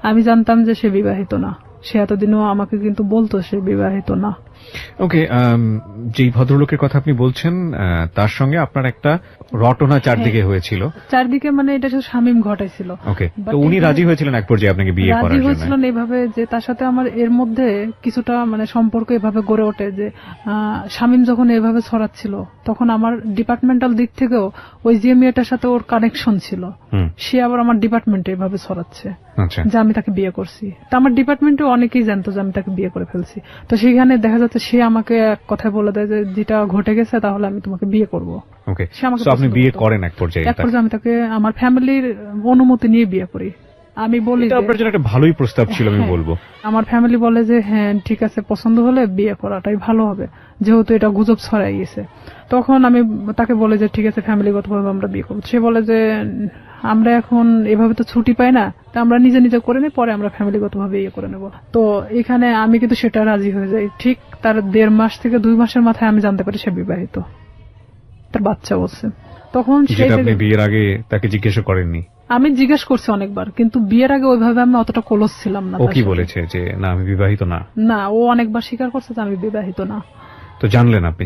S1: আমি জানতাম যে সে বিবাহিত না, সে এতদিনও আমাকে কিন্তু বলতো সে বিবাহিত না।
S2: ওকে, যেই ভদ্রলোকের কথা আপনি বলছেন তার সঙ্গে আপনার একটা রটনা চারদিকে হয়েছিল।
S1: চারদিকে মানে এটা শুধু শামীম ঘটাইছিল।
S2: ওকে, তো উনি রাজি হয়েছিলেন এক পর্যায়ে আপনাকে বিয়ে করার
S1: রাজি
S2: জন্য?
S1: হয়েছিলেন এভাবে যে তার সাথে আমার এর মধ্যে কিছুটা মানে সম্পর্ক এভাবে গড়ে ওঠে যে শামীম যখন এভাবে ছড়াচ্ছিল তখন আমার ডিপার্টমেন্টাল দিক থেকেও ওই যে মেয়েটার সাথে ওর কানেকশন ছিল, সে আবার আমার ডিপার্টমেন্টে এভাবে ছড়াচ্ছে যে আমি তাকে বিয়ে করছি। তা আমার ডিপার্টমেন্টে অনেকেই জানতো যে আমি তাকে বিয়ে করে ফেলছি। তো সেখানে দেখা যাচ্ছে সে আমাকে এক কথায় বলে দেয় যে যেটা ঘটে গেছে তাহলে আমি তোমাকে বিয়ে করবো।
S2: ওকে, সো আপনি বিয়ে করেন এক পর্যায়ে?
S1: এক পর্যায়ে আমি তাকে আমার ফ্যামিলির অনুমতি নিয়ে বিয়ে করি। আমি বলি
S2: এটা আপনার জন্য একটা ভালোই প্রস্তাব ছিল আমি বলবো।
S1: আমার ফ্যামিলি বলে যে হ্যাঁ ঠিক আছে, পছন্দ হলে বিয়ে করাটাই ভালো হবে, যেহেতু এটা গুজব ছড়াই গেছে। তখন আমি তাকে বলে যে ঠিক আছে ফ্যামিলিগতভাবে আমরা বিয়ে করবো। সে বলে যে আমরা এখন এভাবে তো ছুটি পাই না, তা আমরা নিজে নিজে করে নিই, পরে আমরা ফ্যামিলিগতভাবে ইয়ে করে নেব। তো এখানে আমি কিন্তু সেটা রাজি হয়ে যাই। ঠিক তার 1.5 মাস থেকে 2 মাসের মাথায় আমি জানতে পারি সে বিবাহিত, তার বাচ্চা বলছে। তখন
S2: আপনি বিয়ের আগে তাকে জিজ্ঞাসা করেননি?
S1: আমি জিজ্ঞেস করছি অনেকবার, কিন্তু বিয়ের আগে ওইভাবে আমি অতটা ক্লোজ ছিলাম না।
S2: ও কি বলেছে যে না আমি বিবাহিত না?
S1: না, ও অনেকবার স্বীকার করছে যে আমি বিবাহিত না।
S2: তো জানলেন আপনি?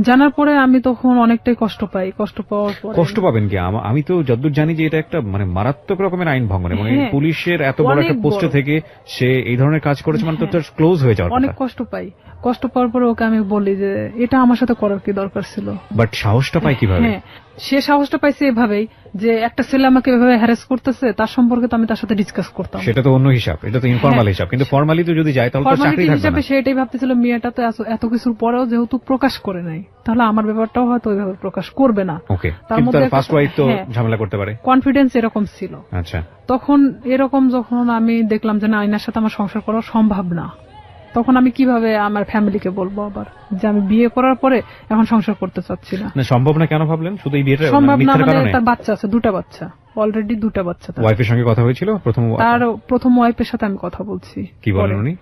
S2: জানার পর
S1: আমি তখন অনেকটাই কষ্ট পাই। কষ্ট পাওয়ার পর
S2: কষ্ট পাবেন কি? আমি তো যতদূর জানি যে এটা একটা মানে মারাত্মক রকমের আইন ভঙ্গন, এবং পুলিশের এত বড় একটা পোস্টে থেকে সে এই ধরনের কাজ করেছে মানে তো তার ক্লোজ হয়ে যাওয়ার কথা।
S1: অনেক কষ্ট পাই। কষ্ট পাওয়ার পরে ওকে আমি বলি যে এটা আমার সাথে করার কি দরকার ছিল।
S2: বাট সাহসটা পাই কিভাবে?
S1: সে সাহসটা পাইছে এভাবেই যে একটা ছেলে আমাকে এভাবে হ্যারাস করতেছে, তার সম্পর্কে তো আমি তার সাথে ডিসকাস করতাম।
S2: সেটা তো অন্য হিসাব, এটা তো ইনফরমাল হিসাব। কিন্তু ফর্মালি তো যদি যায় তাহলে তো চাকরি থাকবে না।
S1: সে এটাই ভাবতেছিল মেয়েটা তো এত কিছুর পরেও যেহেতু প্রকাশ করে নাই, তাহলে আমার ব্যাপারটাও হয়তো ওইভাবে প্রকাশ করবে না।
S2: ওকে, কিন্তু তার ফার্স্ট ওয়াইফ তো ঝামেলা করতে পারে,
S1: কনফিডেন্স এরকম ছিল।
S2: আচ্ছা,
S1: তখন এরকম যখন আমি দেখলাম যে না, আইনার সাথে আমার সংসার করা সম্ভব না, তখন আমি কিভাবে আমার ফ্যামিলিকে বলবো আবার যে আমি বিয়ে করার পরে এখন সংসার করতে চাচ্ছি না।
S2: সম্ভব না কেন ভাবলেন? শুধু এই বিয়েটা
S1: সম্ভব না মানে তার বাচ্চা আছে, 2টা বাচ্চা, অলরেডি 2টা বাচ্চা।
S2: ওয়াইফের সঙ্গে কথা হয়েছিল?
S1: প্রথম ওয়াইফের সাথে আমি কথা বলছি।
S2: কি বলেন উনি?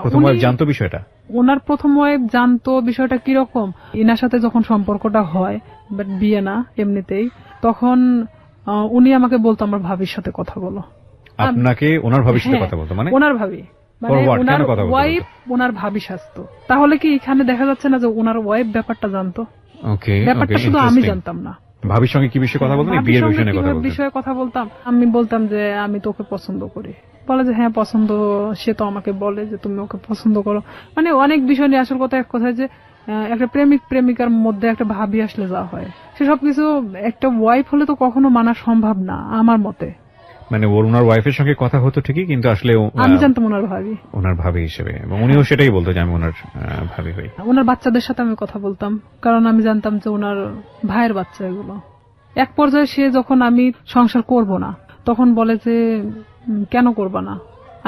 S2: প্রথম ওয়াইফ জানতো বিষয়টা?
S1: ওনার প্রথম ওয়াইফ জানতো বিষয়টা কিরকম। ইনার সাথে যখন সম্পর্কটা হয়, বাট বিয়ে না এমনিতেই, তখন উনি আমাকে বলতো আমার ভাবির সাথে কথা বলো।
S2: আপনাকে ওনার ভাবির সাথে কথা বলতো? মানে
S1: ওনার ভাবি মানে ওনার ওয়াইফ ওনার ভাবি সাজতো। তাহলে কি এখানে দেখা যাচ্ছে না যে ওনার ওয়াইফ ব্যাপারটা জানতো?
S2: ওকে,
S1: ব্যাপারটা শুধু আমি জানতাম না।
S2: ভাবির সঙ্গে কি বিষয়ে কথা বলতেন? বিয়ের বিষয়ে
S1: কথা বলতাম। আমি বলতাম যে আমি তোকে পছন্দ করি। বলে যে হ্যাঁ পছন্দ, সে তো আমাকে বলে যে তুমি ওকে পছন্দ করো। মানে অনেক বিষয় নিয়ে, আসল কথা এক কথা যে একটা প্রেমিক প্রেমিকার মধ্যে একটা ভাবি আসলে যা হয়, সেসব কিছু একটা ওয়াইফ হলে তো কখনো মানা সম্ভব না আমার মতে।
S2: মানে ওনার ওয়াইফের সঙ্গে কথা হতো ঠিকই, কিন্তু আসলে
S1: আমি জানতাম ওনার ভাবি হিসেবে,
S2: এবং উনিও সেটাই বলতো যে আমি ওনার ভাবি হই।
S1: ওনার বাচ্চাদের সাথে আমি কথা বলতাম, কারণ আমি জানতাম যে ওনার ভাইয়ের বাচ্চা এগুলো। এক পর্যায়ে সে যখন আমি সংসার করব না, তখন বলে যে কেন করবা না,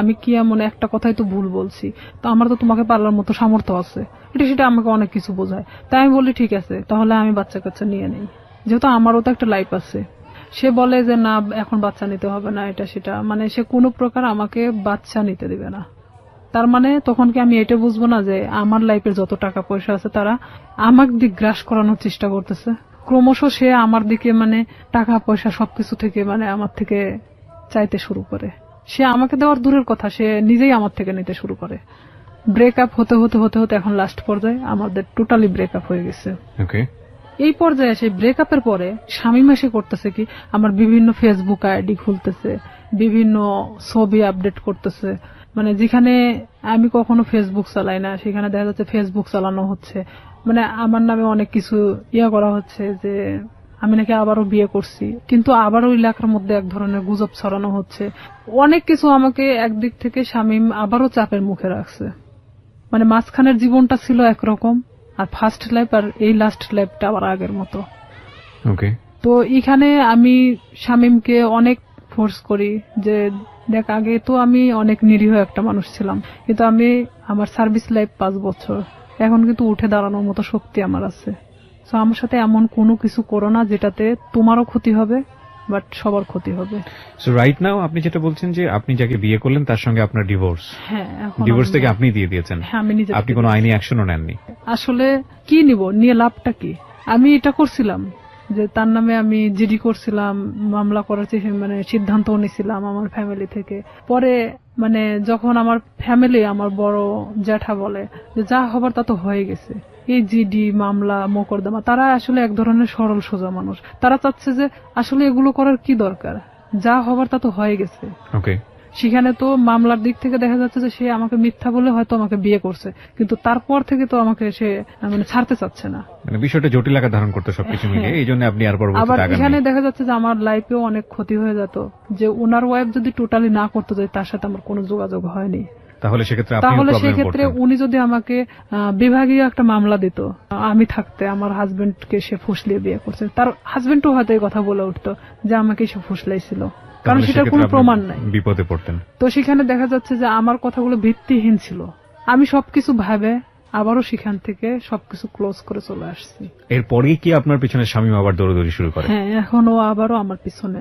S1: আমি কি এমন একটা কথাই তো ভুল বলছি, তো আমার তো তোমাকে পালার মতো সামর্থ্য আছে, এটা সেটা আমাকে অনেক কিছু বোঝায়। তাই আমি বলি ঠিক আছে তাহলে আমি বাচ্চা কাচ্চা নিয়ে নেই, যেহেতু আমারও তো একটা লাইফ আছে। সে বলে যে না এখন বাচ্চা নিতে হবে না, এটা সেটা, মানে সে কোনো প্রকার আমাকে বাচ্চা নিতে দিবে না। তার মানে তখন কি আমি এটা বুঝবো না যে আমার লাইফের যত টাকা পয়সা আছে তারা আমার দিক গ্রাস করানোর চেষ্টা করতেছে? ক্রমশ সে আমার দিকে মানে টাকা পয়সা সবকিছু থেকে মানে আমার থেকে চাইতে শুরু করে। সে আমাকে দেওয়ার দূরের কথা, সে নিজেই আমার থেকে নিতে শুরু করে। ব্রেকআপ হতে হতে হতে হতে এখন লাস্ট পর্যায়ে আমাদের টোটালি ব্রেকআপ হয়ে গেছে। এই পর্যায়ে সেই ব্রেকআপের পরে শামীম এসে করতেছে কি, আমার বিভিন্ন ফেসবুক আইডি খুলতেছে, বিভিন্ন ছবি আপডেট করতেছে, মানে যেখানে আমি কখনো ফেসবুক চালাই না সেখানে দেখা যাচ্ছে ফেসবুক চালানো হচ্ছে। মানে আমার নামে অনেক কিছু করা হচ্ছে যে আমি নাকি আবারও বিয়ে করছি, কিন্তু আবারও এলাকার মধ্যে এক ধরনের গুজব ছড়ানো হচ্ছে। অনেক কিছু আমাকে একদিক থেকে শামীম আবারও চাপের মুখে রাখছে। মানে মাঝখানের জীবনটা ছিল একরকম, আর ফার্স্ট লাইফ আর এই লাস্ট লাইফটা আবার আগের মতো। তো এখানে আমি শামীমকে অনেক ফোর্স করি যে দেখ, আগে তো আমি অনেক নিরীহ একটা মানুষ ছিলাম, কিন্তু আমি আমার সার্ভিস লাইফ 5 বছর, এখন কিন্তু উঠে দাঁড়ানোর মতো শক্তি আমার আছে। তো আমার সাথে এমন কোনো কিছু করো না যেটাতে তোমারও ক্ষতি হবে বাট সবার ক্ষতি হবে।
S2: সো রাইট নাও আপনি যেটা বলছেন যে আপনি যাকে বিয়ে করলেন তার সঙ্গে আপনার ডিভোর্স।
S1: হ্যাঁ,
S2: ডিভোর্স থেকে আপনি দিয়ে দিয়েছেন?
S1: হ্যাঁ, আমি নিজে।
S2: আপনি কোনো আইনি অ্যাকশনও নেননি?
S1: আসলে কি নিব, নিয়ে লাভটা কি? আমি এটা করছিলাম, যে তার নামে আমি জিডি করছিলাম, মামলা করার মানে সিদ্ধান্ত নিয়েছিলাম আমার ফ্যামিলি থেকে। পরে মানে যখন আমার ফ্যামিলি, আমার বড় জ্যাঠা বলে যে যা হবার তা তো হয়ে গেছে, এই জিডি মামলা মোকদ্দমা, তারা আসলে এক ধরনের সরল সোজা মানুষ। তারা চাচ্ছে যে আসলে এগুলো করার কি দরকার, যা হবার তা তো হয়ে গেছে।
S2: ওকে,
S1: সেখানে তো মামলার দিক থেকে দেখা যাচ্ছে যে সে আমাকে মিথ্যা বলে হয়তো আমাকে বিয়ে করছে, কিন্তু তারপর থেকে তো আমাকে সে মানে ছাড়তে চাচ্ছে না।
S2: মানে বিষয়টা জটিল আকার ধারণ করতে সবকিছু মিলিয়ে, এই জন্য আপনি আর
S1: আবার
S2: পরবর্তীতে আগান
S1: এখানে
S2: নাই।
S1: দেখা যাচ্ছে যে আমার লাইফেও অনেক ক্ষতি হয়ে যেত, যে ওনার ওয়াইফ যদি টোটালি না করতে যায়, তার সাথে আমার কোনো যোগাযোগ হয়নি।
S2: তাহলে সেক্ষেত্রে আপনি
S1: তাহলে
S2: প্রবলেমে
S1: সেক্ষেত্রে
S2: পড়তেন।
S1: উনি যদি আমাকে বিভাগীয় একটা মামলা দিত, আমি থাকতে আমার হাজবেন্ডকে সে ফুসলিয়ে বিয়ে করছে, তার হাজবেন্ডও হয়তো এই কথা বলে উঠতো যে আমাকে সে ফুসলাইছিল, কারণ
S2: তাহলে
S1: সেটার
S2: সেক্ষেত্রে
S1: কোনো
S2: আপনি
S1: প্রমাণ নাই।
S2: বিপদে পড়তেন।
S1: তো সেখানে দেখা যাচ্ছে যে আমার কথাগুলো ভিত্তিহীন ছিল। আমি সবকিছু ভাবে আবারও সেখান থেকে সবকিছু ক্লোজ করে চলে আসছি।
S2: এরপরেই কি আপনার পিছনে স্বামী আবার দৌড়দৌড়ি শুরু করে?
S1: হ্যাঁ, এখন ও আবারও আমার পিছনে।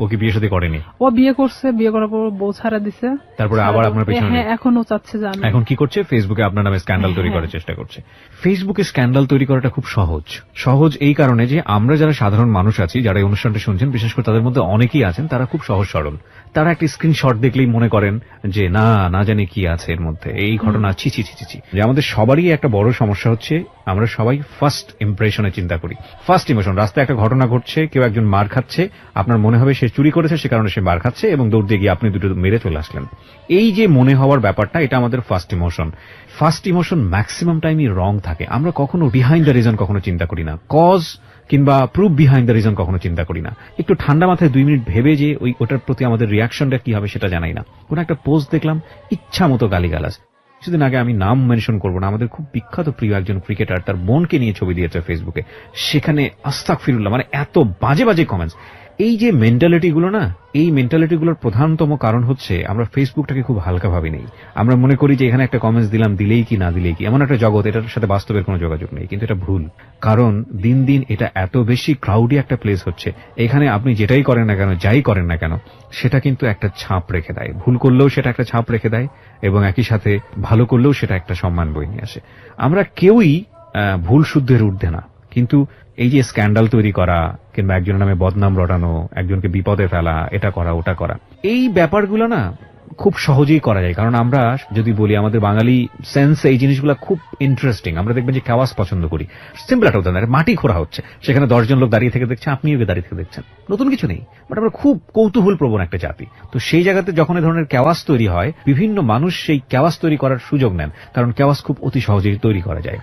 S2: ওকে বিয়ে শাদী করেনি?
S1: ও বিয়ে করছে, বিয়ে করার পর বউ ছাড়া দিছে,
S2: তারপরে আবার আপনার পিছনে?
S1: হ্যাঁ, এখন ও চাচ্ছে যে আমি।
S2: এখন কি করছে? ফেসবুকে আপনার নামে স্ক্যান্ডাল তৈরি করার চেষ্টা করছে। ফেসবুকে স্ক্যান্ডাল তৈরি করাটা খুব সহজ এই কারণে যে আমরা যারা সাধারণ মানুষ আছি, যারা এই অনুষ্ঠানটা শুনছেন, বিশেষ করে তাদের মধ্যে অনেকেই আছেন তারা খুব সহজ সরল। তারা একটা স্ক্রিনশট দেখলেই মনে করেন যে না জানি কি আছে এর মধ্যে, এই ঘটনা ছি ছি ছি ছি। যে আমাদের সবারই একটা বড় সমস্যা হচ্ছে, আমরা সবাই ফার্স্ট ইমপ্রেশনে চিন্তা করি। ফার্স্ট ইমোশন, রাস্তায় একটা ঘটনা ঘটছে, কেউ একজন মার খাচ্ছে, আপনার মনে হবে সে চুরি করেছে, সে কারণে সে মার খাচ্ছে, এবং দৌড় দিয়ে গিয়ে আপনি দুটো মেরে চলে আসলেন। এই যে মনে হওয়ার ব্যাপারটা, এটা আমাদের first emotion. First emotion maximum টাইমই রং থাকে। আমরা কখনো বিহাইন্ড দ্য রিজন কখনো চিন্তা করি না, কজ কিংবা প্রুফ বিহাইন্ড দ্য রিজন কখনো চিন্তা করি না। একটু ঠান্ডা মাথায় 2 মিনিট ভেবে যে ওটার প্রতি আমাদের রিয়াকশনটা কি হবে সেটা জানাই না। কোন একটা পোস্ট দেখলাম, ইচ্ছা মতো গালিগালাজ। কিছুদিন আগে, আমি নাম মেনশন করবো না, আমাদের খুব বিখ্যাত প্রিয় একজন ক্রিকেটার তার বোনকে নিয়ে ছবি দিয়েছে ফেসবুকে, সেখানে আস্তাগফিরুল্লাহ, মানে এত বাজে বাজে কমেন্টস। এই যে মেন্টালিটি গুলো না, এই মেন্টালিটি গুলোর প্রধানতম কারণ হচ্ছে আমরা ফেসবুকটাকে খুব হালকা ভাবে নেই। আমরা মনে করি যে এখানে একটা কমেন্টস দিলাম, দিলেই কি না দিলেই কি, এমন একটা জগৎ, এটার সাথে বাস্তবের কোনো যোগাযোগ নেই। কিন্তু এটা ভুল, কারণ দিন দিন এটা এত বেশি ক্রাউডি একটা প্লেস হচ্ছে, এখানে আপনি যেটাই করেন না কেন, যাই করেন না কেন, সেটা কিন্তু একটা ছাপ রেখে দেয়। ভুল করলেও সেটা একটা ছাপ রেখে দেয়, এবং একই সাথে ভালো করলেও সেটা একটা সম্মান বয়ে নিয়ে আসে। আমরা কেউই ভুল শুদ্ধের ঊর্ধ্বে না, কিন্তু এই যে স্ক্যান্ডাল তৈরি করা কিংবা একজনের নামে বদনাম রটানো, একজনকে বিপদে ফেলা, এটা করা ওটা করা, এই ব্যাপারগুলো না খুব সহজেই করা যায়। কারণ আমরা যদি বলি, আমাদের বাঙালি সেন্স এই জিনিসগুলো খুব ইন্টারেস্টিং। আমরা দেখবেন যে কেওয়াস পছন্দ করি। সিম্পল একটা উদাহরণ, মাটি খোঁড়া হচ্ছে, সেখানে 10 জন লোক দাঁড়িয়ে থেকে দেখছে, আপনিও দাঁড়িয়ে থেকে দেখছেন, নতুন কিছু নেই, বাট আমরা খুব কৌতূহল প্রবণ একটা জাতি। তো সেই জায়গাতে যখন এই ধরনের কেওয়াস তৈরি হয়, বিভিন্ন মানুষ সেই কেওয়াস তৈরি করার সুযোগ নেন, কারণ কেওয়াস খুব অতি সহজেই তৈরি করা যায়।